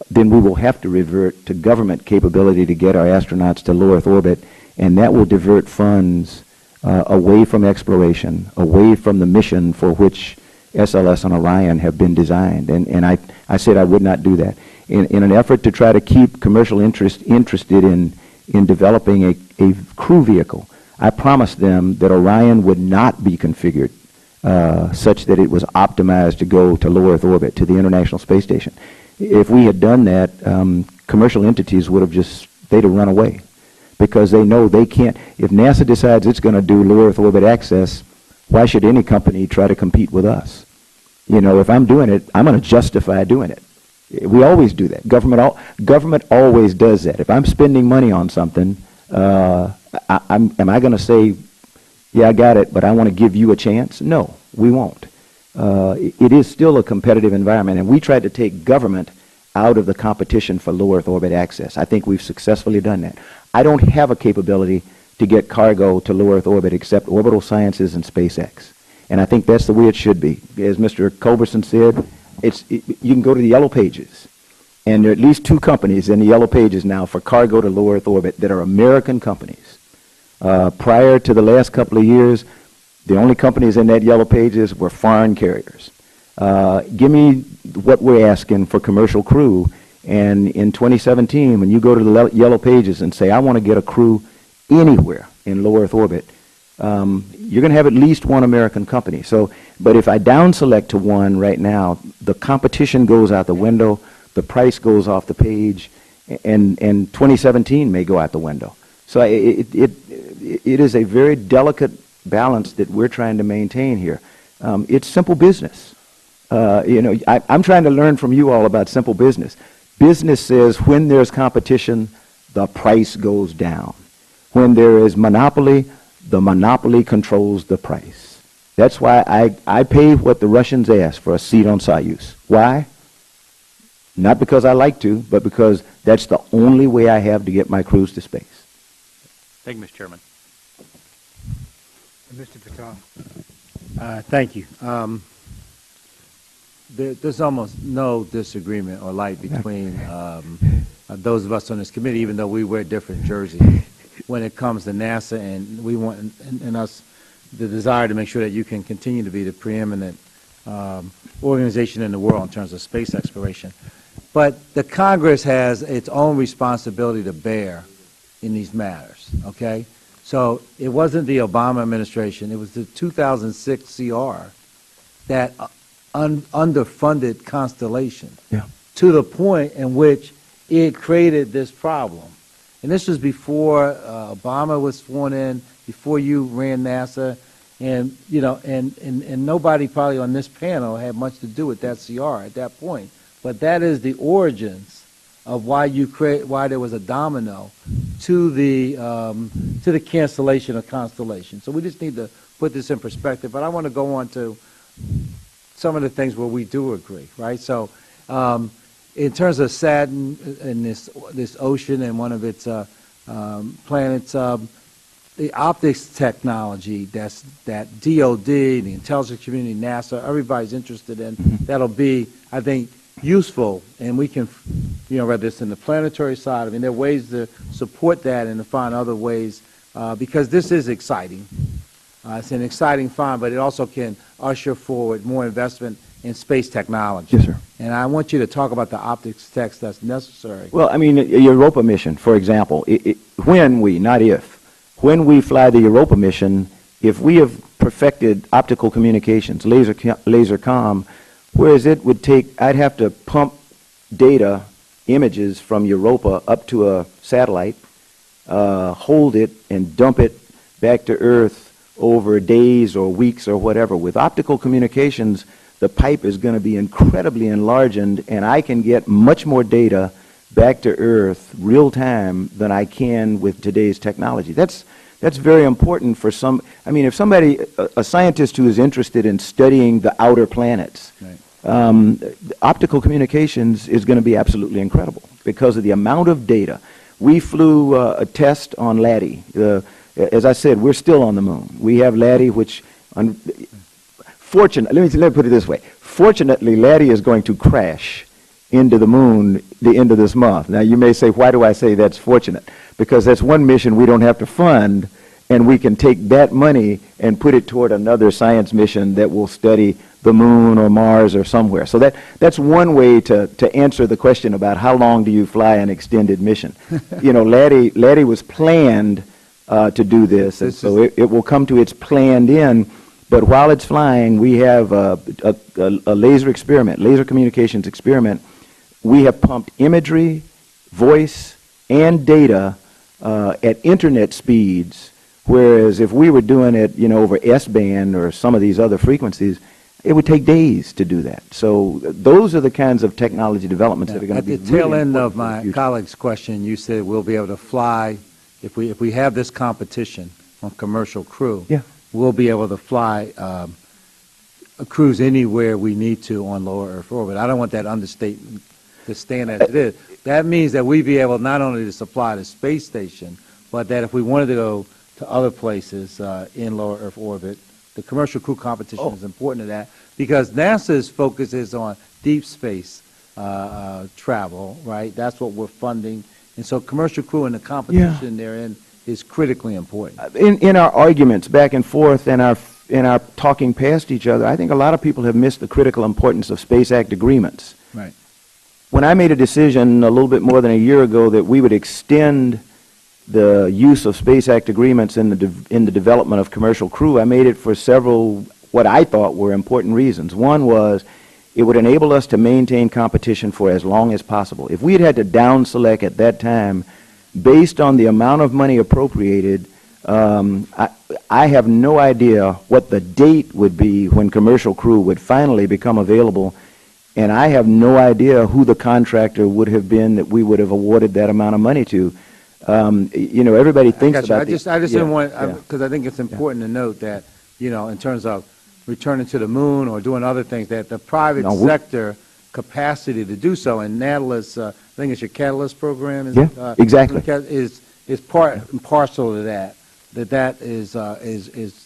[SPEAKER 8] then we will have to revert to government capability to get our astronauts to low Earth orbit, and that will divert funds away from exploration, away from the mission for which SLS and Orion have been designed. And I said I would not do that. In an effort to try to keep commercial interested in developing a crew vehicle, I promised them that Orion would not be configured such that it was optimized to go to low Earth orbit, to the International Space Station. If we had done that, commercial entities would have they'd have run away, because they know they can't. If NASA decides it's going to do low Earth orbit access, why should any company try to compete with us? You know, if I'm doing it, I'm going to justify doing it. We always do that. Government always does that. If I'm spending money on something, am I going to say, yeah, I got it, but I want to give you a chance? No, we won't. It is still a competitive environment, and we tried to take government out of the competition for low Earth orbit access. I think we've successfully done that. I don't have a capability to get cargo to low Earth orbit except Orbital Sciences and SpaceX. And I think that's the way it should be. As Mr. Culberson said, you can go to the Yellow Pages, and there are at least 2 companies in the Yellow Pages now for cargo to low Earth orbit that are American companies. Prior to the last couple of years, the only companies in that Yellow Pages were foreign carriers. Give me what we're asking for commercial crew, and in 2017, when you go to the Yellow Pages and say, I want to get a crew anywhere in low Earth orbit, you're going to have at least 1 American company. So, but if I down select to 1 right now, the competition goes out the window, the price goes off the page, and 2017 may go out the window. So it is a very delicate balance that we're trying to maintain here. It's simple business. You know, I'm trying to learn from you all about simple business. Business says when there's competition, the price goes down. When there is monopoly, the monopoly controls the price. That's why I pay what the Russians ask for a seat on Soyuz. Why? Not because I like to, but because that's the only way I have to get my crews to space.
[SPEAKER 10] Thank you, Mr. Chairman.
[SPEAKER 11] Mr. Patel. Thank you. There's almost no disagreement or light between those of us on this committee, even though we wear different jerseys, when it comes to NASA, and we want, and us, the desire to make sure that you can continue to be the preeminent organization in the world in terms of space exploration. But the Congress has its own responsibility to bear in these matters, okay? So it wasn't the Obama administration, it was the 2006 CR that underfunded Constellation to the point in which it created this problem. And this was before Obama was sworn in, before you ran NASA, and you know, and nobody probably on this panel had much to do with that CR at that point. But that is the origins of why there was a domino to the cancellation of Constellation. So we just need to put this in perspective. But I want to go on to some of the things where we do agree, right? So in terms of Saturn and this ocean and one of its planets, the optics technology that DOD, the intelligence community, NASA, everybody's interested in, that'll be, I think, useful, and we can, you know, whether it's in the planetary side, I mean, there are ways to support that and to find other ways, because this is exciting. It's an exciting find, but it also can usher forward more investment in space technology.
[SPEAKER 8] Yes, sir.
[SPEAKER 11] And I want you to talk about the optics tech that's necessary.
[SPEAKER 8] Well, I mean, a Europa mission, for example, when we, not if, when we fly the Europa mission, if we have perfected optical communications, laser comm, whereas it would take, I'd have to pump data, images from Europa up to a satellite, hold it and dump it back to Earth over days or weeks or whatever. With optical communications, the pipe is going to be incredibly enlarged, and I can get much more data back to Earth real time than I can with today's technology. That's very important for some. I mean, if somebody, a scientist who is interested in studying the outer planets, right, optical communications is going to be absolutely incredible because of the amount of data. We flew a test on Laddie. As I said, we're still on the moon. We have Laddie, which, fortunately, let me put it this way. Fortunately, Laddie is going to crash into the moon the end of this month. Now, you may say, why do I say that's fortunate? Because that's one mission we don't have to fund, and we can take that money and put it toward another science mission that will study the moon or Mars or somewhere. So that's one way to answer the question about how long do you fly an extended mission. You know, Laddie was planned to do this, and so it will come to its planned end. But while it's flying, we have a laser experiment, laser communications experiment. We have pumped imagery, voice, and data at internet speeds, whereas if we were doing it, you know, over S-band or some of these other frequencies, it would take days to do that. So those are the kinds of technology developments that are going to be
[SPEAKER 11] at the tail
[SPEAKER 8] really
[SPEAKER 11] end
[SPEAKER 8] important
[SPEAKER 11] of
[SPEAKER 8] for the
[SPEAKER 11] my
[SPEAKER 8] future.
[SPEAKER 11] colleague's question, you said we'll be able to fly if we have this competition on commercial crew.
[SPEAKER 8] Yeah.
[SPEAKER 11] We'll be able to fly a cruise anywhere we need to on lower Earth orbit. I don't want that understatement to stand as it is. That means that we'd be able not only to supply the space station, but that if we wanted to go to other places in lower Earth orbit, the commercial crew competition is important to that, because NASA's focus is on deep space travel, right? That's what we're funding. And so commercial crew and the competition therein is critically important.
[SPEAKER 8] In our arguments back and forth and our talking past each other, I think a lot of people have missed the critical importance of Space Act agreements.
[SPEAKER 11] Right.
[SPEAKER 8] When I made a decision a little bit more than a year ago that we would extend the use of Space Act agreements in the development of commercial crew, I made it for several what I thought were important reasons. One was it would enable us to maintain competition for as long as possible. If we had to down select at that time based on the amount of money appropriated, I have no idea what the date would be when commercial crew would finally become available, and I have no idea who the contractor would have been that we would have awarded that amount of money to. You know, everybody thinks about
[SPEAKER 11] this. I just didn't want, because I think it's important to note that, you know, in terms of returning to the moon or doing other things, that the private sector capacity to do so, and Catalyst, I think it's your Catalyst program,
[SPEAKER 8] exactly,
[SPEAKER 11] is part and parcel to that is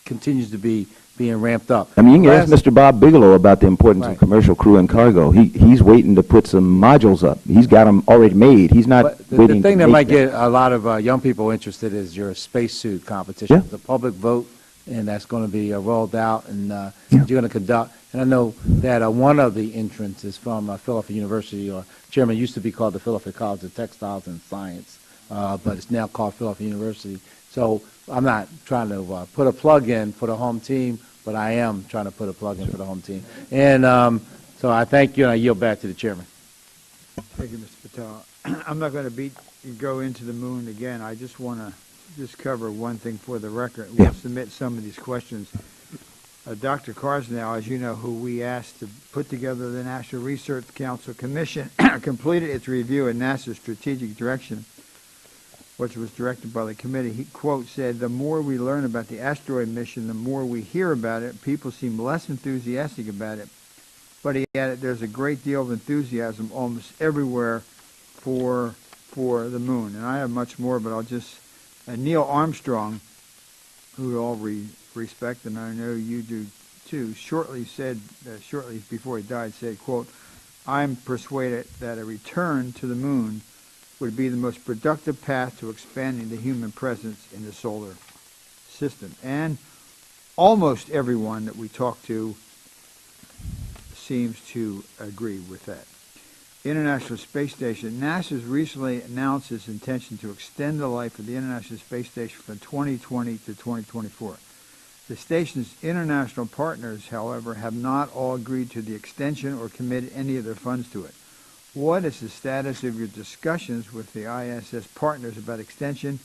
[SPEAKER 11] continues to be being ramped up.
[SPEAKER 8] I mean, you can ask Mr. Bob Bigelow about the importance of commercial crew and cargo. He's waiting to put some modules up. He's got them already made. He's not waiting.
[SPEAKER 11] The thing that might get a lot of young people interested is your spacesuit competition. It's a public vote, and that's going to be rolled out, and you're going to conduct. And I know that one of the entrants is from Philadelphia University, or Chairman, used to be called the Philadelphia College of Textiles and Science, but it's now called Philadelphia University. So I'm not trying to put a plug in for the home team, but I am trying to put a plug in for the home team. And so I thank you, and I yield back to the Chairman.
[SPEAKER 1] Thank you, Mr. Patel. I'm not going to go into the moon again. I just want to cover one thing for the record. We'll submit some of these questions. Dr. Carsnow, as you know, who we asked to put together the National Research Council Commission, completed its review of NASA's strategic direction, which was directed by the committee. He, quote, said, "The more we learn about the asteroid mission, the more we hear about it. People seem less enthusiastic about it." But he added, "There's a great deal of enthusiasm almost everywhere for the moon." And I have much more, but I'll just... Neil Armstrong, who we all respect, and I know you do too, shortly before he died, said, quote, "I'm persuaded that a return to the moon would be the most productive path to expanding the human presence in the solar system." And almost everyone that we talk to seems to agree with that. International Space Station. NASA has recently announced its intention to extend the life of the International Space Station from 2020 to 2024. The station's international partners, however, have not all agreed to the extension or committed any of their funds to it. What is the status of your discussions with the ISS partners about extension,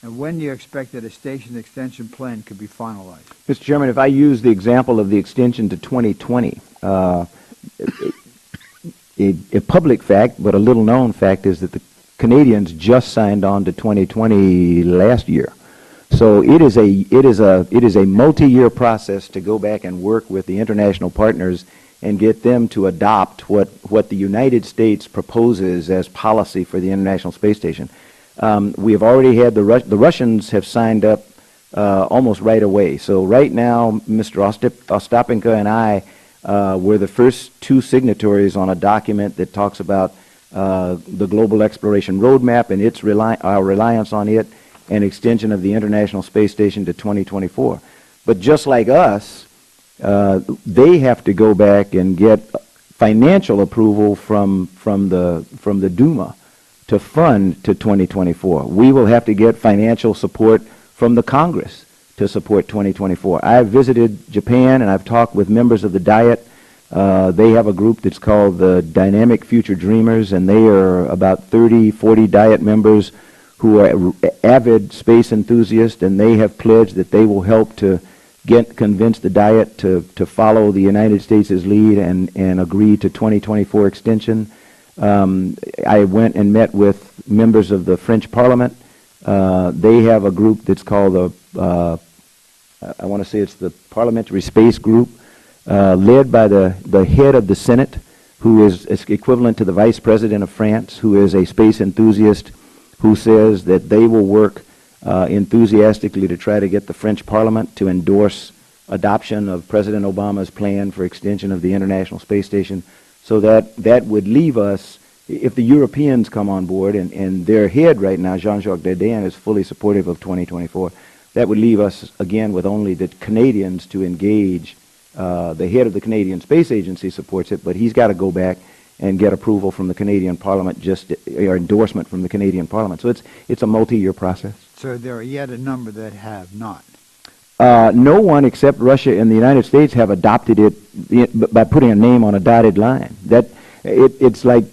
[SPEAKER 1] and when do you expect that a station extension plan could be finalized?
[SPEAKER 8] Mr. Chairman, if I use the example of the extension to 2020, a public fact, but a little-known fact, is that the Canadians just signed on to 2020 last year. So it is a multi-year process to go back and work with the international partners and get them to adopt what the United States proposes as policy for the International Space Station. We have already had the Russians have signed up almost right away. So right now, Mr. Ostapenko and I were the first two signatories on a document that talks about the Global Exploration Roadmap and our reliance on it and extension of the International Space Station to 2024. But just like us, they have to go back and get financial approval from the Duma to fund to 2024. We will have to get financial support from the Congress to support 2024. I have visited Japan and I've talked with members of the Diet. They have a group that's called the Dynamic Future Dreamers, and they are about 30, 40 Diet members who are avid space enthusiasts, and they have pledged that they will help to convince the Diet to follow the United States' lead and agree to 2024 extension. I went and met with members of the French Parliament. They have a group that's called I want to say it's the Parliamentary Space Group, led by the head of the Senate, who is equivalent to the Vice President of France, who is a space enthusiast, who says that they will work enthusiastically to try to get the French Parliament to endorse adoption of President Obama's plan for extension of the International Space Station, so that would leave us, if the Europeans come on board, and their head right now, Jean-Jacques Derrida, is fully supportive of 2024, that would leave us, again, with only the Canadians to engage. The head of the Canadian Space Agency supports it, but he's got to go back and get approval from the Canadian Parliament, or endorsement from the Canadian Parliament. So it's a multi-year process.
[SPEAKER 1] So there are yet a number that have not.
[SPEAKER 8] No one except Russia and the United States have adopted it by putting a name on a dotted line. It's like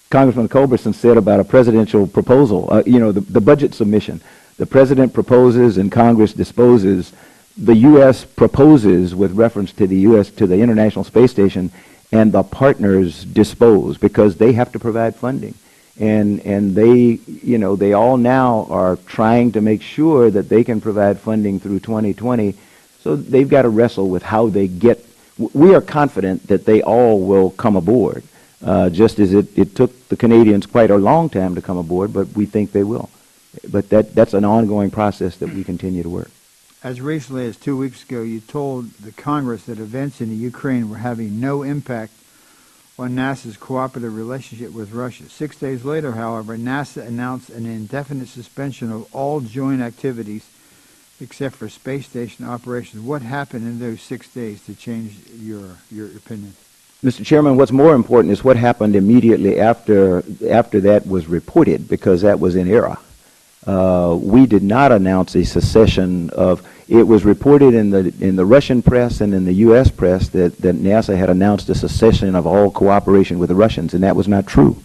[SPEAKER 8] Congressman Culberson said about a presidential proposal. The budget submission. The president proposes and Congress disposes. The U.S. proposes with reference to the International Space Station, and the partners dispose because they have to provide funding. And they all now are trying to make sure that they can provide funding through 2020. So they've got to wrestle with how they get. We are confident that they all will come aboard, just as it took the Canadians quite a long time to come aboard, but we think they will. But that's an ongoing process that we continue to work.
[SPEAKER 1] As recently as 2 weeks ago, you told the Congress that events in the Ukraine were having no impact on NASA's cooperative relationship with Russia. 6 days later, however, NASA announced an indefinite suspension of all joint activities except for space station operations. What happened in those 6 days to change your opinion?
[SPEAKER 8] Mr. Chairman, what's more important is what happened immediately after that was reported, because that was in error. We did not announce a cessation of. It was reported in the Russian press and in the U.S. press that NASA had announced a cessation of all cooperation with the Russians, and that was not true.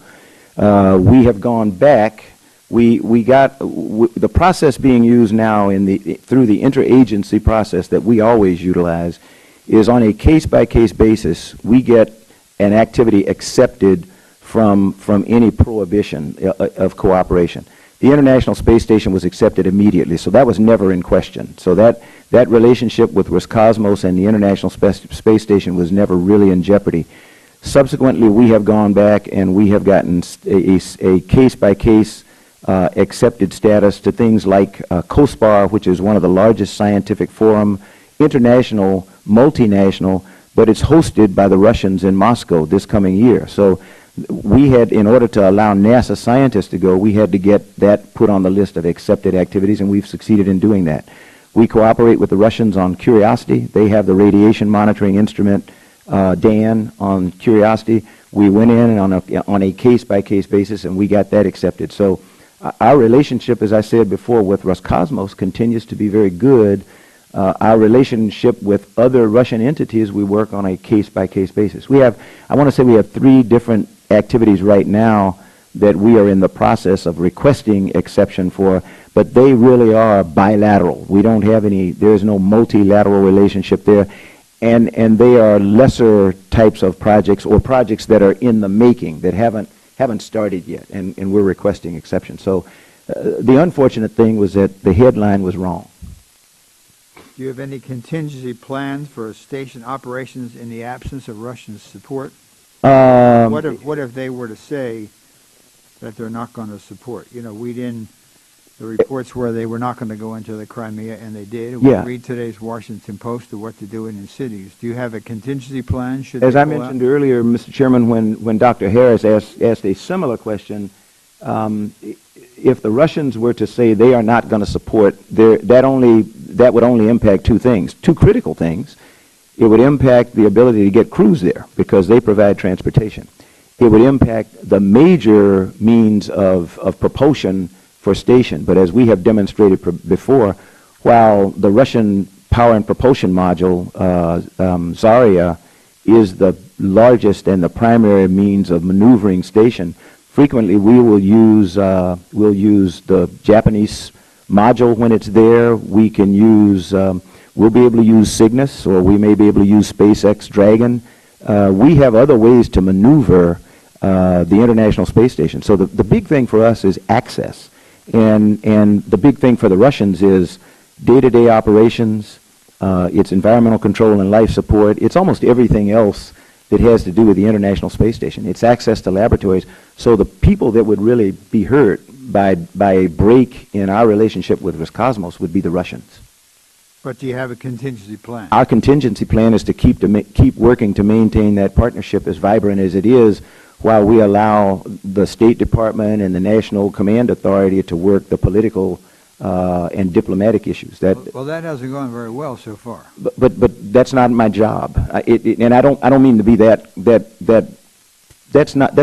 [SPEAKER 8] We have gone back. We got the process being used now through the interagency process that we always utilize is on a case-by-case basis. We get an activity accepted from any prohibition of cooperation. The International Space Station was accepted immediately, so that was never in question. So that relationship with Roscosmos and the International Space Station was never really in jeopardy. Subsequently, we have gone back and we have gotten a case-by-case accepted status to things like COSPAR, which is one of the largest scientific forum, international, multinational, but it's hosted by the Russians in Moscow this coming year. So we had, in order to allow NASA scientists to go, we had to get that put on the list of accepted activities, and we've succeeded in doing that. We cooperate with the Russians on Curiosity. They have the radiation monitoring instrument, DAN, on Curiosity. We went in on a case-by-case basis, and we got that accepted. So our relationship, as I said before, with Roscosmos continues to be very good. Our relationship with other Russian entities, we work on a case-by-case basis. I want to say we have 3 different activities right now that we are in the process of requesting exception for, but they really are bilateral. We don't have there is no multilateral relationship there, and they are lesser types of projects or projects that are in the making that haven't started yet, and we're requesting exception. So the unfortunate thing was that the headline was wrong.
[SPEAKER 1] Do you have any contingency plans for station operations in the absence of Russian support? What if they were to say that they're not going to support? The reports were they were not going to go into the Crimea, and they did. We read today's Washington Post of what to do in cities. Do you have a contingency plan?
[SPEAKER 8] As I mentioned earlier, Mr. Chairman, when Dr. Harris asked a similar question, if the Russians were to say they are not going to support, that would only impact 2 things, 2 critical things. It would impact the ability to get crews there because they provide transportation. It would impact the major means of propulsion for station. But as we have demonstrated before, while the Russian power and propulsion module, Zarya, is the largest and the primary means of maneuvering station, frequently we will use the Japanese module when it's there. We can use, we'll be able to use Cygnus, or we may be able to use SpaceX Dragon. We have other ways to maneuver the International Space Station. So the big thing for us is access. And the big thing for the Russians is day-to-day operations, it's environmental control and life support. It's almost everything else that has to do with the International Space Station. It's access to laboratories. So the people that would really be hurt by a break in our relationship with Roscosmos would be the Russians.
[SPEAKER 1] But do you have a contingency plan?
[SPEAKER 8] Our contingency plan is to keep working to maintain that partnership as vibrant as it is, while we allow the State Department and the National Command Authority to work the political and diplomatic issues.
[SPEAKER 1] Well, that hasn't gone very well so far.
[SPEAKER 8] But that's not my job. And I don't mean to be that's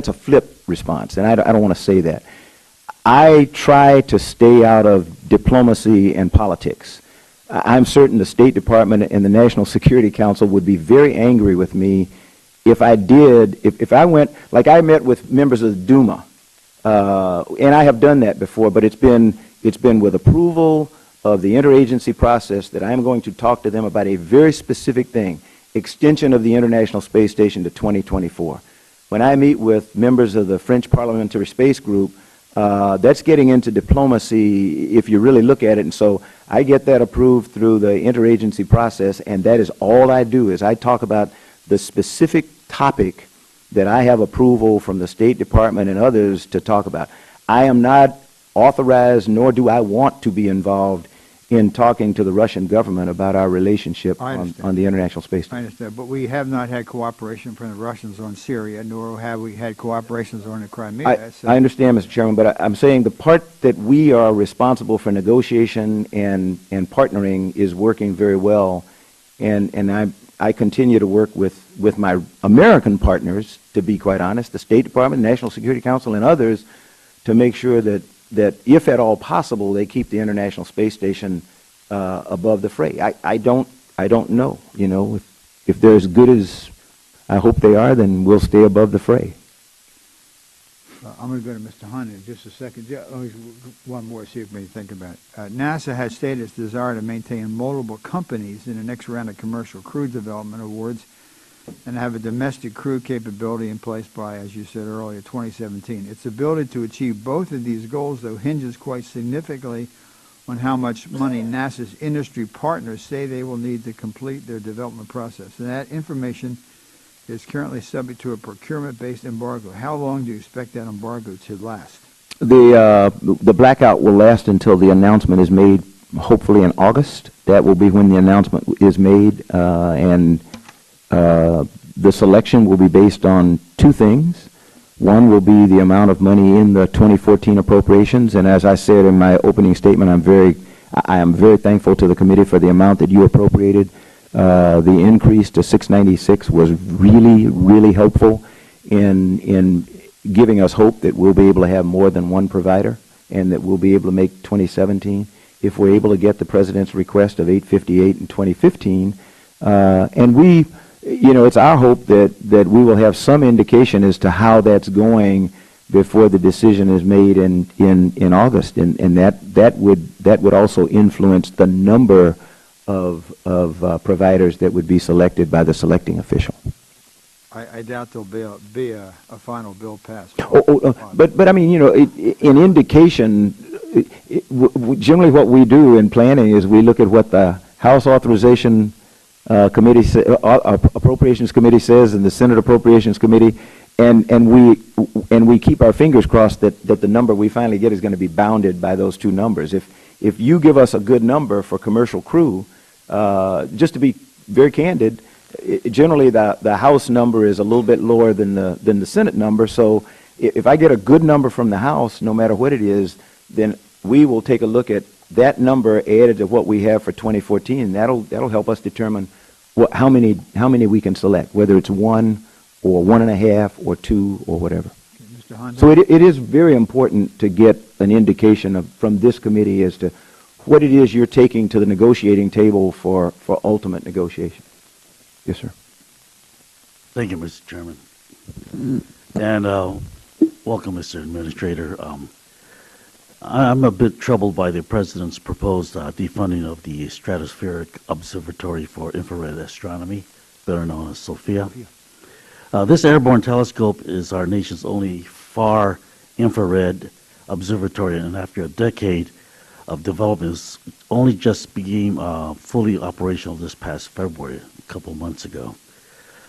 [SPEAKER 8] a flip response, and I don't want to say that. I try to stay out of diplomacy and politics. I'm certain the State Department and the National Security Council would be very angry with me if I did, if I went, like I met with members of the Duma, and I have done that before, but it's been with approval of the interagency process that I'm going to talk to them about a very specific thing, extension of the International Space Station to 2024. When I meet with members of the French Parliamentary Space Group, that's getting into diplomacy if you really look at it, and so I get that approved through the interagency process, and that is all I do, is I talk about the specific topic that I have approval from the State Department and others to talk about. I am not authorized, nor do I want to be involved in talking to the Russian government about our relationship on the International Space Station.
[SPEAKER 1] I understand, but we have not had cooperation from the Russians on Syria, nor have we had cooperations on the Crimea.
[SPEAKER 8] I understand, Mr. Chairman, but I'm saying the part that we are responsible for negotiation and partnering is working very well, and I continue to work with my American partners, to be quite honest, the State Department, National Security Council, and others, to make sure that if at all possible, they keep the International Space Station above the fray. I don't know. You know, if they're as good as I hope they are, then we'll stay above the fray.
[SPEAKER 1] I'm going to go to Mr. Hunt in just a second. One more, see if we think about it. NASA has stated its desire to maintain multiple companies in the next round of commercial crew development awards and have a domestic crew capability in place by, as you said earlier, 2017. Its ability to achieve both of these goals, though, hinges quite significantly on how much money NASA's industry partners say they will need to complete their development process. And that information is currently subject to a procurement-based embargo. How long do you expect that embargo to last?
[SPEAKER 8] The blackout will last until the announcement is made, hopefully in August. That will be when the announcement is made, and the selection will be based on two things. One will be the amount of money in the 2014 appropriations, and as I said in my opening statement, I am very thankful to the committee for the amount that you appropriated. The increase to 696 was really, really helpful in giving us hope that we'll be able to have more than one provider and that we'll be able to make 2017. If we're able to get the President's request of 858 in 2015, and we, you know, it's our hope that we will have some indication as to how that's going before the decision is made in August, and that would also influence the number of providers that would be selected by the selecting official.
[SPEAKER 1] I doubt there'll be a final bill passed.
[SPEAKER 8] But I mean, you know, in indication, generally what we do in planning is we look at what the House Authorization Committee, Appropriations Committee says, and the Senate Appropriations Committee, and we keep our fingers crossed that the number we finally get is going to be bounded by those two numbers. If you give us a good number for commercial crew, just to be very candid, generally the House number is a little bit lower than the Senate number. So if I get a good number from the House, no matter what it is, then we will take a look at that number added to what we have for 2014, and that'll help us determine how many we can select, whether it's 1 or 1.5 or 2 or whatever.
[SPEAKER 1] Mr. Honda?
[SPEAKER 8] So it is very important to get an indication from this committee as to what it is you're taking to the negotiating table for ultimate negotiation. Yes, sir.
[SPEAKER 12] Thank you, Mr. Chairman. And welcome, Mr. Administrator. I'm a bit troubled by the President's proposed defunding of the Stratospheric Observatory for Infrared Astronomy, better known as SOFIA. This airborne telescope is our nation's only far infrared observatory, and after a decade of development, it's only just became fully operational this past February, a couple of months ago.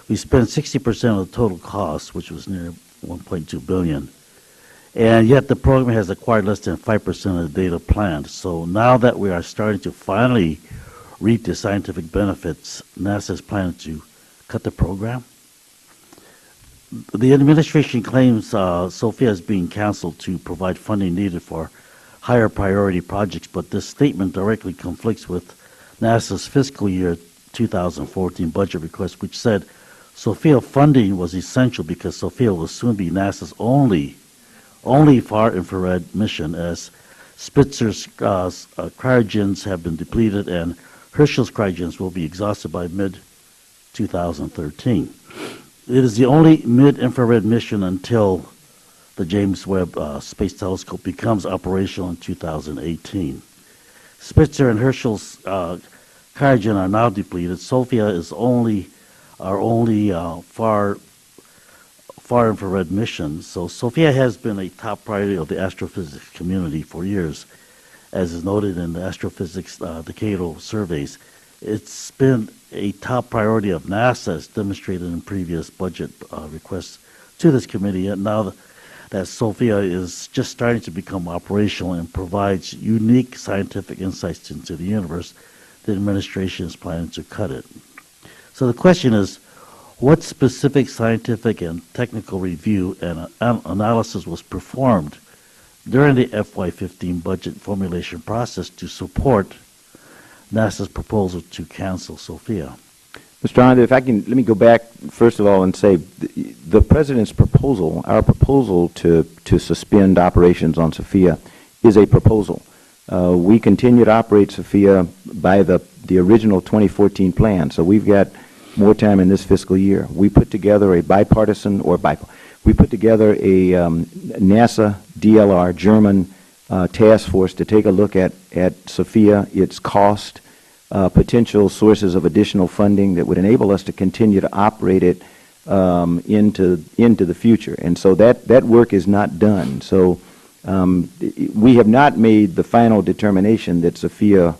[SPEAKER 12] We spent 60% of the total cost, which was near $1.2 billion. And yet the program has acquired less than 5% of the data planned. So now that we are starting to finally reap the scientific benefits, NASA is planning to cut the program. The administration claims SOFIA is being canceled to provide funding needed for higher priority projects, but this statement directly conflicts with NASA's fiscal year 2014 budget request, which said SOFIA funding was essential because SOFIA will soon be NASA's only far infrared mission, as Spitzer's cryogens have been depleted and Herschel's cryogens will be exhausted by mid-2013. It is the only mid-infrared mission until the James Webb Space Telescope becomes operational in 2018. Spitzer and Herschel's cryogen are now depleted. SOFIA is our only far infrared mission. So SOFIA has been a top priority of the astrophysics community for years, as is noted in the astrophysics decadal surveys. It's been a top priority of NASA, as demonstrated in previous budget requests to this committee. And now that SOFIA is just starting to become operational and provides unique scientific insights into the universe, the administration is planning to cut it. So the question is, what specific scientific and technical review and analysis was performed during the FY15 budget formulation process to support NASA's proposal to cancel SOFIA?
[SPEAKER 8] Mr. Honda, if I can, let me go back first of all and say the President's proposal, our proposal to suspend operations on SOFIA is a proposal. We continue to operate SOFIA by the original 2014 plan, so we've got more time in this fiscal year. We put together a bipartisan, we put together a NASA DLR German task force to take a look at SOFIA, its cost, potential sources of additional funding that would enable us to continue to operate it into the future. And so that work is not done. So we have not made the final determination that SOFIA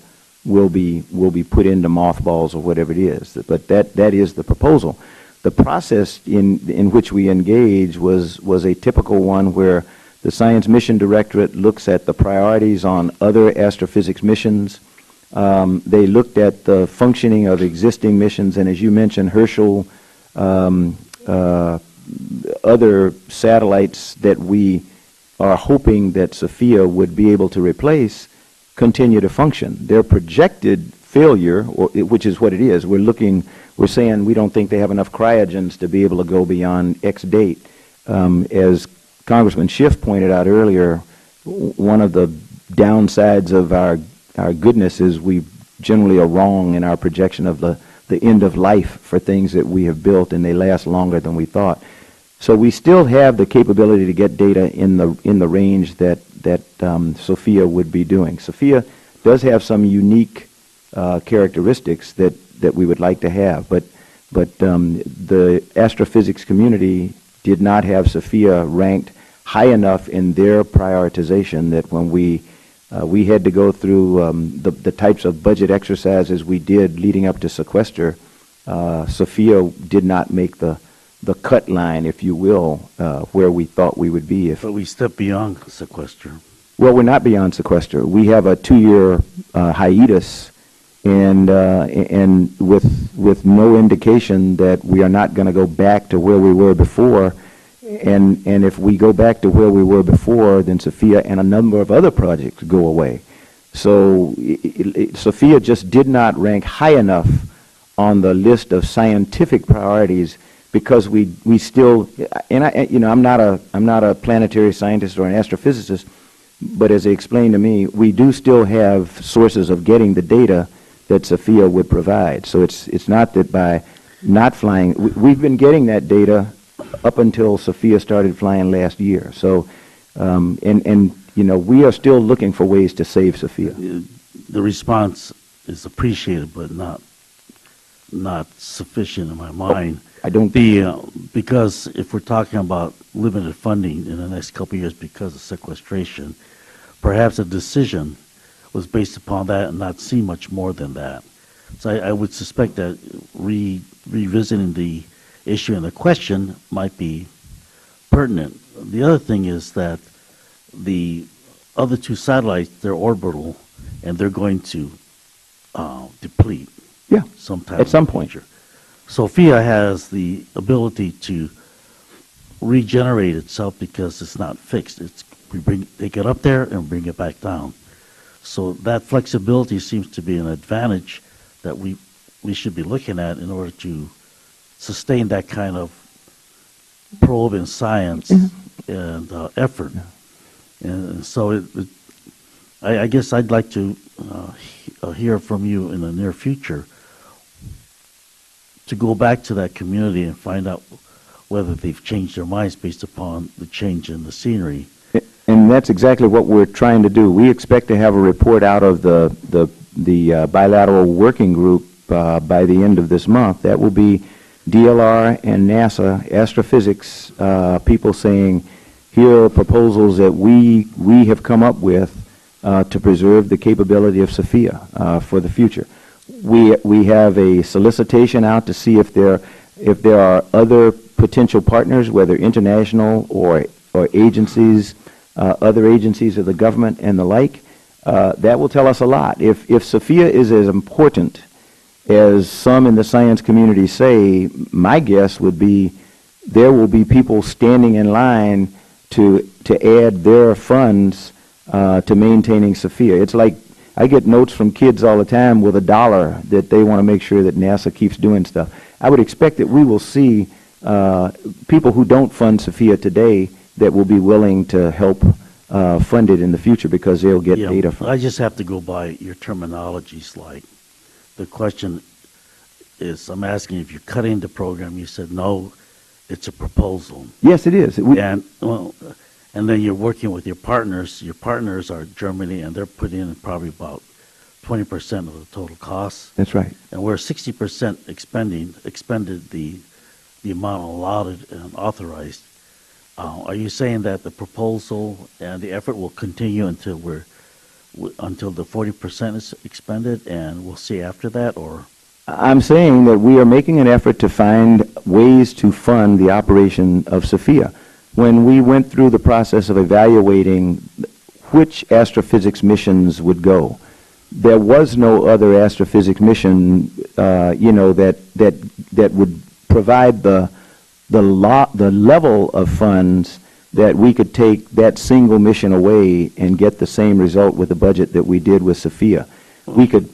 [SPEAKER 8] will be put into mothballs or whatever it is. But that is the proposal. The process in which we engage was a typical one where the Science Mission Directorate looks at the priorities on other astrophysics missions. They looked at the functioning of existing missions, and as you mentioned, Herschel, other satellites that we are hoping that SOFIA would be able to replace, continue to function. Their projected failure, which is what it is, we're saying we don't think they have enough cryogens to be able to go beyond X date. As Congressman Schiff pointed out earlier, one of the downsides of our goodness is we generally are wrong in our projection of the end of life for things that we have built, and they last longer than we thought. So we still have the capability to get data in the range that SOFIA would be doing. SOFIA does have some unique characteristics that we would like to have, but the astrophysics community did not have SOFIA ranked high enough in their prioritization that when we had to go through the types of budget exercises we did leading up to sequester, SOFIA did not make the cut line, if you will, where we thought we would be.
[SPEAKER 12] But we stepped beyond sequester.
[SPEAKER 8] Well, we're not beyond sequester. We have a 2-year hiatus, and with no indication that we are not going to go back to where we were before. And if we go back to where we were before, then SOFIA and a number of other projects go away. So SOFIA just did not rank high enough on the list of scientific priorities because we still, and I'm not a planetary scientist or an astrophysicist, but as they explained to me, we do still have sources of getting the data that Sophia would provide. So it's not that by not flying, we've been getting that data up until Sophia started flying last year. So, we are still looking for ways to save Sophia.
[SPEAKER 12] The response is appreciated, but not sufficient in my mind.
[SPEAKER 8] I don't.
[SPEAKER 12] Because if we're talking about limited funding in the next couple of years because of sequestration, perhaps a decision was based upon that and not see much more than that. So I would suspect that revisiting the issue and the question might be pertinent. The other thing is that the other two satellites, they're orbital, and they're going to deplete.
[SPEAKER 8] Yeah,
[SPEAKER 12] sometime
[SPEAKER 8] at some
[SPEAKER 12] in the
[SPEAKER 8] point.
[SPEAKER 12] future. Sophia has the ability to regenerate itself because it's not fixed. Take it up there and bring it back down. So that flexibility seems to be an advantage that we should be looking at in order to sustain that kind of probe in science and effort. And so I guess I'd like to hear from you in the near future to go back to that community and find out whether they've changed their minds based upon the change in the scenery.
[SPEAKER 8] And that's exactly what we're trying to do. We expect to have a report out of the bilateral working group by the end of this month. That will be DLR and NASA astrophysics people saying, here are proposals that we have come up with to preserve the capability of Sophia for the future. We have a solicitation out to see if there are other potential partners, whether international or agencies, other agencies of the government and the like. That will tell us a lot. If Sophia is as important as some in the science community say, my guess would be there will be people standing in line to add their funds to maintaining Sophia. It's like I get notes from kids all the time with $1 that they want to make sure that NASA keeps doing stuff. I would expect that we will see people who don't fund Sophia today that will be willing to help fund it in the future because they'll get data from it.
[SPEAKER 12] I just have to go by your terminologies. Like the question is, I'm asking if you're cutting the program. You said no, it's a proposal.
[SPEAKER 8] Yes, it is.
[SPEAKER 12] And then you're working with your partners. Your partners are Germany, and they're putting in probably about 20% of the total cost.
[SPEAKER 8] That's right.
[SPEAKER 12] And we're 60% expended the amount allotted and authorized. Are you saying that the proposal and the effort will continue until the 40% is expended, and we'll see after that, or?
[SPEAKER 8] I'm saying that we are making an effort to find ways to fund the operation of Sophia. When we went through the process of evaluating which astrophysics missions would go, there was no other astrophysics mission, that would provide the level of funds that we could take that single mission away and get the same result with the budget that we did with Sophia. We could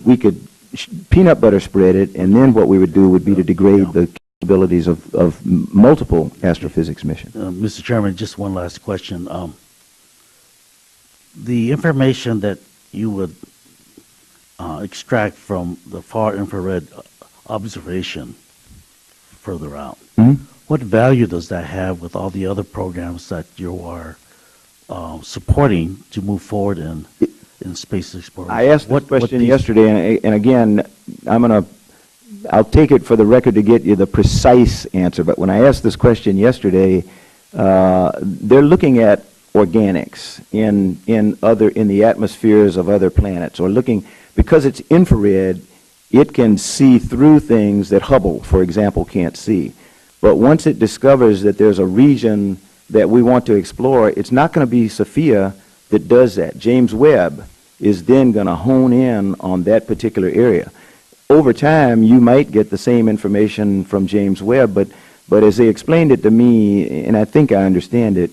[SPEAKER 8] peanut butter spread it, and then what we would do would be to degrade the capabilities of multiple astrophysics missions.
[SPEAKER 12] Mr. Chairman, just one last question. The information that you would extract from the far infrared observation further out, what value does that have with all the other programs that you are supporting to move forward in space exploration?
[SPEAKER 8] I asked this question yesterday, and again, I'll take it for the record to get you the precise answer, but when I asked this question yesterday, they're looking at organics in the atmospheres of other planets, or looking, because it's infrared, it can see through things that Hubble, for example, can't see. But once it discovers that there's a region that we want to explore, it's not going to be Sophia that does that. James Webb is then going to hone in on that particular area. Over time, you might get the same information from James Webb, but as they explained it to me, and I think I understand it,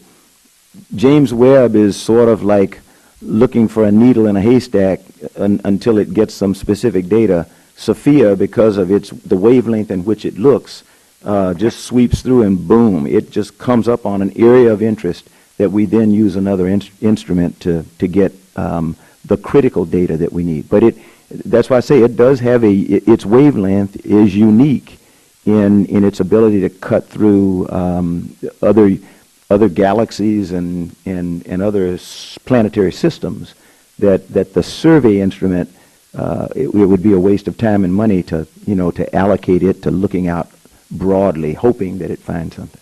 [SPEAKER 8] James Webb is sort of like looking for a needle in a haystack until it gets some specific data. Sophia, because of the wavelength in which it looks, just sweeps through and boom, it just comes up on an area of interest that we then use another instrument to get the critical data that we need. But that's why I say it does have its wavelength is unique in its ability to cut through other galaxies and other planetary systems that the survey instrument, it would be a waste of time and money to allocate it to looking out broadly, hoping that it finds something.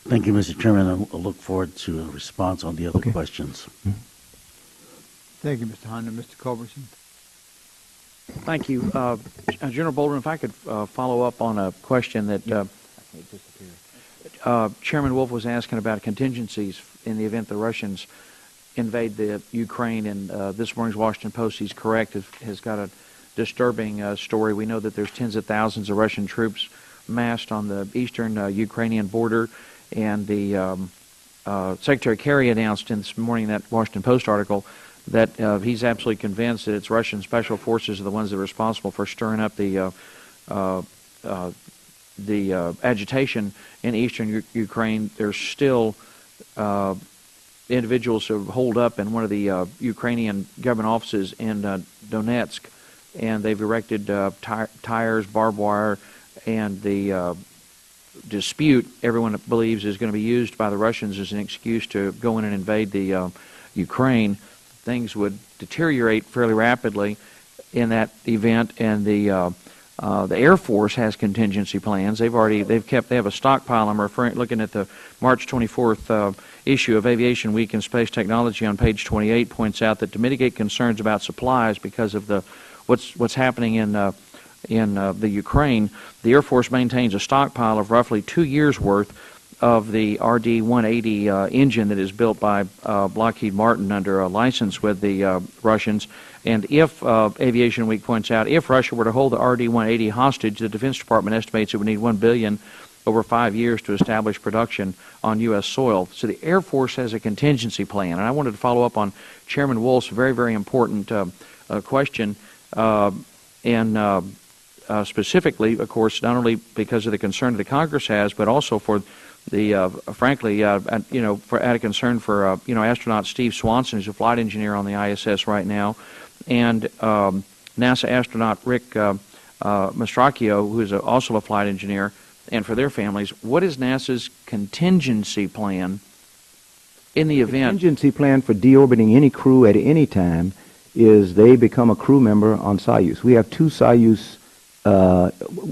[SPEAKER 12] Thank you, Mr. Chairman. I'll look forward to a response on the other questions.
[SPEAKER 8] Mm-hmm.
[SPEAKER 1] Thank you, Mr. Honda. Mr. Culberson.
[SPEAKER 7] Thank you. General Bolden, if I could follow up on a question that Chairman Wolf was asking about contingencies in the event the Russians invade the Ukraine, and this morning's Washington Post, he's correct, has got a disturbing story. We know that there's tens of thousands of Russian troops massed on the eastern Ukrainian border, and the Secretary Kerry announced in this morning that Washington Post article that he's absolutely convinced that it's Russian special forces are the ones that are responsible for stirring up the agitation in eastern Ukraine. There's still individuals who are holed up in one of the Ukrainian government offices in Donetsk, and they've erected tires, barbed wire, and the dispute, everyone believes, is going to be used by the Russians as an excuse to go in and invade the Ukraine. Things would deteriorate fairly rapidly in that event, and the Air Force has contingency plans. They have a stockpile. I'm looking at the March 24th issue of Aviation Week in Space Technology on page 28, points out that to mitigate concerns about supplies because of what's happening in the Ukraine, the Air Force maintains a stockpile of roughly 2 years' worth of the RD-180 engine that is built by Lockheed Martin under a license with the Russians. And if, Aviation Week points out, if Russia were to hold the RD-180 hostage, the Defense Department estimates it would need $1 billion over 5 years to establish production on U.S. soil. So the Air Force has a contingency plan. And I wanted to follow up on Chairman Wolf's very, very important question, specifically, of course, not only because of the concern that Congress has, but also for the, frankly, out of concern for, astronaut Steve Swanson, who's a flight engineer on the ISS right now, and NASA astronaut Rick Mastracchio, who is also a flight engineer, and for their families. What is NASA's contingency plan in the event?
[SPEAKER 8] Contingency plan for deorbiting any crew at any time is they become a crew member on Soyuz. We have 2 Soyuz,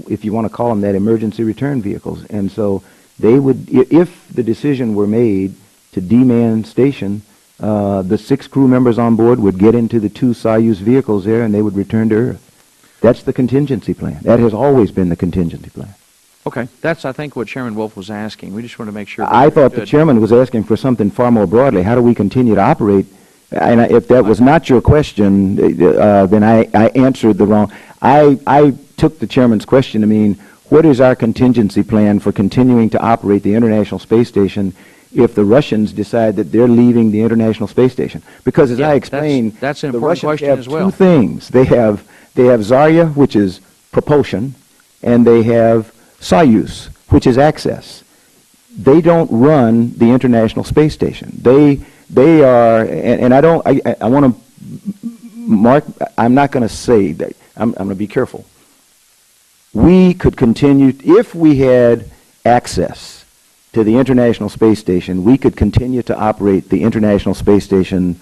[SPEAKER 8] if you want to call them that, emergency return vehicles. And so they would, if the decision were made to demand station, the 6 crew members on board would get into the 2 Soyuz vehicles there and they would return to Earth. That's the contingency plan. That has always been the contingency plan.
[SPEAKER 7] Okay. That's, I think, what Chairman Wolf was asking. We just want to make sure.
[SPEAKER 8] I thought the chairman was asking for something far more broadly. How do we continue to operate? And if that was not your question, then I answered the wrong. I took the chairman's question to mean, what is our contingency plan for continuing to operate the International Space Station if the Russians decide that they're leaving the International Space Station? Because as I explained,
[SPEAKER 7] that's an
[SPEAKER 8] the
[SPEAKER 7] important
[SPEAKER 8] Russians
[SPEAKER 7] question
[SPEAKER 8] have
[SPEAKER 7] as well.
[SPEAKER 8] 2 things. They have Zarya, which is propulsion, and they have Soyuz, which is access. They don't run the International Space Station. They are, and I want to mark, I'm not going to say that, I'm going to be careful. We could continue, if we had access to the International Space Station, we could continue to operate the International Space Station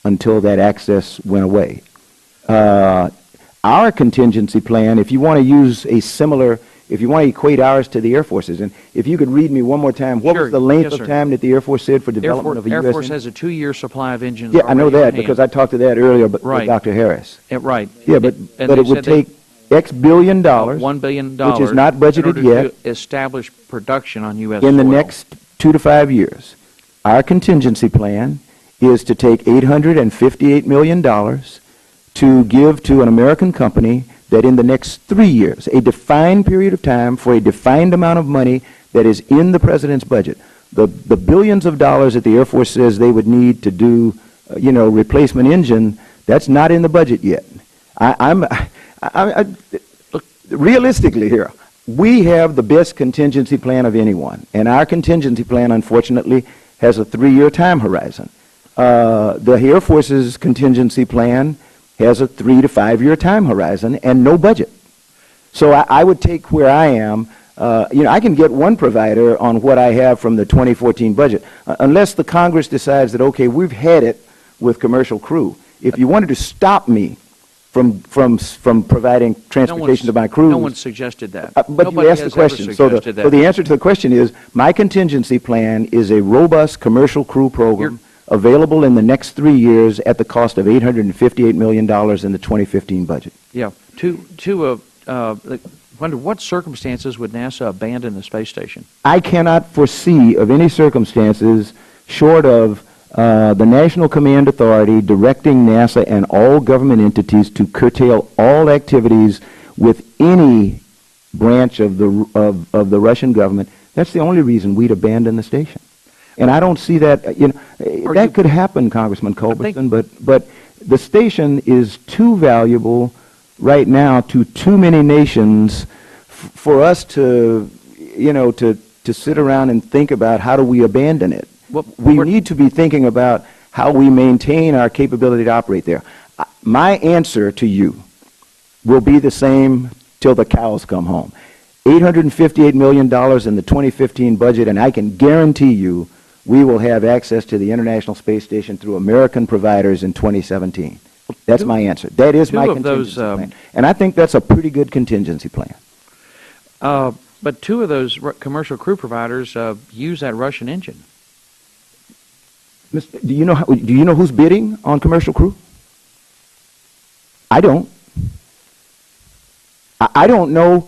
[SPEAKER 8] until that access went away. Our contingency plan, if you want to use a similar, if you want to equate ours to the Air Force's, and if you could read me one more time, what was the length of time that the Air Force said for development of a U.S.
[SPEAKER 7] Air Force has a 2-year supply of engines.
[SPEAKER 8] Yeah, I know that because I talked to that earlier with Dr. Harris.
[SPEAKER 7] Right.
[SPEAKER 8] Yeah, but it would take X billion dollars,
[SPEAKER 7] $1 billion,
[SPEAKER 8] which is not budgeted yet,
[SPEAKER 7] to establish production on U.S.
[SPEAKER 8] in the
[SPEAKER 7] soil.
[SPEAKER 8] next 2 to 5 years. Our contingency plan is to take $858 million to give to an American company that in the next 3 years, a defined period of time for a defined amount of money that is in the President's budget. The billions of dollars that the Air Force says they would need to do, replacement engine, that's not in the budget yet. Look, realistically here, we have the best contingency plan of anyone, and our contingency plan, unfortunately, has a 3-year time horizon. The Air Force's contingency plan has a 3 to 5 year time horizon and no budget. So I would take where I am. I can get one provider on what I have from the 2014 budget, unless the Congress decides that, okay, we've had it with commercial crew. If you wanted to stop me from providing transportation to my crews.
[SPEAKER 7] No one suggested that.
[SPEAKER 8] But you asked the question. So the answer to the question is, my contingency plan is a robust commercial crew program available in the next 3 years at the cost of $858 million in the 2015 budget.
[SPEAKER 7] Yeah. Under what circumstances would NASA abandon the space station?
[SPEAKER 8] I cannot foresee of any circumstances short of the National Command Authority directing NASA and all government entities to curtail all activities with any branch of the Russian government. That's the only reason we'd abandon the station. And I don't see that, that could happen, Congressman Culbertson, but the station is too valuable right now to too many nations for us to, to sit around and think about how do we abandon it. We need to be thinking about how we maintain our capability to operate there. My answer to you will be the same till the cows come home. $858 million in the 2015 budget, and I can guarantee you we will have access to the International Space Station through American providers in 2017. That's my answer. That is my contingency plan. And I think that's a pretty good contingency plan.
[SPEAKER 7] But 2 of those commercial crew providers use that Russian engine.
[SPEAKER 8] Do you know who's bidding on commercial crew? I don't. I don't know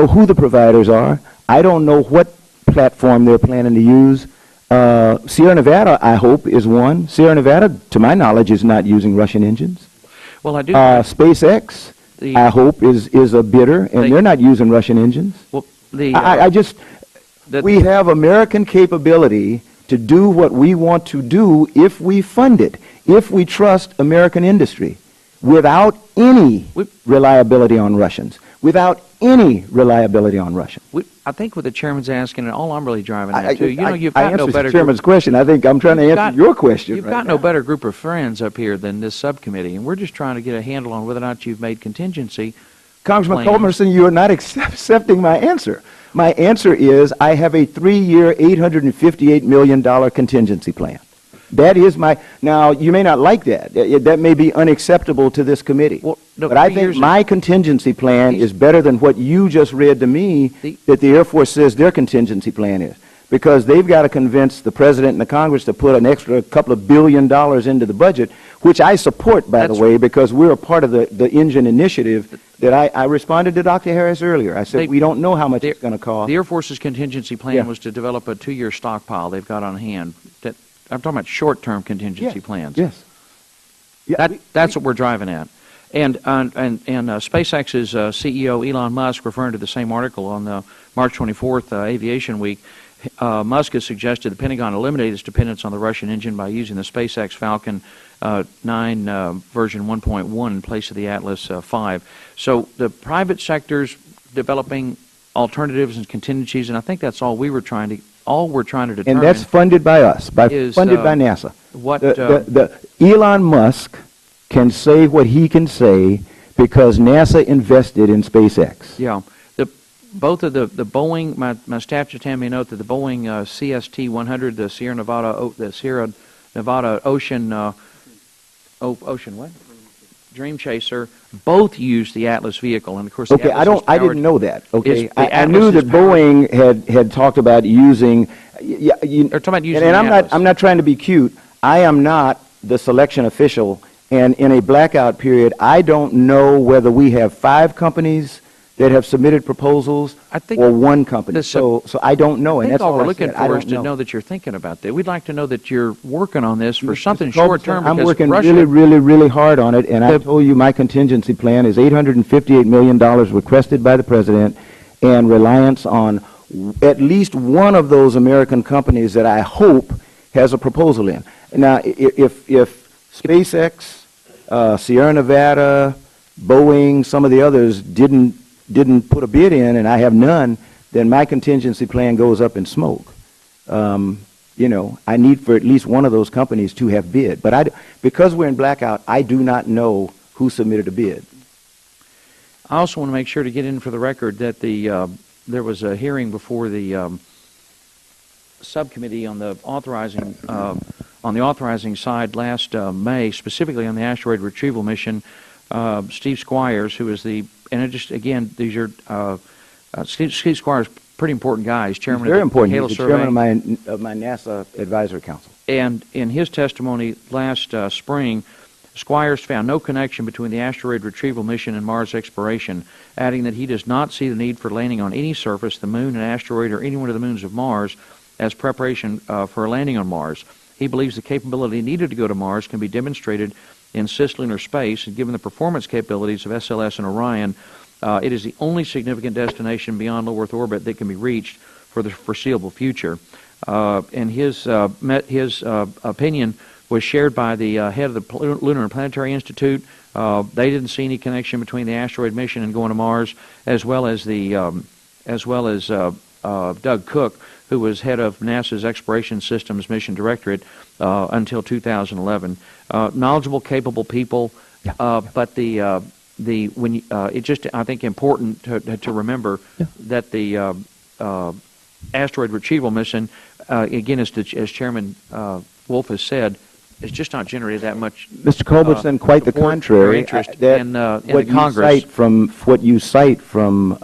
[SPEAKER 8] who the providers are. I don't know what platform they're planning to use. Sierra Nevada, I hope, is one. Sierra Nevada, to my knowledge, is not using Russian engines.
[SPEAKER 7] Well, I do.
[SPEAKER 8] SpaceX, I hope, is a bidder, and they're not using Russian engines.
[SPEAKER 7] Well,
[SPEAKER 8] we have American capability to do what we want to do if we fund it, if we trust American industry, without any reliability on Russians, without any reliability on Russians.
[SPEAKER 7] I think what the chairman's asking, and all I'm really driving at, too, you've
[SPEAKER 8] got
[SPEAKER 7] no better
[SPEAKER 8] the chairman's question. I think I'm trying to answer your question.
[SPEAKER 7] You've got no better group of friends up here than this subcommittee, and we're just trying to get a handle on whether or not you've made contingency.
[SPEAKER 8] Congressman Culbertson, you are not accepting my answer. My answer is I have a 3-year, $858 million contingency plan. That is my, now you may not like that. That may be unacceptable to this committee.
[SPEAKER 7] Well, no,
[SPEAKER 8] but I think my contingency plan is better than what you just read to me that the Air Force says their contingency plan is. Because they've got to convince the President and the Congress to put an extra couple of $2 billion into the budget, which I support, by the way, because we're a part of the engine initiative that I responded to Dr. Harris earlier. I said we don't know how much it's going to cost.
[SPEAKER 7] The Air Force's contingency plan was to develop a 2-year stockpile they've got on hand. I'm talking about short-term contingency plans.
[SPEAKER 8] Yes.
[SPEAKER 7] Yeah, that's what we're driving at. And SpaceX's CEO, Elon Musk, referring to the same article on the March 24th Aviation Week, Musk has suggested the Pentagon eliminate its dependence on the Russian engine by using the SpaceX Falcon 9 version 1.1 in place of the Atlas 5. So the private sector's developing alternatives and contingencies, and I think that's all we're trying to determine.
[SPEAKER 8] And that's funded by us, funded by NASA. Elon Musk can say what he can say because NASA invested in SpaceX.
[SPEAKER 7] Yeah. Both of the Boeing, my staff just handed me a note that the Boeing CST-100, the Sierra Nevada Ocean Dream Chaser, both used the Atlas vehicle, and of course.
[SPEAKER 8] Okay, I didn't know that. Okay, I knew that Boeing had talked about using.
[SPEAKER 7] They're talking about using.
[SPEAKER 8] And I'm not trying to be cute. I am not the selection official, and in a blackout period, I don't know whether we have 5 companies that have submitted proposals or 1 company. So I don't know, and that's all
[SPEAKER 7] we're looking for is to know that you're thinking about that. We'd like to know that you're working on this for something short term.
[SPEAKER 8] I'm working really hard on it, and I told you my contingency plan is $858 million requested by the President, and reliance on at least one of those American companies that I hope has a proposal in. Now, if SpaceX, Sierra Nevada, Boeing, some of the others didn't put a bid in, and I have none, then my contingency plan goes up in smoke. You know, I need for at least one of those companies to have bid. But because we're in blackout, I do not know who submitted a bid.
[SPEAKER 7] I also want to make sure to get in for the record that there was a hearing before the subcommittee on the authorizing side last May, specifically on the asteroid retrieval mission. Steve Squires, who is these are Steve Squires, pretty important guy. He's chairman
[SPEAKER 8] Very
[SPEAKER 7] of the
[SPEAKER 8] important.
[SPEAKER 7] Halo
[SPEAKER 8] He's the
[SPEAKER 7] Survey.
[SPEAKER 8] chairman of my NASA Advisory Council.
[SPEAKER 7] And in his testimony last spring, Squires found no connection between the asteroid retrieval mission and Mars exploration, adding that he does not see the need for landing on any surface, the moon, an asteroid, or any one of the moons of Mars, as preparation for a landing on Mars. He believes the capability needed to go to Mars can be demonstrated in cislunar space, and given the performance capabilities of SLS and Orion, it is the only significant destination beyond low Earth orbit that can be reached for the foreseeable future. And his opinion was shared by the head of the Lunar and Planetary Institute. They didn't see any connection between the asteroid mission and going to Mars, as well as Doug Cook, who was head of NASA's Exploration Systems Mission Directorate until 2011. Knowledgeable, capable people, but it's just, I think, important to remember that the asteroid retrieval mission, again, as Chairman Wolf has said, it's just not generated that much.
[SPEAKER 8] Mr. Culbertson, quite the contrary.
[SPEAKER 7] Interest in the Congress.
[SPEAKER 8] What you cite from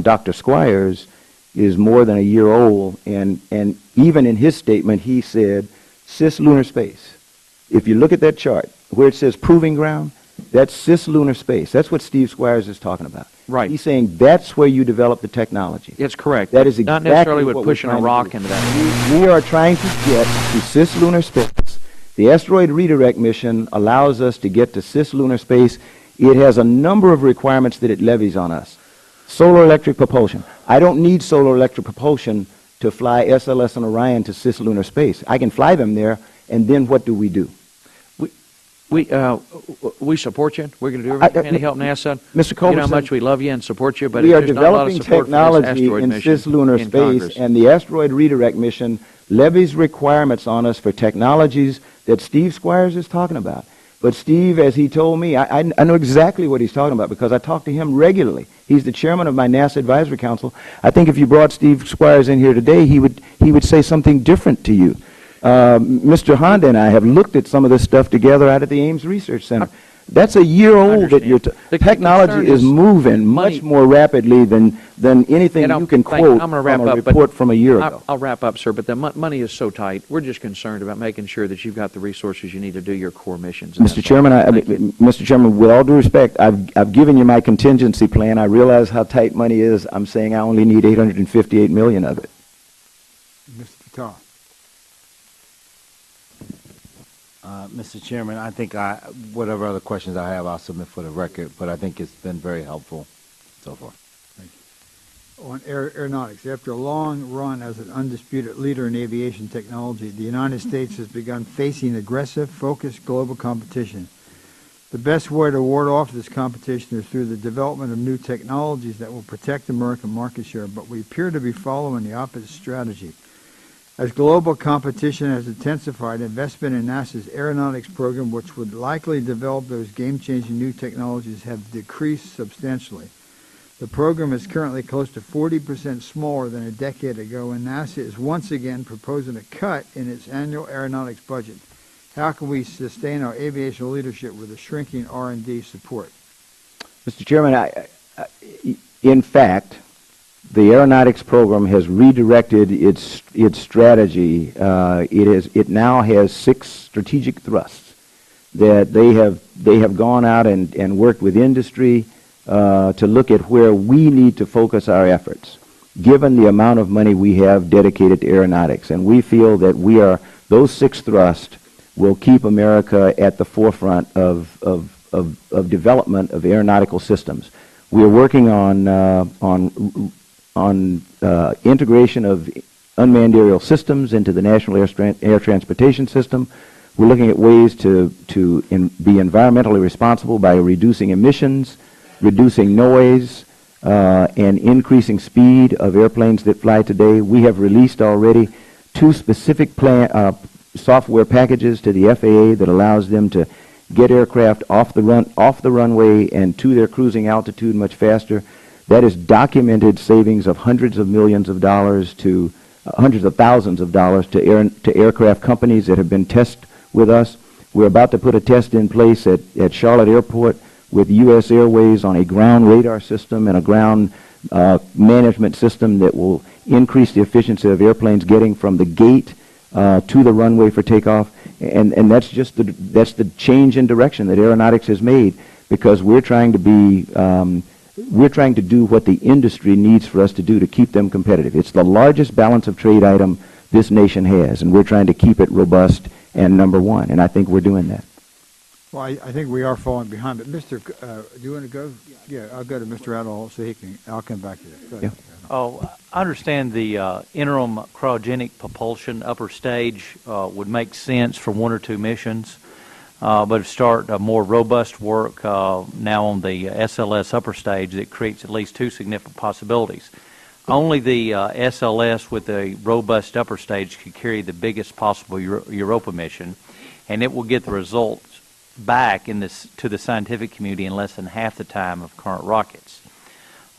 [SPEAKER 8] Dr. Squires is more than a year old, and even in his statement, he said cislunar space. If you look at that chart where it says proving ground, that's cislunar space. That's what Steve Squires is talking about.
[SPEAKER 7] Right.
[SPEAKER 8] He's saying that's where you develop the technology.
[SPEAKER 7] It's correct.
[SPEAKER 8] That is exactly
[SPEAKER 7] not necessarily
[SPEAKER 8] what
[SPEAKER 7] with
[SPEAKER 8] we're
[SPEAKER 7] pushing a
[SPEAKER 8] trying to
[SPEAKER 7] rock
[SPEAKER 8] do.
[SPEAKER 7] into that.
[SPEAKER 8] We are trying to get to cislunar space. The asteroid redirect mission allows us to get to cislunar space. It has a number of requirements that it levies on us. Solar electric propulsion. I don't need solar electric propulsion to fly SLS and Orion to cislunar space. I can fly them there, and then what do we do?
[SPEAKER 7] We support you. We're going to do everything we can to help NASA.
[SPEAKER 8] Mr. Culberson,
[SPEAKER 7] you know how much we love you and support you, but
[SPEAKER 8] we are
[SPEAKER 7] there's not a lot of
[SPEAKER 8] developing
[SPEAKER 7] support
[SPEAKER 8] technology
[SPEAKER 7] for this
[SPEAKER 8] in
[SPEAKER 7] asteroid
[SPEAKER 8] cislunar
[SPEAKER 7] mission in
[SPEAKER 8] space,
[SPEAKER 7] Congress.
[SPEAKER 8] and the asteroid redirect mission levies requirements on us for technologies that Steve Squires is talking about. But Steve, as he told me, I know exactly what he's talking about because I talk to him regularly. He's the chairman of my NASA Advisory Council. I think if you brought Steve Squires in here today, he would say something different to you. Mr. Honda and I have looked at some of this stuff together out at the Ames Research Center. That's a year old that your technology is moving much more rapidly than anything you can quote from a report from a year ago.
[SPEAKER 7] I'll wrap up, sir, but the money is so tight. We're just concerned about making sure that you've got the resources you need to do your core missions.
[SPEAKER 8] Mr. Chairman, Mr. Chairman, with all due respect, I've given you my contingency plan. I realize how tight money is. I'm saying I only need $858 million of it.
[SPEAKER 1] Mr. Fatah.
[SPEAKER 11] Mr. Chairman, I think whatever other questions I have, I'll submit for the record, but I think it's been very helpful so far.
[SPEAKER 1] Thank you. On aeronautics, after a long run as an undisputed leader in aviation technology, the United States has begun facing aggressive, focused global competition. The best way to ward off this competition is through the development of new technologies that will protect American market share, but we appear to be following the opposite strategy. As global competition has intensified, investment in NASA's aeronautics program, which would likely develop those game-changing new technologies, have decreased substantially. The program is currently close to 40% smaller than a decade ago, and NASA is once again proposing a cut in its annual aeronautics budget. How can we sustain our aviation leadership with a shrinking R&D support?
[SPEAKER 8] Mr. Chairman, in fact, the aeronautics program has redirected its strategy. It now has 6 strategic thrusts that they have gone out and worked with industry to look at where we need to focus our efforts, given the amount of money we have dedicated to aeronautics. And we feel that those 6 thrusts will keep America at the forefront of development of aeronautical systems. We are working on integration of unmanned aerial systems into the National Air Transportation System. We're looking at ways to be environmentally responsible by reducing emissions, reducing noise, and increasing speed of airplanes that fly today. We have released already 2 specific software packages to the FAA that allows them to get aircraft off the runway and to their cruising altitude much faster. That is documented savings of hundreds of millions of dollars to hundreds of thousands of dollars to aircraft companies that have been tested with us. We're about to put a test in place at Charlotte Airport with U.S. Airways on a ground radar system and a ground management system that will increase the efficiency of airplanes getting from the gate to the runway for takeoff. And that's just that's the change in direction that aeronautics has made, because we're trying to do what the industry needs for us to do to keep them competitive. It's the largest balance of trade item this nation has, and we're trying to keep it robust and number one, and I think we're doing that.
[SPEAKER 1] Well, I think we are falling behind, but Mr. Do you want to go? Yeah, I'll go to Mr. Adderall so he can. I'll come back to that. Go ahead.
[SPEAKER 8] Yeah.
[SPEAKER 10] Oh, I understand the interim cryogenic propulsion upper stage would make sense for 1 or 2 missions, but start more robust work now on the SLS upper stage that creates at least 2 significant possibilities. Only the SLS with a robust upper stage could carry the biggest possible Europa mission, and it will get the results back to the scientific community in less than half the time of current rockets.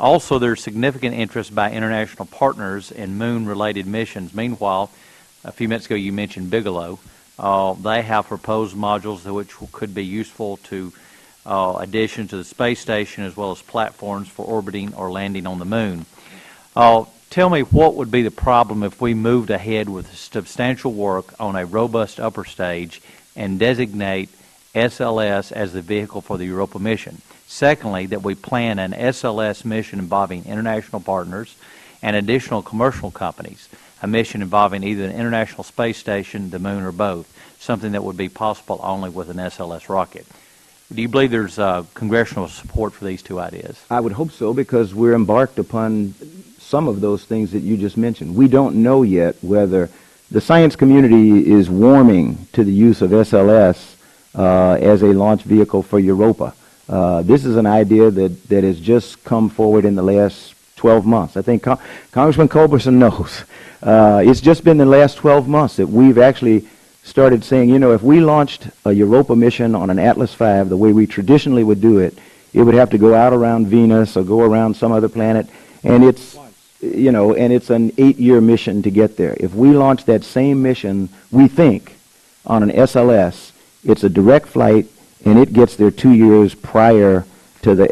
[SPEAKER 10] Also, there's significant interest by international partners in moon-related missions. Meanwhile, a few minutes ago you mentioned Bigelow. They have proposed modules which could be useful to addition to the space station, as well as platforms for orbiting or landing on the moon. Tell me, what would be the problem if we moved ahead with substantial work on a robust upper stage and designate SLS as the vehicle for the Europa mission? Secondly, that we plan an SLS mission involving international partners and additional commercial companies, a mission involving either an international space station, the moon, or both, something that would be possible only with an SLS rocket. Do you believe there's congressional support for these 2 ideas?
[SPEAKER 8] I would hope so, because we're embarked upon some of those things that you just mentioned. We don't know yet whether the science community is warming to the use of SLS as a launch vehicle for Europa. This is an idea that has just come forward in the last 12 months. I think Congressman Culberson knows. It's just been the last 12 months that we've actually started saying, you know, if we launched a Europa mission on an Atlas V the way we traditionally would do it, it would have to go out around Venus or go around some other planet, and it's, you know, and it's an 8-year mission to get there. If we launch that same mission, we think, on an SLS, it's a direct flight, and it gets there 2 years prior to the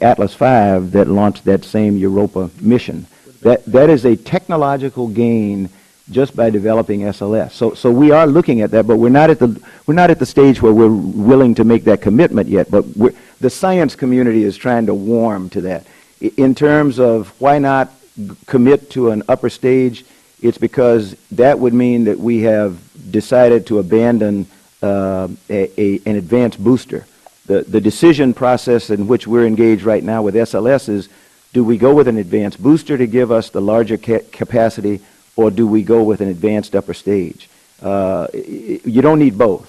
[SPEAKER 8] Atlas V that launched that same Europa mission. That is a technological gain just by developing SLS. So we are looking at that, but we're not at the stage where we're willing to make that commitment yet. But the science community is trying to warm to that. In terms of why not commit to an upper stage, it's because that would mean that we have decided to abandon an advanced booster. The decision process in which we're engaged right now with SLS is, do we go with an advanced booster to give us the larger capacity, or do we go with an advanced upper stage? You don't need both.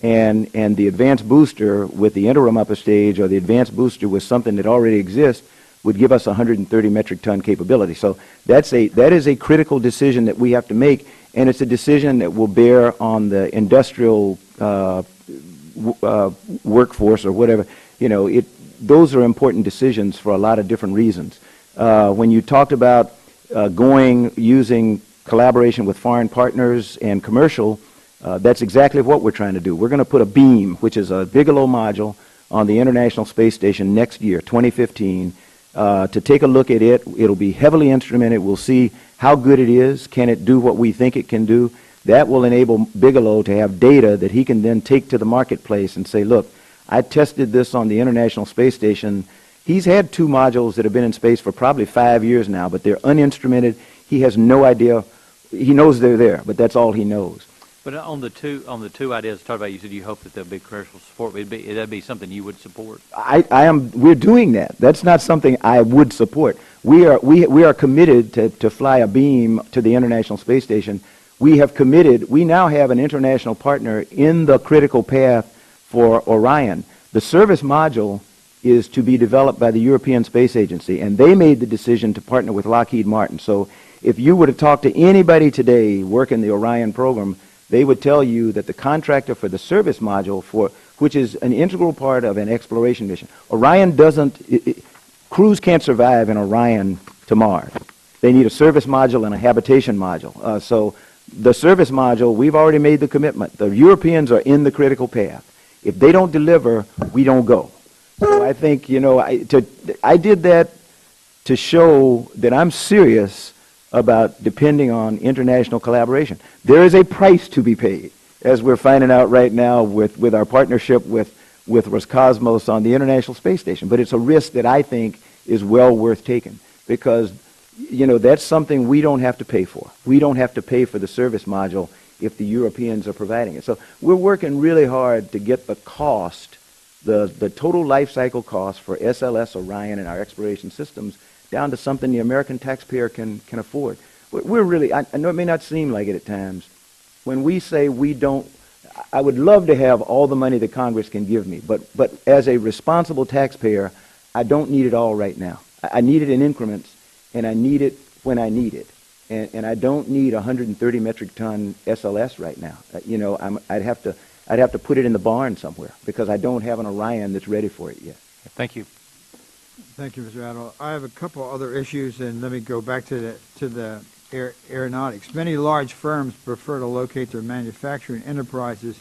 [SPEAKER 8] And the advanced booster with the interim upper stage, or the advanced booster with something that already exists, would give us 130 metric ton capability. So that is a critical decision that we have to make, and it's a decision that will bear on the industrial workforce or whatever. You know, those are important decisions for a lot of different reasons. When you talked about using collaboration with foreign partners and commercial, that's exactly what we're trying to do. We're going to put a beam, which is a Bigelow module, on the International Space Station next year, 2015, to take a look at it. It'll be heavily instrumented. We'll see how good it is. Can it do what we think it can do? That will enable Bigelow to have data that he can then take to the marketplace and say, look, I tested this on the International Space Station. He's had 2 modules that have been in space for probably 5 years now, but they're uninstrumented. He has no idea. He knows they're there, but that's all he knows.
[SPEAKER 10] But on the two ideas talked about, you said you hope that there'll be commercial support. That'd be something you would support.
[SPEAKER 8] We're doing that. That's not something I would support. We are committed to fly a beam to the International Space Station. We have committed, we now have an international partner in the critical path for Orion. The service module is to be developed by the European Space Agency, and they made the decision to partner with Lockheed Martin. So if you were to talk to anybody today working the Orion program, they would tell you that the contractor for the service module, which is an integral part of an exploration mission, Orion doesn't, crews can't survive in Orion to Mars. They need a service module and a habitation module. So the service module, we've already made the commitment. The Europeans are in the critical path. If they don't deliver, we don't go. So I think, I did that to show that I'm serious about depending on international collaboration. There is a price to be paid, as we're finding out right now with our partnership with Roscosmos on the International Space Station. But it's a risk that I think is well worth taking, because, that's something we don't have to pay for. We don't have to pay for the service module if the Europeans are providing it. So we're working really hard to get the cost, the total life cycle cost for SLS, Orion, and our exploration systems down to something the American taxpayer can afford. We're really, I know it may not seem like it at times, when we say we don't, I would love to have all the money that Congress can give me, but as a responsible taxpayer, I don't need it all right now. I need it in increments, and I need it when I need it. And I don't need 130 metric ton SLS right now. I'd have to put it in the barn somewhere, because I don't have an Orion that's ready for it yet.
[SPEAKER 10] Thank you.
[SPEAKER 1] Thank you, Mr. Adel. I have a couple other issues, and let me go back to the aeronautics. Many large firms prefer to locate their manufacturing enterprises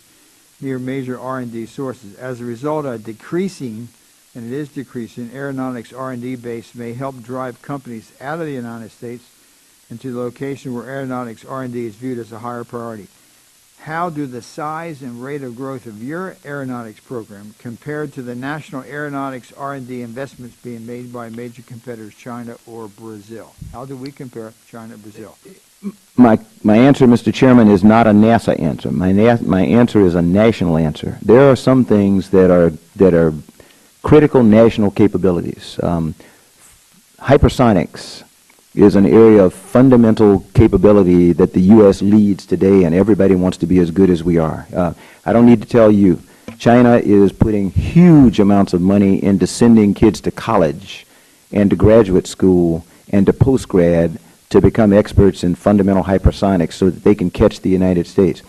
[SPEAKER 1] near major R&D sources. As a result, a decreasing, and it is decreasing, aeronautics R&D base may help drive companies out of the United States into the location where aeronautics R&D is viewed as a higher priority. How do the size and rate of growth of your aeronautics program compared to the national aeronautics R&D investments being made by major competitors, China or Brazil? How do we compare China and Brazil?
[SPEAKER 8] My answer, Mr. Chairman, is not a NASA answer. My answer is a national answer. There are some things that are critical national capabilities. Hypersonics is an area of fundamental capability that the U.S. leads today, and everybody wants to be as good as we are. I don't need to tell you, China is putting huge amounts of money into sending kids to college and to graduate school and to postgrad to become experts in fundamental hypersonics so that they can catch the United States.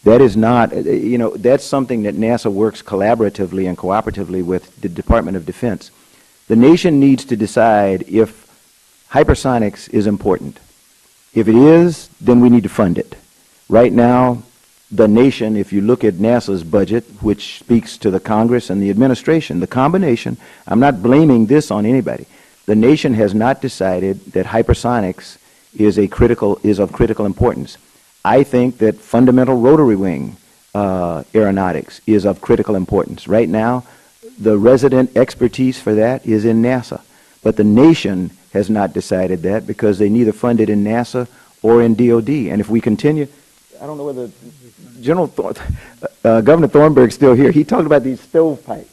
[SPEAKER 8] That is not, that's something that NASA works collaboratively and cooperatively with the Department of Defense. The nation needs to decide if hypersonics is important. If it is, then we need to fund it. Right now, the nation, if you look at NASA's budget, which speaks to the Congress and the administration, the combination, I'm not blaming this on anybody. The nation has not decided that hypersonics is of critical importance. I think that fundamental rotary wing aeronautics is of critical importance. Right now, the resident expertise for that is in NASA. But the nation has not decided that, because they neither fund it in NASA or in DOD. And if we continue, I don't know whether Governor Thornburg's still here. He talked about these stovepipes.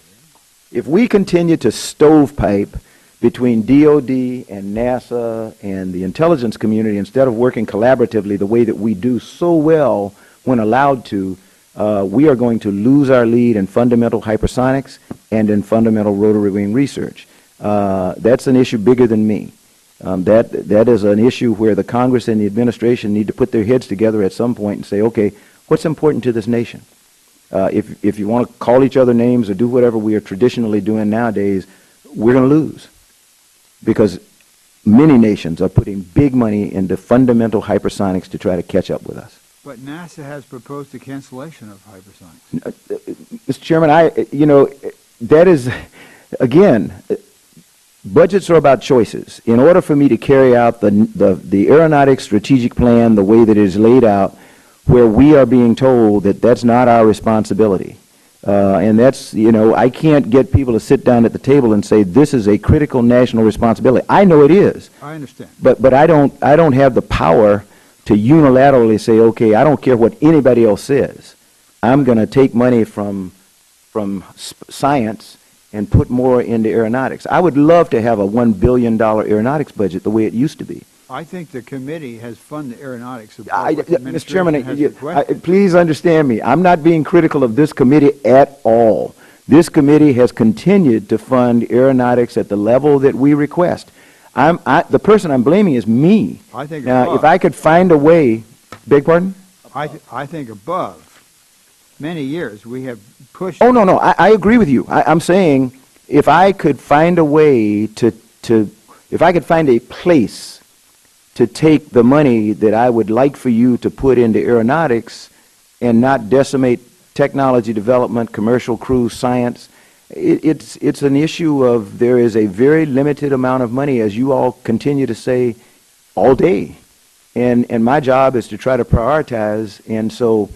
[SPEAKER 8] If we continue to stovepipe between DOD and NASA and the intelligence community instead of working collaboratively the way that we do so well when allowed to, we are going to lose our lead in fundamental hypersonics and in fundamental rotary wing research. That's an issue bigger than me. That is an issue where the Congress and the administration need to put their heads together at some point and say, okay, what's important to this nation? If you want to call each other names or do whatever we are traditionally doing nowadays, we're going to lose, because many nations are putting big money into fundamental hypersonics to try to catch up with us.
[SPEAKER 1] But NASA has proposed a cancellation of hypersonics.
[SPEAKER 8] Mr. Chairman, that is, again, budgets are about choices. In order for me to carry out the aeronautics strategic plan the way that it is laid out, where we are being told that that's not our responsibility, and that's, I can't get people to sit down at the table and say this is a critical national responsibility. I know it is.
[SPEAKER 1] I understand.
[SPEAKER 8] But I don't have the power to unilaterally say, okay, I don't care what anybody else says. I'm going to take money from science and put more into aeronautics. I would love to have a $1 billion aeronautics budget the way it used to be.
[SPEAKER 1] I think the committee has funded aeronautics.
[SPEAKER 8] Mr. Chairman,
[SPEAKER 1] Please.
[SPEAKER 8] please understand me. I'm not being critical of this committee at all. This committee has continued to fund aeronautics at the level that we request. The person I'm blaming is me.
[SPEAKER 1] I think
[SPEAKER 8] Now,
[SPEAKER 1] above.
[SPEAKER 8] if I could find a way, beg pardon?
[SPEAKER 1] I think above. Many years we have pushed.
[SPEAKER 8] Oh, no, I agree with you. I'm saying if I could find a way if I could find a place to take the money that I would like for you to put into aeronautics and not decimate technology development, commercial crew, science, it's an issue of there is a very limited amount of money, as you all continue to say all day. And my job is to try to prioritize. And so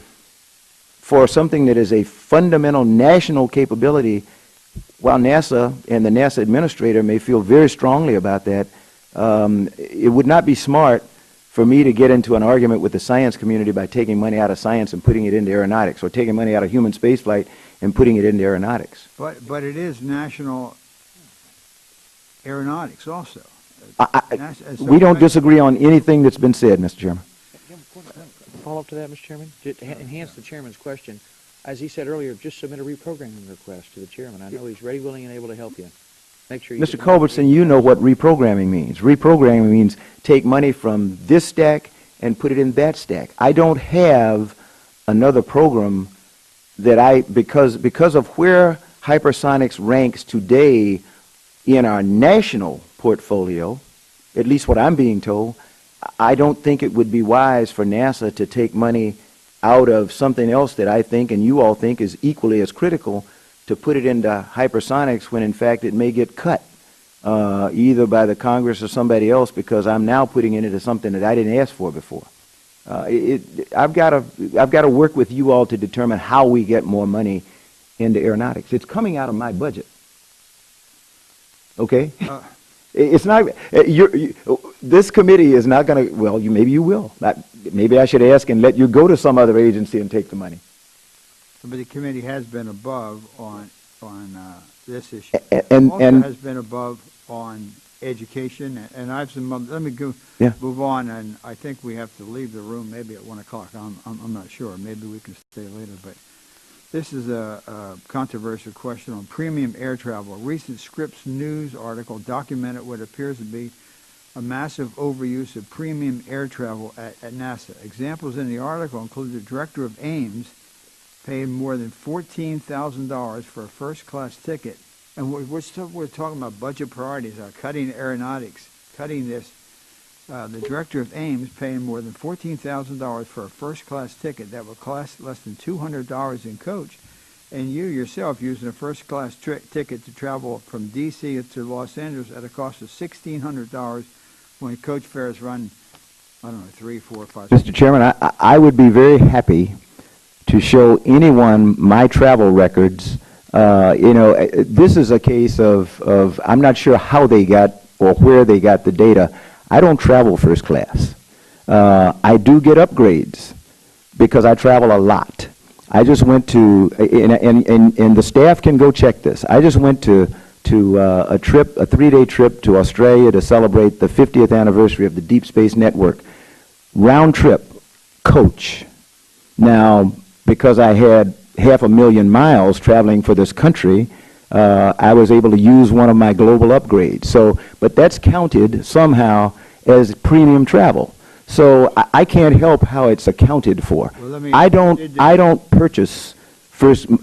[SPEAKER 8] for something that is a fundamental national capability, while NASA and the NASA Administrator may feel very strongly about that, it would not be smart for me to get into an argument with the science community by taking money out of science and putting it into aeronautics, or taking money out of human spaceflight and putting it into aeronautics.
[SPEAKER 1] But it is national aeronautics also.
[SPEAKER 8] We don't disagree on anything that's been said, Mr. Chairman.
[SPEAKER 7] Follow up to that, Mr. Chairman? To enhance the chairman's question, as he said earlier, just submit a reprogramming request to the chairman. I know he's ready, willing, and able to help you. Make sure you
[SPEAKER 8] Mr. Culbertson, you know what reprogramming means. Reprogramming means take money from this stack and put it in that stack. I don't have another program that because of where hypersonics ranks today in our national portfolio, at least what I'm being told, I don't think it would be wise for NASA to take money out of something else that I think and you all think is equally as critical to put it into hypersonics when in fact it may get cut either by the Congress or somebody else, because I'm now putting it into something that I didn't ask for before. I've got to work with you all to determine how we get more money into aeronautics. It's coming out of my budget. Okay? It's not. This committee is not going to. Well, maybe you will. Maybe I should ask and let you go to some other agency and take the money.
[SPEAKER 1] But the committee has been above on this issue.
[SPEAKER 8] And
[SPEAKER 1] has been above on education. And I've some. Let me go move on. And I think we have to leave the room maybe at 1 o'clock. I'm not sure. Maybe we can stay later. But this is a controversial question on premium air travel. A recent Scripps News article documented what appears to be a massive overuse of premium air travel at NASA. Examples in the article include the director of Ames paying more than $14,000 for a first-class ticket. And we're talking about budget priorities, cutting aeronautics, cutting this. The director of Ames paying more than $14,000 for a first-class ticket that would cost less than $200 in coach. And you yourself using a first-class ticket to travel from D.C. to Los Angeles at a cost of $1,600 when coach fares run, I don't know, 3, 4, 5.
[SPEAKER 8] Mr. Chairman, I would be very happy to show anyone my travel records. This is a case of I'm not sure how they got or where they got the data. I don't travel first class. I do get upgrades because I travel a lot. I just went to, and the staff can go check this. I just went to a 3-day trip to Australia to celebrate the 50th anniversary of the Deep Space Network. Round trip, coach. Now, because I had 500,000 miles traveling for this country, I was able to use one of my global upgrades. But that's counted somehow as premium travel. So I can't help how it's accounted for.
[SPEAKER 1] Well,
[SPEAKER 8] I don't purchase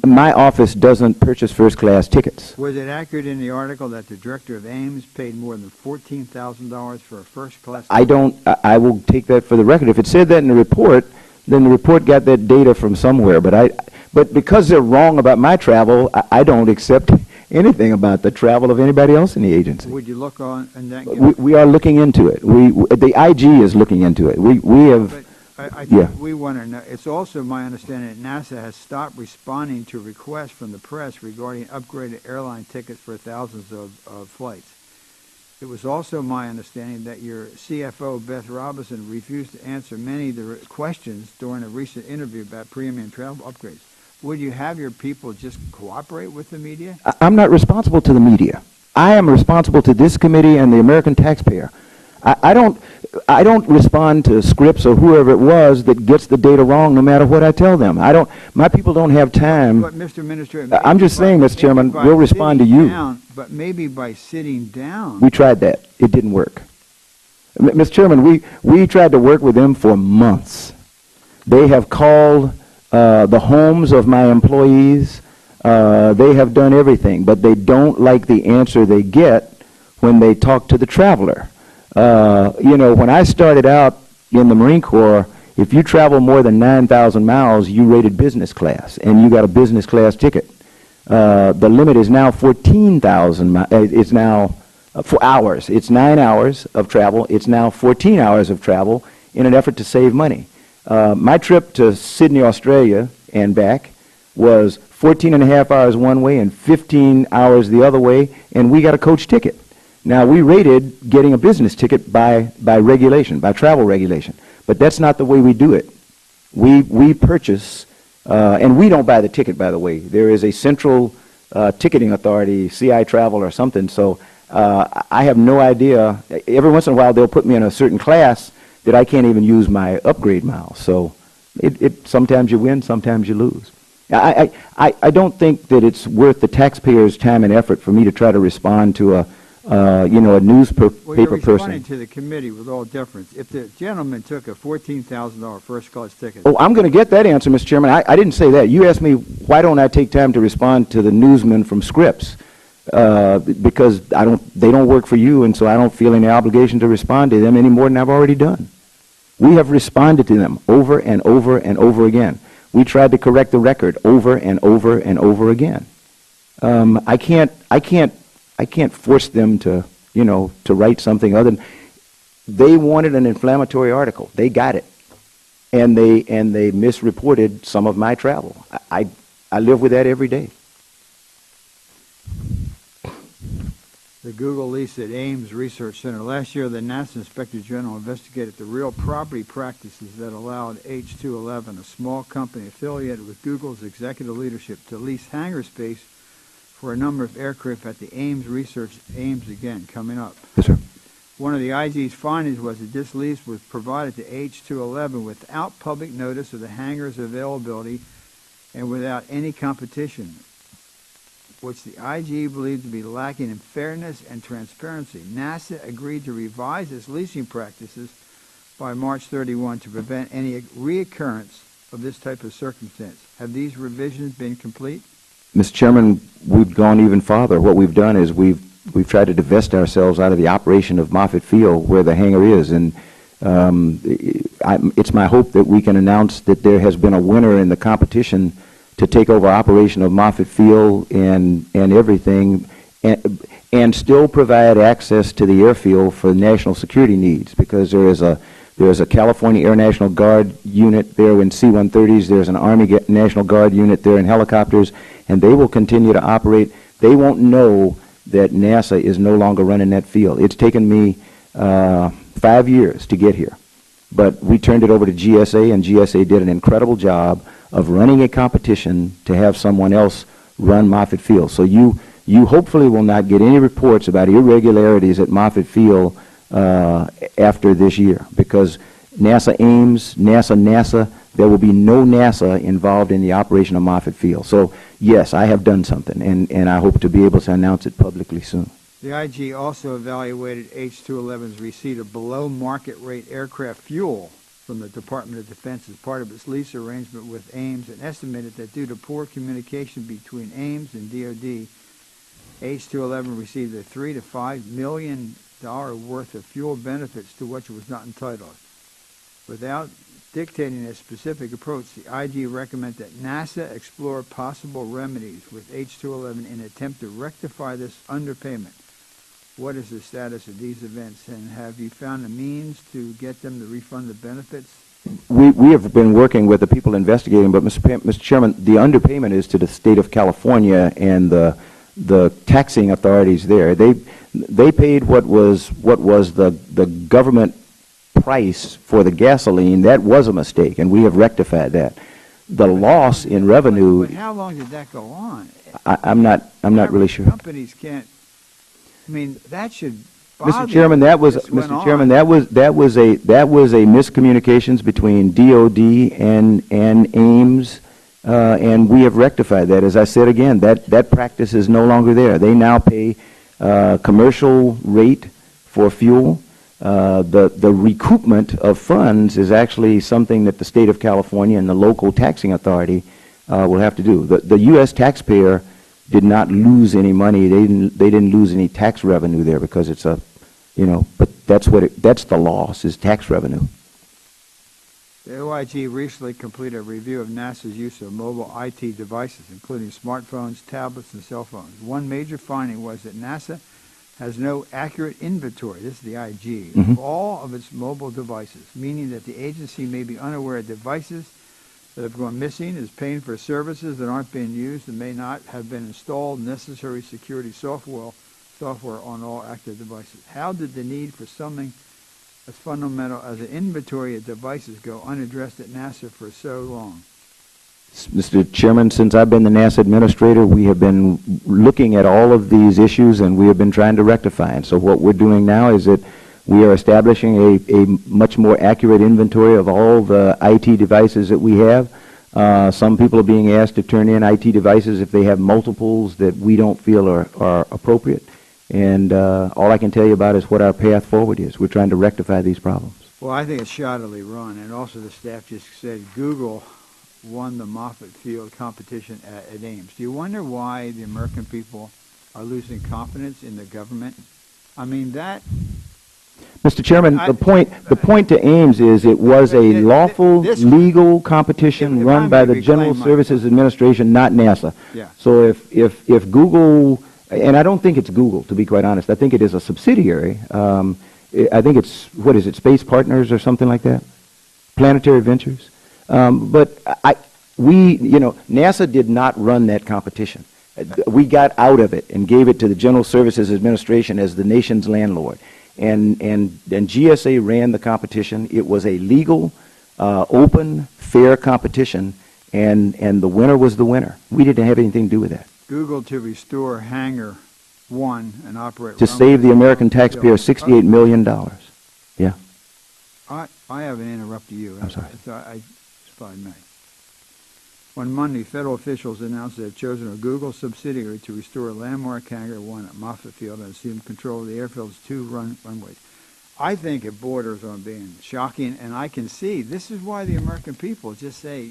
[SPEAKER 8] my office doesn't purchase first class tickets.
[SPEAKER 1] Was it accurate in the article that the director of Ames paid more than $14,000 for a first class ticket?
[SPEAKER 8] I will take that for the record. If it said that in the report, then the report got that data from somewhere. But because they're wrong about my travel, I don't accept anything about the travel of anybody else in the agency.
[SPEAKER 1] Would you look on and that?
[SPEAKER 8] We are looking into it. The IG is looking into it. We have.
[SPEAKER 1] But I think we want to know. It's also my understanding that NASA has stopped responding to requests from the press regarding upgraded airline tickets for thousands of flights. It was also my understanding that your CFO, Beth Robinson, refused to answer many of the questions during a recent interview about premium travel upgrades. Would you have your people just cooperate with the media?
[SPEAKER 8] I'm not responsible to the media. I am responsible to this committee and the American taxpayer. I don't respond to Scripps or whoever it was that gets the data wrong no matter what I tell them. My people don't have time.
[SPEAKER 1] But, Mr. Administrator,
[SPEAKER 8] I'm just saying, Mr. Chairman,
[SPEAKER 1] by
[SPEAKER 8] we'll respond to
[SPEAKER 1] sitting
[SPEAKER 8] you.
[SPEAKER 1] down, but maybe by sitting down.
[SPEAKER 8] We tried that. It didn't work. Mr. Chairman, we tried to work with them for months. They have called the homes of my employees. They have done everything, but they don't like the answer they get when they talk to the traveler. You know, when I started out in the Marine Corps, if you travel more than 9,000 miles, you rated business class, and you got a business class ticket. The limit is now 14,000 miles. It's now 4 hours. It's 9 hours of travel. It's now 14 hours of travel in an effort to save money. My trip to Sydney, Australia, and back was 14 and a half hours one way and 15 hours the other way, and we got a coach ticket. Now, we rated getting a business ticket by regulation, by travel regulation, but that's not the way we do it. We purchase, and we don't buy the ticket, by the way. There is a central ticketing authority, CI Travel or something, so I have no idea. Every once in a while, they'll put me in a certain class that I can't even use my upgrade miles. So sometimes you win, sometimes you lose. I don't think that it's worth the taxpayers' time and effort for me to try to respond to a newspaper
[SPEAKER 1] Well, you're
[SPEAKER 8] person.
[SPEAKER 1] responding to the committee with all deference. If the gentleman took a $14,000 first-class ticket.
[SPEAKER 8] Oh, I'm going to get that answer, Mr. Chairman. I didn't say that. You asked me why don't I take time to respond to the newsman from Scripps. Because they don't work for you, and so I don't feel any obligation to respond to them any more than I've already done. We have responded to them over and over and over again. We tried to correct the record over and over and over again. I can't force them to write something other than they wanted an inflammatory article. They got it, and they misreported some of my travel. I live with that every day.
[SPEAKER 1] The Google lease at Ames Research Center. Last year, the NASA Inspector General investigated the real property practices that allowed H211, a small company affiliated with Google's executive leadership, to lease hangar space for a number of aircraft at the Ames Research, Ames again, coming up.
[SPEAKER 8] Yes, sir.
[SPEAKER 1] One of the IG's findings was that this lease was provided to H211 without public notice of the hangar's availability and without any competition, which the IG believed to be lacking in fairness and transparency. NASA agreed to revise its leasing practices by March 31 to prevent any reoccurrence of this type of circumstance. Have these revisions been complete?
[SPEAKER 8] Mr. Chairman, we've gone even farther. What we've done is we've tried to divest ourselves out of the operation of Moffett Field, where the hangar is, and it's my hope that we can announce that there has been a winner in the competition to take over operation of Moffett Field and everything, and still provide access to the airfield for national security needs, because there is a California Air National Guard unit there in C-130s, there's an Army National Guard unit there in helicopters, and they will continue to operate. They won't know that NASA is no longer running that field. It's taken me 5 years to get here, but we turned it over to GSA, and GSA did an incredible job of running a competition to have someone else run Moffett Field. So you hopefully will not get any reports about irregularities at Moffett Field after this year, because NASA Ames, NASA, there will be no NASA involved in the operation of Moffett Field. So yes, I have done something, and I hope to be able to announce it publicly soon.
[SPEAKER 1] The IG also evaluated H211's receipt of below-market rate aircraft fuel from the Department of Defense as part of its lease arrangement with Ames, and estimated that due to poor communication between Ames and DoD, H211 received a $3 to $5 million worth of fuel benefits to which it was not entitled. Without dictating a specific approach, the IG recommend that NASA explore possible remedies with H211 in an attempt to rectify this underpayment. What is the status of these events, and have you found a means to get them to refund the benefits?
[SPEAKER 8] We have been working with the people investigating, but Mr. Chairman, the underpayment is to the state of California and the taxing authorities there. They paid what was the government price for the gasoline. That was a mistake, and we have rectified that. The loss in revenue.
[SPEAKER 1] But how long did that go on?
[SPEAKER 8] I'm not really sure.
[SPEAKER 1] Companies can't. I mean, that should
[SPEAKER 8] Mr. Chairman, that was a miscommunications between DOD and Ames, and we have rectified that. As I said again, that practice is no longer there. They now pay commercial rate for fuel. The recoupment of funds is actually something that the state of California and the local taxing authority will have to do. The U.S. taxpayer did not lose any money. They didn't lose any tax revenue there because it's a, but that's the loss is tax revenue.
[SPEAKER 1] The OIG recently completed a review of NASA's use of mobile IT devices, including smartphones, tablets, and cell phones. One major finding was that NASA has no accurate inventory, this is the IG, of all of its mobile devices, meaning that the agency may be unaware of devices that have gone missing, is paying for services that aren't being used, and may not have been installed necessary security software on all active devices. How did the need for something as fundamental as an inventory of devices go unaddressed at NASA for so long?
[SPEAKER 8] Mr. Chairman, since I've been the NASA Administrator, we have been looking at all of these issues and we have been trying to rectify. And so what we're doing now is that we are establishing a much more accurate inventory of all the IT devices that we have. Some people are being asked to turn in IT devices if they have multiples that we don't feel are appropriate. And all I can tell you about is what our path forward is. We're trying to rectify these problems.
[SPEAKER 1] Well, I think it's shoddily run. And also the staff just said Google won the Moffett Field competition at Ames. Do you wonder why the American people are losing confidence in the government? I mean, that...
[SPEAKER 8] Mr. Chairman, the point to Ames is it was a lawful, legal competition run by the General Services Administration, not NASA.
[SPEAKER 1] Yeah.
[SPEAKER 8] So if Google, and I don't think it's Google, to be quite honest. I think it is a subsidiary. I think it's, what is it, Space Partners or something like that? Planetary Ventures. But NASA did not run that competition. We got out of it and gave it to the General Services Administration as the nation's landlord. And GSA ran the competition. It was a legal, open, fair competition, and the winner was the winner. We didn't have anything to do with that.
[SPEAKER 1] Google to restore Hangar 1 and operate...
[SPEAKER 8] To save the American taxpayer $68 million. Yeah.
[SPEAKER 1] I haven't interrupted you.
[SPEAKER 8] I'm sorry.
[SPEAKER 1] If I may. On Monday, federal officials announced they have chosen a Google subsidiary to restore landmark Hangar 1 at Moffett Field and assume control of the airfield's two runways. I think it borders on being shocking, and I can see this is why the American people just say,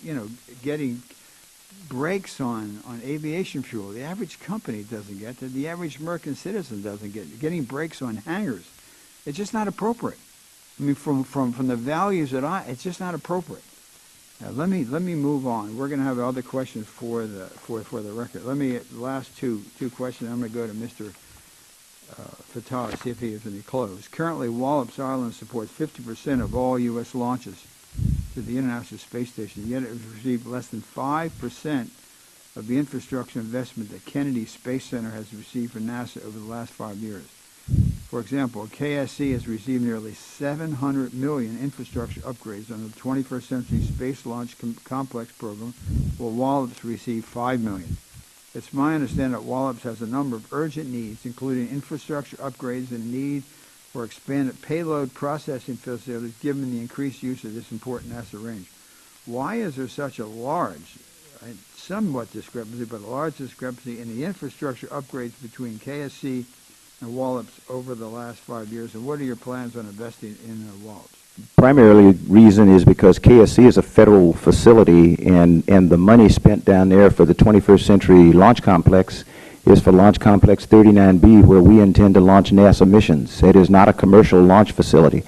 [SPEAKER 1] getting brakes on aviation fuel. The average company doesn't get that. The average American citizen doesn't get it. Getting brakes on hangars. It's just not appropriate. I mean, from the values that it's just not appropriate. Now, let me move on. We're going to have other questions for the record. Last two questions. I'm going to go to Mr. Fattah, see if he has any close. Currently, Wallops Island supports 50% of all U.S. launches to the International Space Station, yet it has received less than 5% of the infrastructure investment that Kennedy Space Center has received from NASA over the last 5 years. For example, KSC has received nearly $700 million infrastructure upgrades under the 21st Century Space Launch Complex program, while Wallops received $5 million. It's my understanding that Wallops has a number of urgent needs, including infrastructure upgrades and need for expanded payload processing facilities, given the increased use of this important NASA range. Why is there such a large, somewhat discrepancy, but a large discrepancy in the infrastructure upgrades between KSC and Wallops over the last 5 years, and what are your plans on investing in Wallops?
[SPEAKER 8] Primarily reason is because KSC is a federal facility, and the money spent down there for the 21st Century Launch Complex is for Launch Complex 39B, where we intend to launch NASA missions. It is not a commercial launch facility.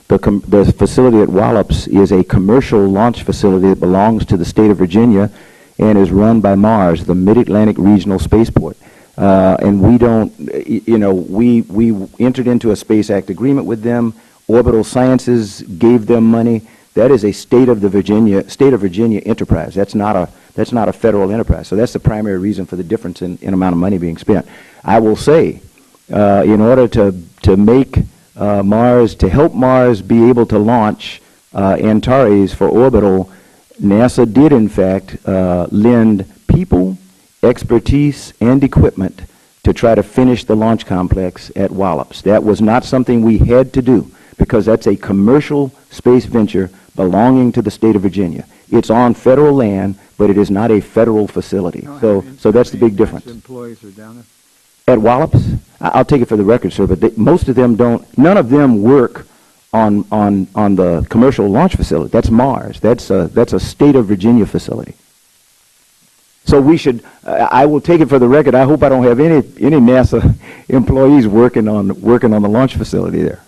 [SPEAKER 8] The facility at Wallops is a commercial launch facility that belongs to the state of Virginia and is run by Mars, the Mid-Atlantic Regional Spaceport. And we don't, we entered into a Space Act agreement with them. Orbital Sciences gave them money. That is a state of Virginia enterprise. That's not a federal enterprise. So that's the primary reason for the difference in amount of money being spent. I will say, in order to make Mars, to help Mars be able to launch Antares for orbital, NASA did in fact lend people, expertise, and equipment to try to finish the launch complex at Wallops. That was not something we had to do because that's a commercial space venture belonging to the state of Virginia. It's on federal land, but it is not a federal facility. So that's the big difference.
[SPEAKER 1] Employees are down there?
[SPEAKER 8] At Wallops, I'll take it for the record, sir, but most of them don't, none of them work on the commercial launch facility. That's Mars. That's a state of Virginia facility. So we should, I will take it for the record, I hope I don't have any NASA employees working on the launch facility there.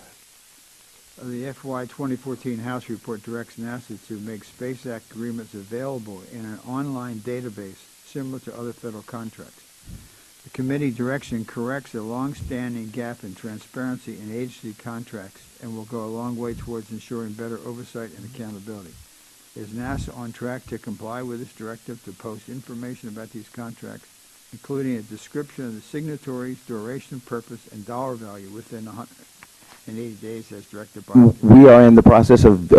[SPEAKER 1] The FY 2014 House report directs NASA to make Space Act agreements available in an online database similar to other federal contracts. The committee direction corrects a long-standing gap in transparency in agency contracts and will go a long way towards ensuring better oversight and accountability. Is NASA on track to comply with this directive to post information about these contracts, including a description of the signatories, duration, purpose, and dollar value within 180 days as directed by?
[SPEAKER 8] We are in the process of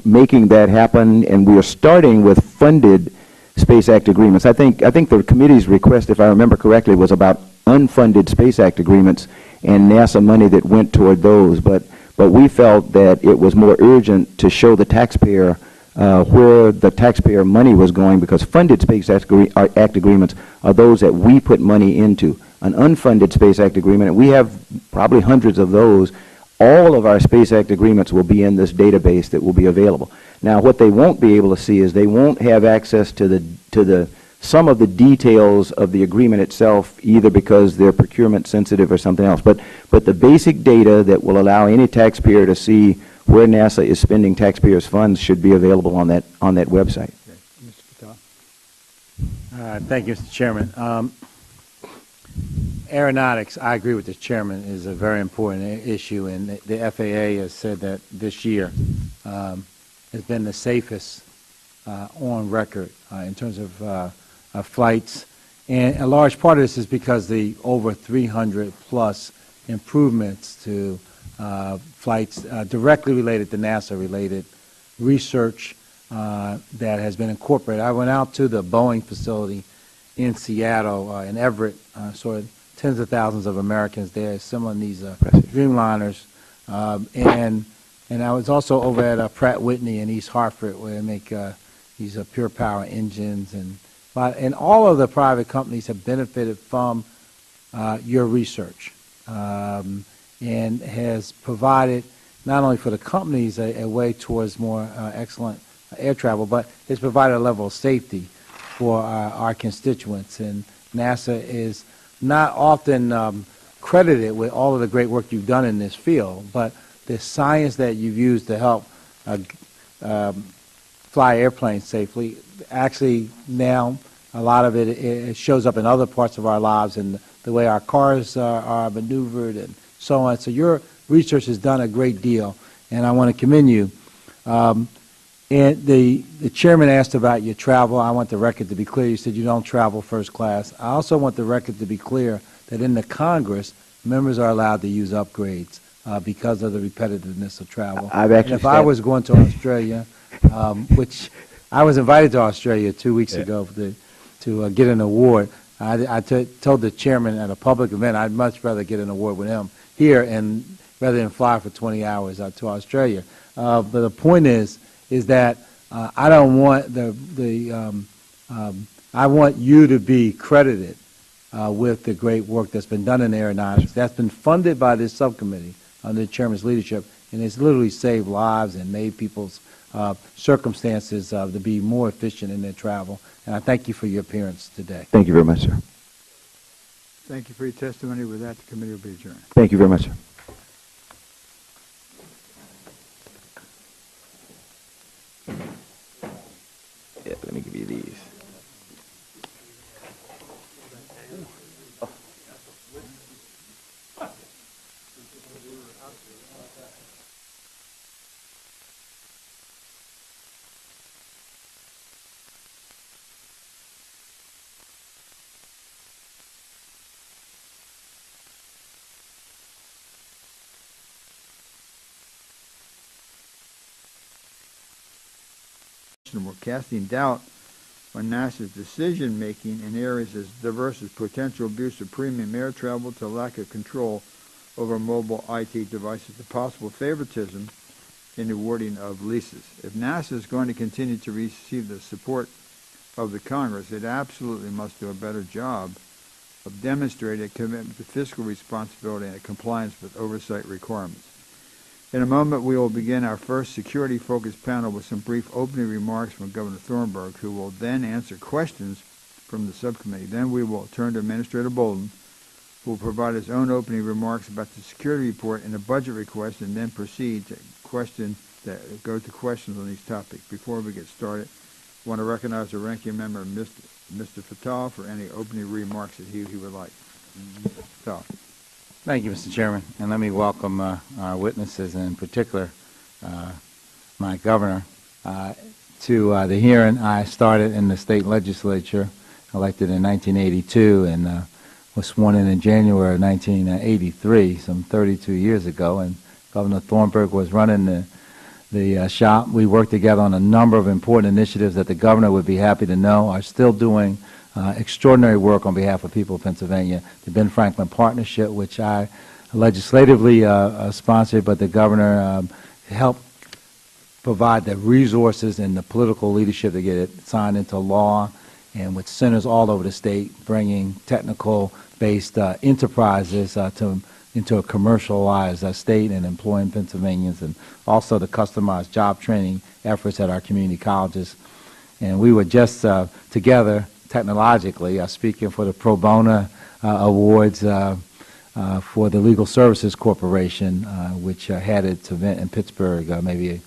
[SPEAKER 8] making that happen, and we are starting with funded Space Act agreements. I think the committee's request, if I remember correctly, was about unfunded Space Act agreements and NASA money that went toward those. But we felt that it was more urgent to show the taxpayer where the taxpayer money was going, because funded Space Act agreements are those that we put money into. An unfunded Space Act agreement, and we have probably hundreds of those, all of our Space Act agreements will be in this database that will be available. Now, what they won't be able to see is they won't have access to some of the details of the agreement itself, either because they're procurement sensitive or something else. But the basic data that will allow any taxpayer to see where NASA is spending taxpayers' funds should be available on that website.
[SPEAKER 1] Okay. Mr. Patel?
[SPEAKER 11] Thank you, Mr. Chairman. Aeronautics, I agree with the chairman, is a very important issue, and the FAA has said that this year has been the safest on record in terms of flights. And a large part of this is because the over 300 plus improvements to flights directly related to NASA-related research that has been incorporated. I went out to the Boeing facility in Seattle, in Everett, saw tens of thousands of Americans there assembling these Dreamliners. And I was also over at Pratt Whitney in East Hartford, where they make these pure power engines. And all of the private companies have benefited from your research and has provided not only for the companies a way towards more excellent air travel, but it's provided a level of safety for our constituents. And NASA is not often credited with all of the great work you've done in this field, but the science that you've used to help fly airplanes safely, actually now a lot of it shows up in other parts of our lives and the way our cars are maneuvered and so on. So your research has done a great deal, and I want to commend you. And the chairman asked about your travel. I want the record to be clear. You said you don't travel first class. I also want the record to be clear that in the Congress, members are allowed to use upgrades because of the repetitiveness of travel.
[SPEAKER 8] I've actually
[SPEAKER 11] and if I was going to Australia, which I was invited to Australia 2 weeks ago to get an award, I told the chairman at a public event I'd much rather get an award with him here and rather than fly for 20 hours to Australia. But the point is that I don't want I want you to be credited with the great work that's been done in aeronautics. That's been funded by this subcommittee under the chairman's leadership, and it's literally saved lives and made people's circumstances to be more efficient in their travel. And I thank you for your appearance today.
[SPEAKER 8] Thank you very much, sir.
[SPEAKER 1] Thank you for your testimony. With that, the committee will be adjourned.
[SPEAKER 8] Thank you very much, sir. Yeah, let me give you these.
[SPEAKER 1] We're casting doubt on NASA's decision-making in areas as diverse as potential abuse of premium air travel to lack of control over mobile IT devices to possible favoritism in the awarding of leases. If NASA is going to continue to receive the support of the Congress, it absolutely must do a better job of demonstrating a commitment to fiscal responsibility and compliance with oversight requirements. In a moment, we will begin our first security-focused panel with some brief opening remarks from Governor Thornburg, who will then answer questions from the subcommittee. Then we will turn to Administrator Bolden, who will provide his own opening remarks about the security report and the budget request, and then proceed to questions on these topics. Before we get started, I want to recognize the ranking member, Mr. Fattah, for any opening remarks that he would like. Fattah.
[SPEAKER 2] Thank you, Mr. Chairman, and let me welcome our witnesses, and in particular my governor, to the hearing. I started in the state legislature, elected in 1982, and was sworn in January of 1983, some 32 years ago, and Governor Thornburg was running the shop. We worked together on a number of important initiatives that the governor would be happy to know are still doing extraordinary work on behalf of people of Pennsylvania. The Ben Franklin Partnership, which I legislatively sponsored, but the governor helped provide the resources and the political leadership to get it signed into law, and with centers all over the state bringing technical-based enterprises into a commercialized state and employing Pennsylvanians, and also the customized job training efforts at our community colleges. And we were just together technologically speaking for the Pro Bono Awards for the Legal Services Corporation, which had its event in Pittsburgh maybe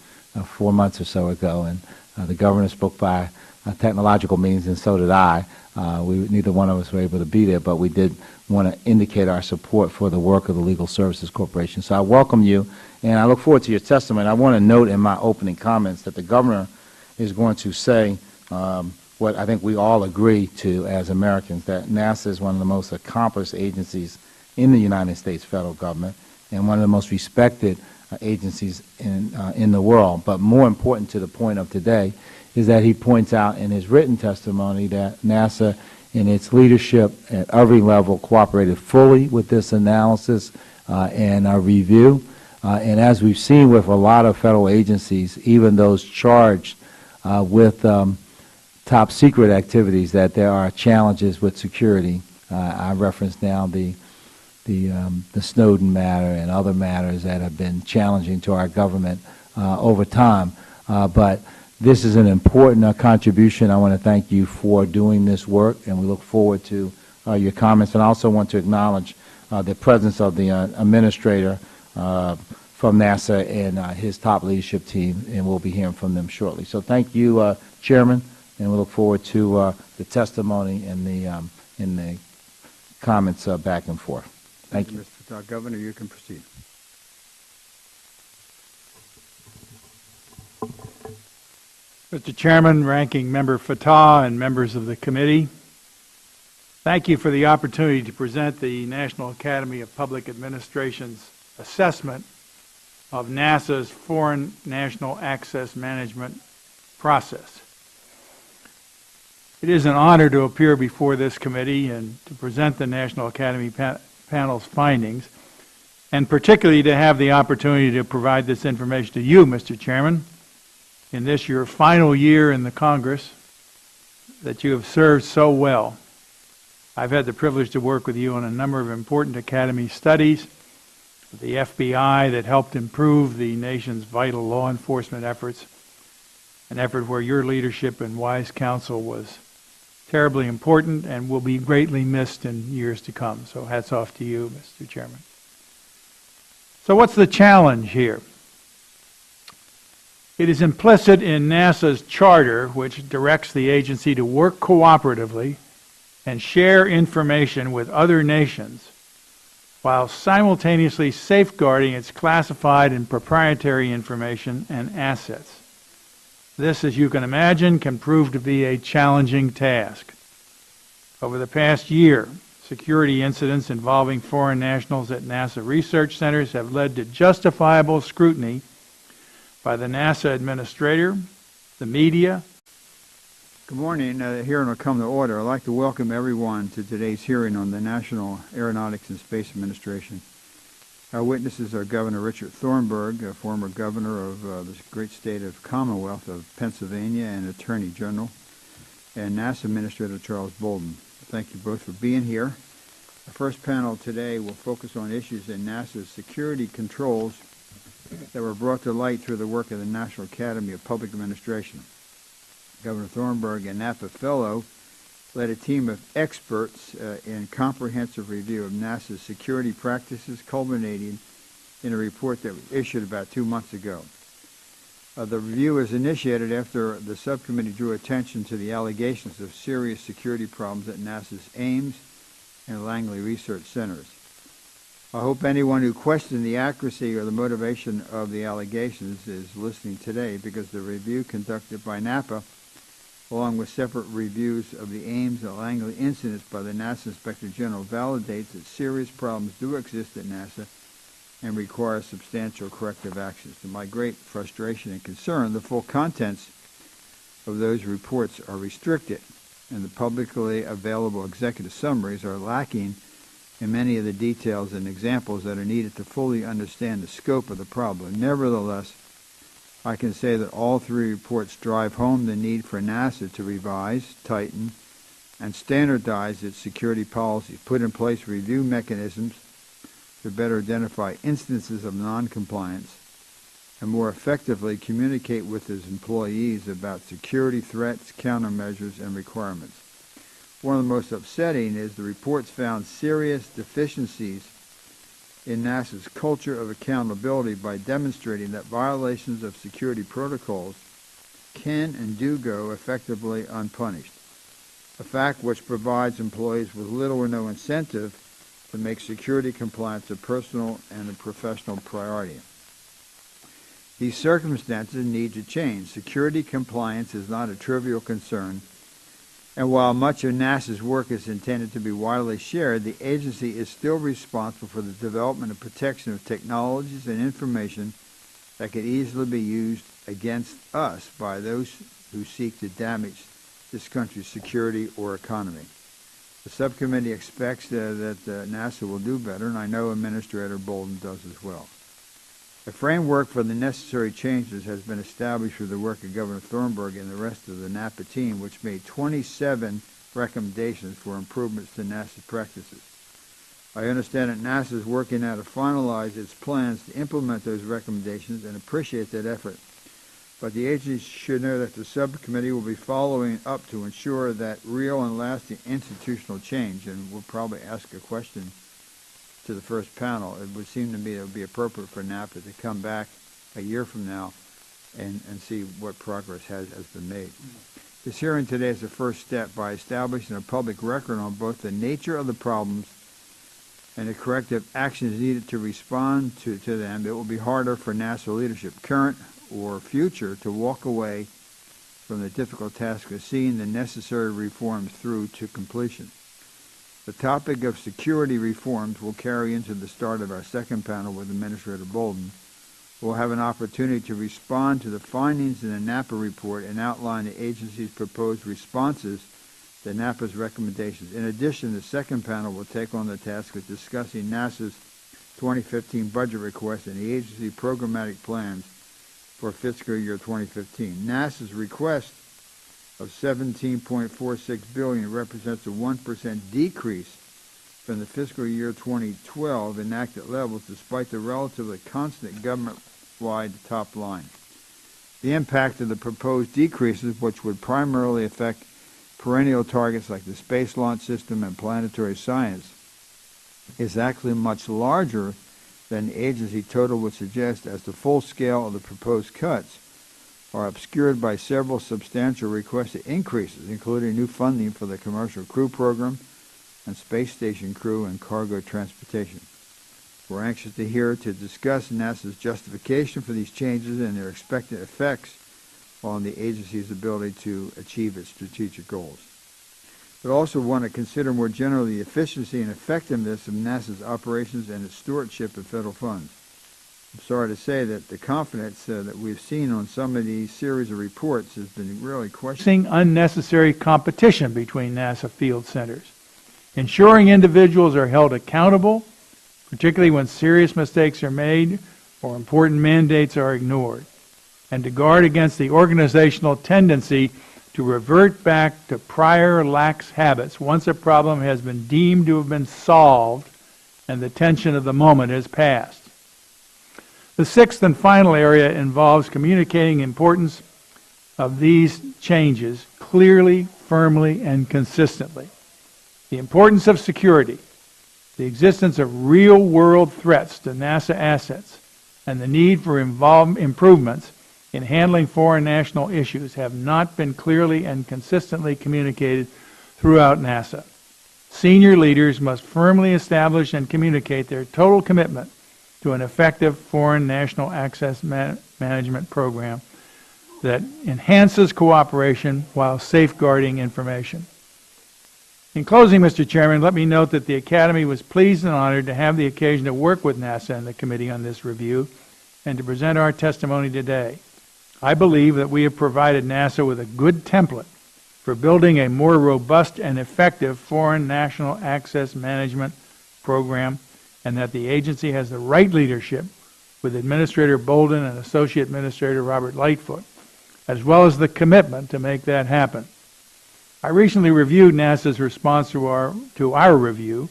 [SPEAKER 2] 4 months or so ago. And the governor spoke by technological means, and so did I. Neither one of us were able to be there, but we did want to indicate our support for the work of the Legal Services Corporation. So I welcome you, and I look forward to your testimony. I want to note in my opening comments that the governor is going to say what I think we all agree to as Americans, that NASA is one of the most accomplished agencies in the United States federal government and one of the most respected agencies in the world. But more important to the point of today is that he points out in his written testimony that NASA, in its leadership at every level, cooperated fully with this analysis and review. And as we've seen with a lot of federal agencies, even those charged with top secret activities, that there are challenges with security. I reference now the Snowden matter and other matters that have been challenging to our government over time. But this is an important contribution. I want to thank you for doing this work, and we look forward to your comments. And I also want to acknowledge the presence of the Administrator from NASA and his top leadership team, and we'll be hearing from them shortly. So thank you, Chairman, and we look forward to the testimony and the comments back and forth. Thank you.
[SPEAKER 1] Mr. Fattah. Governor, you can proceed.
[SPEAKER 3] Mr. Chairman, Ranking Member Fattah, and members of the committee, thank you for the opportunity to present the National Academy of Public Administration's assessment of NASA's Foreign National Access Management process. It is an honor to appear before this committee and to present the National Academy panel's findings, and particularly to have the opportunity to provide this information to you, Mr. Chairman, in this your final year in the Congress that you have served so well. I've had the privilege to work with you on a number of important Academy studies, the FBI that helped improve the nation's vital law enforcement efforts, an effort where your leadership and wise counsel was terribly important and will be greatly missed in years to come. So hats off to you, Mr. Chairman. So what's the challenge here? It is implicit in NASA's charter, which directs the agency to work cooperatively and share information with other nations while simultaneously safeguarding its classified and proprietary information and assets. This, as you can imagine, can prove to be a challenging task. Over the past year, security incidents involving foreign nationals at NASA research centers have led to justifiable scrutiny by the NASA Administrator, the media,
[SPEAKER 1] Good morning. The hearing will come to order. I'd like to welcome everyone to today's hearing on the National Aeronautics and Space Administration. Our witnesses are Governor Richard Thornburg, a former governor of the great state of Commonwealth of Pennsylvania and Attorney General, and NASA Administrator Charles Bolden. Thank you both for being here. The first panel today will focus on issues in NASA's security controls that were brought to light through the work of the National Academy of Public Administration. Governor Thornburg, a NAPA fellow, led a team of experts in comprehensive review of NASA's security practices, culminating in a report that was issued about 2 months ago. The review was initiated after the subcommittee drew attention to the allegations of serious security problems at NASA's Ames and Langley research centers. I hope anyone who questioned the accuracy or the motivation of the allegations is listening today, because the review conducted by NAPA, along with separate reviews of the Ames and Langley incidents by the NASA Inspector General, validates that serious problems do exist at NASA and require substantial corrective actions. To my great frustration and concern, the full contents of those reports are restricted, and the publicly available executive summaries are lacking in many of the details and examples that are needed to fully understand the scope of the problem. Nevertheless, I can say that all three reports drive home the need for NASA to revise, tighten, and standardize its security policies, put in place review mechanisms to better identify instances of noncompliance, and more effectively communicate with its employees about security threats, countermeasures, and requirements. One of the most upsetting is the reports found serious deficiencies in NASA's culture of accountability by demonstrating that violations of security protocols can and do go effectively unpunished, a fact which provides employees with little or no incentive to make security compliance a personal and a professional priority. These circumstances need to change. Security compliance is not a trivial concern, and while much of NASA's work is intended to be widely shared, the agency is still responsible for the development and protection of technologies and information that could easily be used against us by those who seek to damage this country's security or economy. The subcommittee expects that NASA will do better, and I know Administrator Bolden does as well. A framework for the necessary changes has been established through the work of Governor Thornburg and the rest of the NAPA team, which made 27 recommendations for improvements to NASA practices. I understand that NASA is working now to finalize its plans to implement those recommendations and appreciate that effort. But the agency should know that the subcommittee will be following up to ensure that real and lasting institutional change, and we'll probably ask a question to the first panel. It would seem to me it would be appropriate for NAPA to come back a year from now and see what progress has been made. This hearing today is the first step by establishing a public record on both the nature of the problems and the corrective actions needed to respond to them. It will be harder for NASA leadership, current or future, to walk away from the difficult task of seeing the necessary reforms through to completion. The topic of security reforms will carry into the start of our second panel with Administrator Bolden. We'll have an opportunity to respond to the findings in the NAPA report and outline the agency's proposed responses to NAPA's recommendations. In addition, the second panel will take on the task of discussing NASA's 2015 budget request and the agency programmatic plans for fiscal year 2015. NASA's request of $17.46 billion represents a 1% decrease from the fiscal year 2012 enacted levels, despite the relatively constant government-wide top line. The impact of the proposed decreases, which would primarily affect perennial targets like the Space Launch System and planetary science, is actually much larger than the agency total would suggest, as the full scale of the proposed cuts are obscured by several substantial requested increases, including new funding for the Commercial Crew Program and Space Station Crew and Cargo Transportation. We're anxious to discuss NASA's justification for these changes and their expected effects on the agency's ability to achieve its strategic goals. But also want to consider more generally the efficiency and effectiveness of NASA's operations and its stewardship of federal funds. I'm sorry to say that the confidence that we've seen on some of these series of reports has been really questioned.
[SPEAKER 3] Unnecessary competition between NASA field centers, ensuring individuals are held accountable, particularly when serious mistakes are made or important mandates are ignored, and to guard against the organizational tendency to revert back to prior lax habits once a problem has been deemed to have been solved and the tension of the moment has passed. The sixth and final area involves communicating the importance of these changes clearly, firmly, and consistently. The importance of security, the existence of real-world threats to NASA assets, and the need for improvements in handling foreign national issues have not been clearly and consistently communicated throughout NASA. Senior leaders must firmly establish and communicate their total commitment to an effective foreign national access management program that enhances cooperation while safeguarding information. In closing, Mr. Chairman, let me note that the Academy was pleased and honored to have the occasion to work with NASA and the committee on this review and to present our testimony today. I believe that we have provided NASA with a good template for building a more robust and effective foreign national access management program, and that the agency has the right leadership with Administrator Bolden and Associate Administrator Robert Lightfoot, as well as the commitment to make that happen. I recently reviewed NASA's response to our review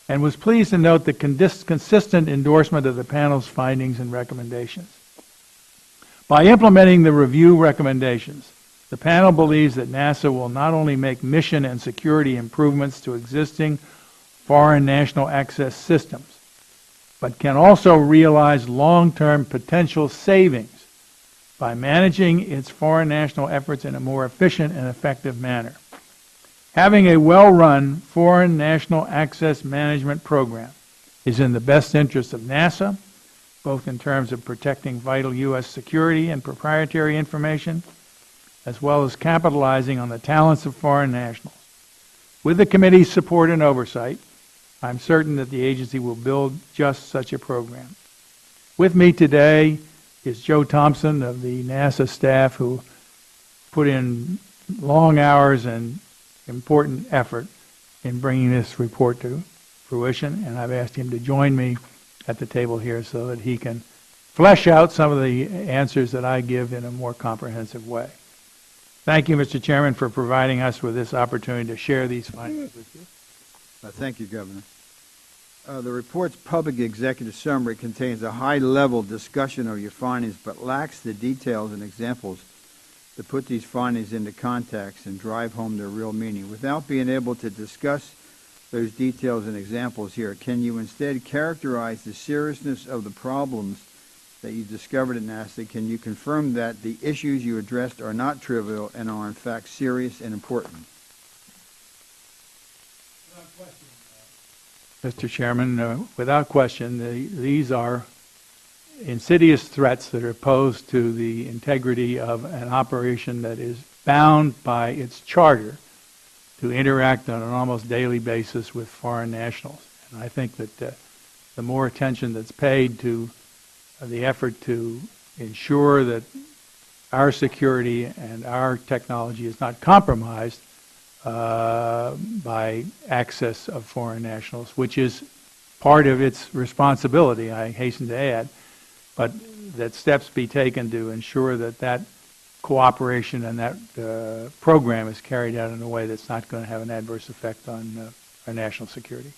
[SPEAKER 3] and was pleased to note the consistent endorsement of the panel's findings and recommendations. By implementing the review recommendations, the panel believes that NASA will not only make mission and security improvements to existing foreign national access systems, but can also realize long-term potential savings by managing its foreign national efforts in a more efficient and effective manner. Having a well-run foreign national access management program is in the best interest of NASA, both in terms of protecting vital U.S. security and proprietary information, as well as capitalizing on the talents of foreign nationals. With the committee's support and oversight, I'm certain that the agency will build just such a program. With me today is Joe Thompson of the NASA staff, who put in long hours and important effort in bringing this report to fruition, and I've asked him to join me at the table here so that he can flesh out some of the answers that I give in a more comprehensive way. Thank you, Mr. Chairman, for providing us with this opportunity to share these findings with you.
[SPEAKER 1] Thank you, Governor. The report's public executive summary contains a high-level discussion of your findings, but lacks the details and examples to put these findings into context and drive home their real meaning. Without being able to discuss those details and examples here, can you instead characterize the seriousness of the problems that you discovered at NASA? Can you confirm that the issues you addressed are not trivial and are in fact serious and important?
[SPEAKER 3] Mr. Chairman, without question, these are insidious threats that are posed to the integrity of an operation that is bound by its charter to interact on an almost daily basis with foreign nationals. And I think that the more attention that's paid to the effort to ensure that our security and our technology is not compromised by access of foreign nationals, which is part of its responsibility, I hasten to add, but that steps be taken to ensure that that cooperation and that program is carried out in a way that's not going to have an adverse effect on our national security.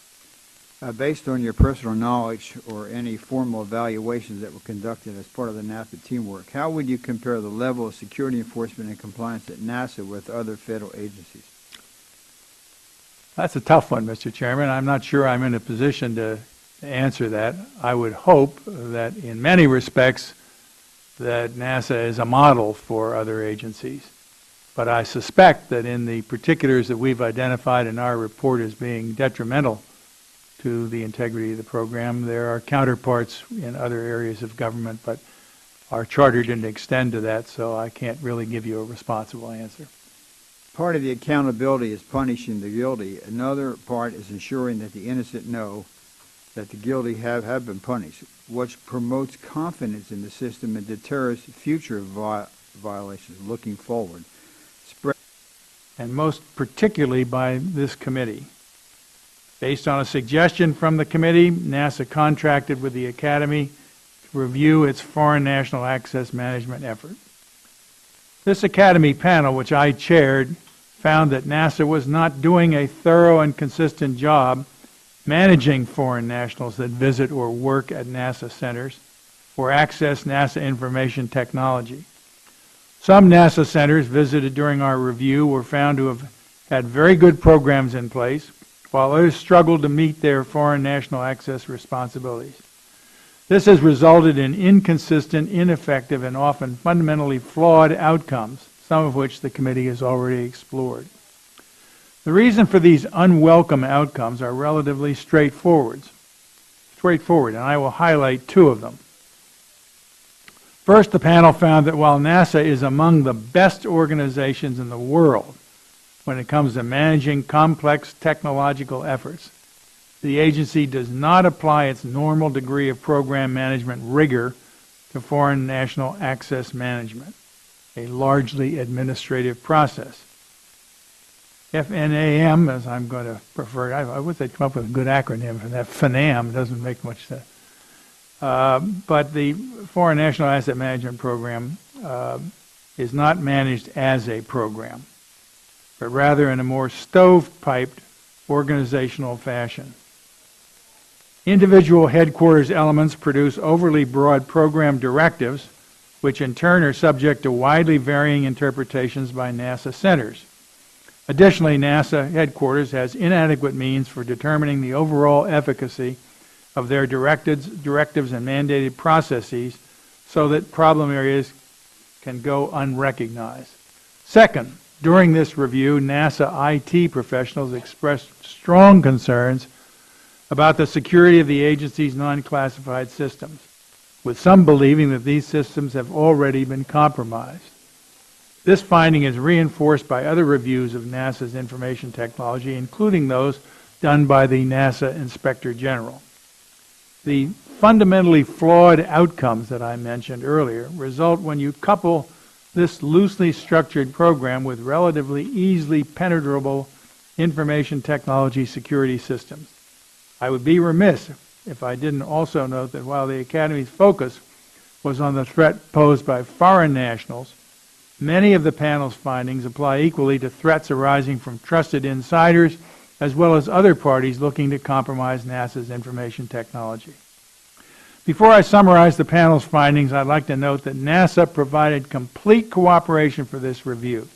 [SPEAKER 1] Based on your personal knowledge or any formal evaluations that were conducted as part of the NASA teamwork, how would you compare the level of security enforcement and compliance at NASA with other federal agencies?
[SPEAKER 3] That's a tough one, Mr. Chairman. I'm not sure I'm in a position to answer that. I would hope that in many respects that NASA is a model for other agencies. But I suspect that in the particulars that we've identified in our report as being detrimental to the integrity of the program, there are counterparts in other areas of government, but our charter didn't extend to that, so I can't really give you a responsible answer.
[SPEAKER 1] Part of the accountability is punishing the guilty. Another part is ensuring that the innocent know that the guilty have been punished, which promotes confidence in the system and deters future violations looking forward.
[SPEAKER 3] And most particularly by this committee. Based on a suggestion from the committee, NASA contracted with the Academy to review its foreign national access management effort. This Academy panel, which I chaired, found that NASA was not doing a thorough and consistent job managing foreign nationals that visit or work at NASA centers or access NASA information technology. Some NASA centers visited during our review were found to have had very good programs in place, while others struggled to meet their foreign national access responsibilities. This has resulted in inconsistent, ineffective, and often fundamentally flawed outcomes, some of which the committee has already explored. The reason for these unwelcome outcomes are relatively straightforward, and I will highlight two of them. First, the panel found that while NASA is among the best organizations in the world when it comes to managing complex technological efforts, the agency does not apply its normal degree of program management rigor to foreign national access management, a largely administrative process. FNAM, as I'm going to prefer, I wish they'd come up with a good acronym for that. FNAM doesn't make much sense. But the Foreign National Asset Management Program is not managed as a program, but rather in a more stovepiped organizational fashion. Individual headquarters elements produce overly broad program directives, which in turn are subject to widely varying interpretations by NASA centers. Additionally, NASA headquarters has inadequate means for determining the overall efficacy of their directives and mandated processes so that problem areas can go unrecognized. Second, during this review, NASA IT professionals expressed strong concerns about the security of the agency's non-classified systems, with some believing that these systems have already been compromised. This finding is reinforced by other reviews of NASA's information technology, including those done by the NASA Inspector General. The fundamentally flawed outcomes that I mentioned earlier result when you couple this loosely structured program with relatively easily penetrable information technology security systems. I would be remiss if I didn't also note that while the Academy's focus was on the threat posed by foreign nationals, many of the panel's findings apply equally to threats arising from trusted insiders as well as other parties looking to compromise NASA's information technology. Before I summarize the panel's findings, I'd like to note that NASA provided complete cooperation for this review,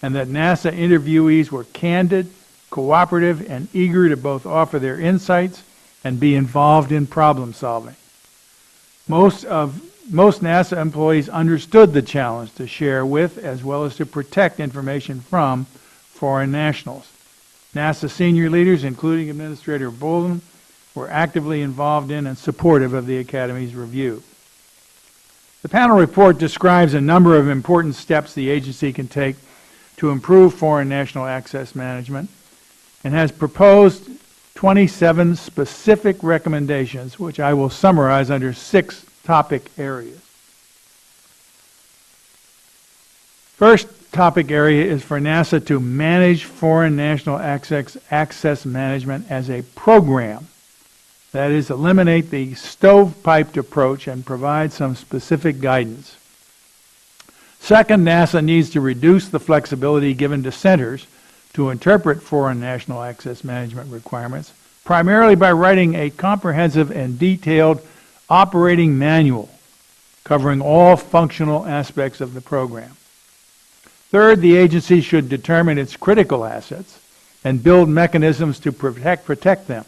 [SPEAKER 3] and that NASA interviewees were candid, cooperative, and eager to both offer their insights and be involved in problem solving. Most NASA employees understood the challenge to share with as well as to protect information from foreign nationals. NASA senior leaders, including Administrator Bolden, were actively involved in and supportive of the Academy's review. The panel report describes a number of important steps the agency can take to improve foreign national access management and has proposed 27 specific recommendations, which I will summarize under 6 topic areas. First topic area is for NASA to manage foreign national access management as a program. That is, eliminate the stovepiped approach and provide some specific guidance. Second, NASA needs to reduce the flexibility given to centers to interpret foreign national access management requirements, primarily by writing a comprehensive and detailed operating manual covering all functional aspects of the program. Third, the agency should determine its critical assets and build mechanisms to protect them.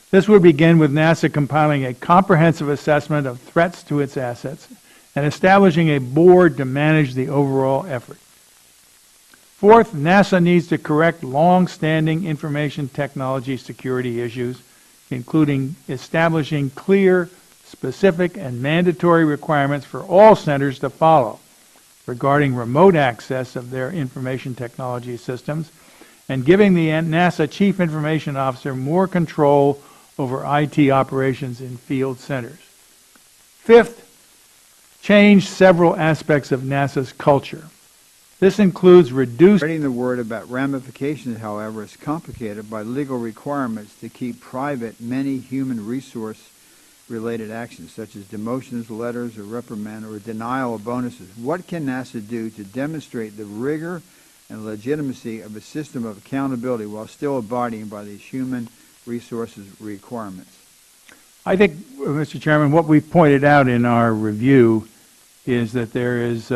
[SPEAKER 3] This would begin with NASA compiling a comprehensive assessment of threats to its assets and establishing a board to manage the overall effort. Fourth, NASA needs to correct long-standing information technology security issues, including establishing clear, specific, and mandatory requirements for all centers to follow regarding remote access of their information technology systems, and giving the NASA Chief Information Officer more control over IT operations in field centers. Fifth, change several aspects of NASA's culture. This includes
[SPEAKER 1] Spreading the word about ramifications, however, is complicated by legal requirements to keep private many human resource-related actions, such as demotions, letters, or reprimand, or denial of bonuses. What can NASA do to demonstrate the rigor and legitimacy of a system of accountability while still abiding by these human resources requirements?
[SPEAKER 3] I think, Mr. Chairman, what we've pointed out in our review is that there is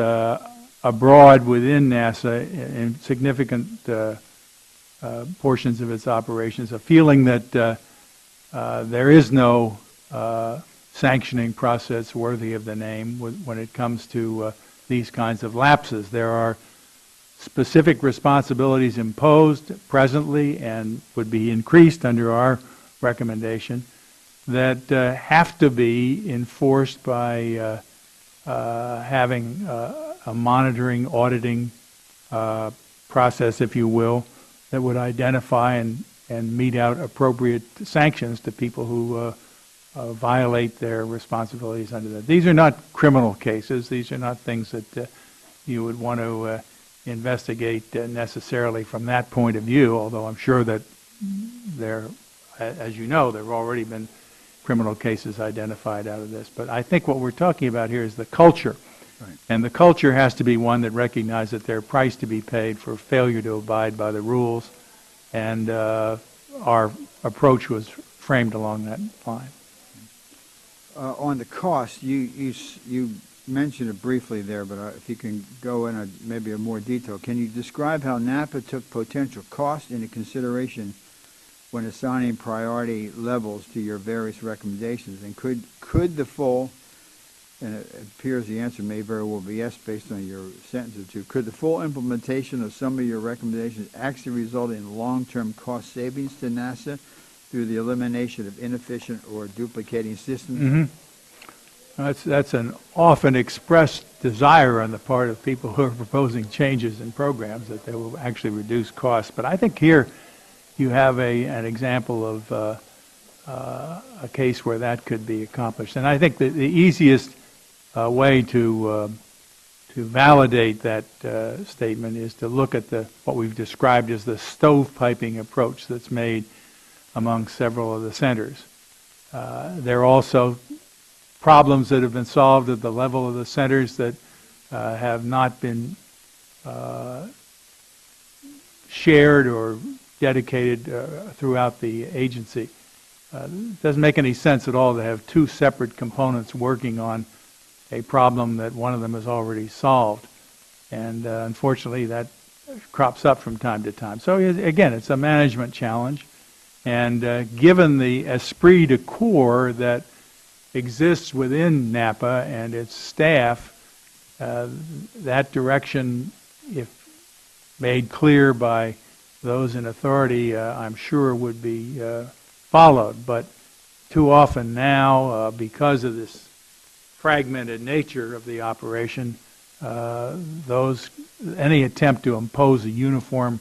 [SPEAKER 3] abroad within NASA in significant portions of its operations a feeling that there is no sanctioning process worthy of the name when it comes to these kinds of lapses. There are specific responsibilities imposed presently and would be increased under our recommendation that have to be enforced by having a monitoring, auditing process, if you will, that would identify and mete out appropriate sanctions to people who violate their responsibilities under that. These are not criminal cases. These are not things that you would want to investigate necessarily from that point of view, although I'm sure that there, as you know, there have already been criminal cases identified out of this. But I think what we're talking about here is the culture.
[SPEAKER 1] Right.
[SPEAKER 3] And the culture has to be one that recognizes that there's a price to be paid for failure to abide by the rules. And our approach was framed along that line.
[SPEAKER 1] On the cost, you mentioned it briefly there, but if you can go in maybe a more detail, can you describe how NAPA took potential cost into consideration when assigning priority levels to your various recommendations? And could the full, and it appears the answer may very well be yes based on your sentence or two, could the full implementation of some of your recommendations actually result in long-term cost savings to NASA through the elimination of inefficient or duplicating systems?
[SPEAKER 3] Mm-hmm. That's an often expressed desire on the part of people who are proposing changes in programs that they will actually reduce costs. But I think here you have an example of a case where that could be accomplished. And I think that the easiest way to validate that statement is to look at what we've described as the stovepiping approach that's made among several of the centers. There are also problems that have been solved at the level of the centers that have not been shared or dedicated throughout the agency. It doesn't make any sense at all to have two separate components working on a problem that one of them has already solved. And unfortunately, that crops up from time to time. So again, it's a management challenge. And given the esprit de corps that exists within NAPA and its staff, that direction, if made clear by those in authority, I'm sure would be followed. But too often now, because of this fragmented nature of the operation, any attempt to impose a uniform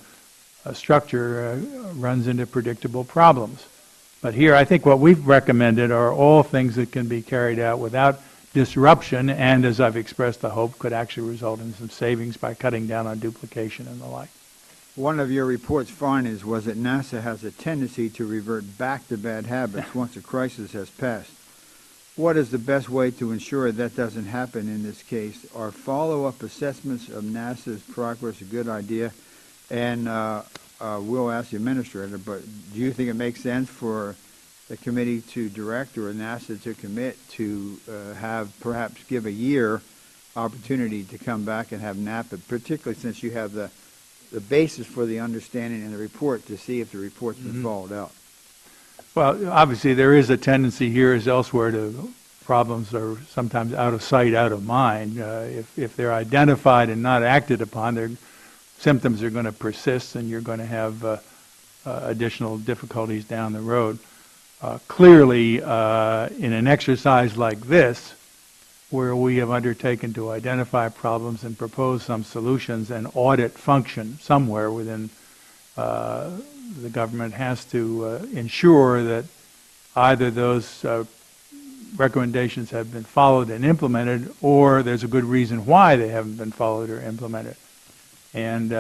[SPEAKER 3] structure runs into predictable problems. But here, I think what we've recommended are all things that can be carried out without disruption, and as I've expressed the hope, could actually result in some savings by cutting down on duplication and the like.
[SPEAKER 1] One of your report's findings was that NASA has a tendency to revert back to bad habits once a crisis has passed. What is the best way to ensure that doesn't happen in this case? Are follow-up assessments of NASA's progress a good idea? And we'll ask the administrator, but do you think it makes sense for the committee to direct or NASA to commit to perhaps give a year opportunity to come back and have NAPA, particularly since you have the basis for the understanding in the report to see if the report's been followed out?
[SPEAKER 3] Well, obviously there is a tendency here as elsewhere to problems are sometimes out of sight, out of mind. If they're identified and not acted upon, their symptoms are going to persist and you're going to have additional difficulties down the road. Clearly, in an exercise like this, where we have undertaken to identify problems and propose some solutions, an audit function somewhere within the government has to ensure that either those recommendations have been followed and implemented, or there's a good reason why they haven't been followed or implemented. And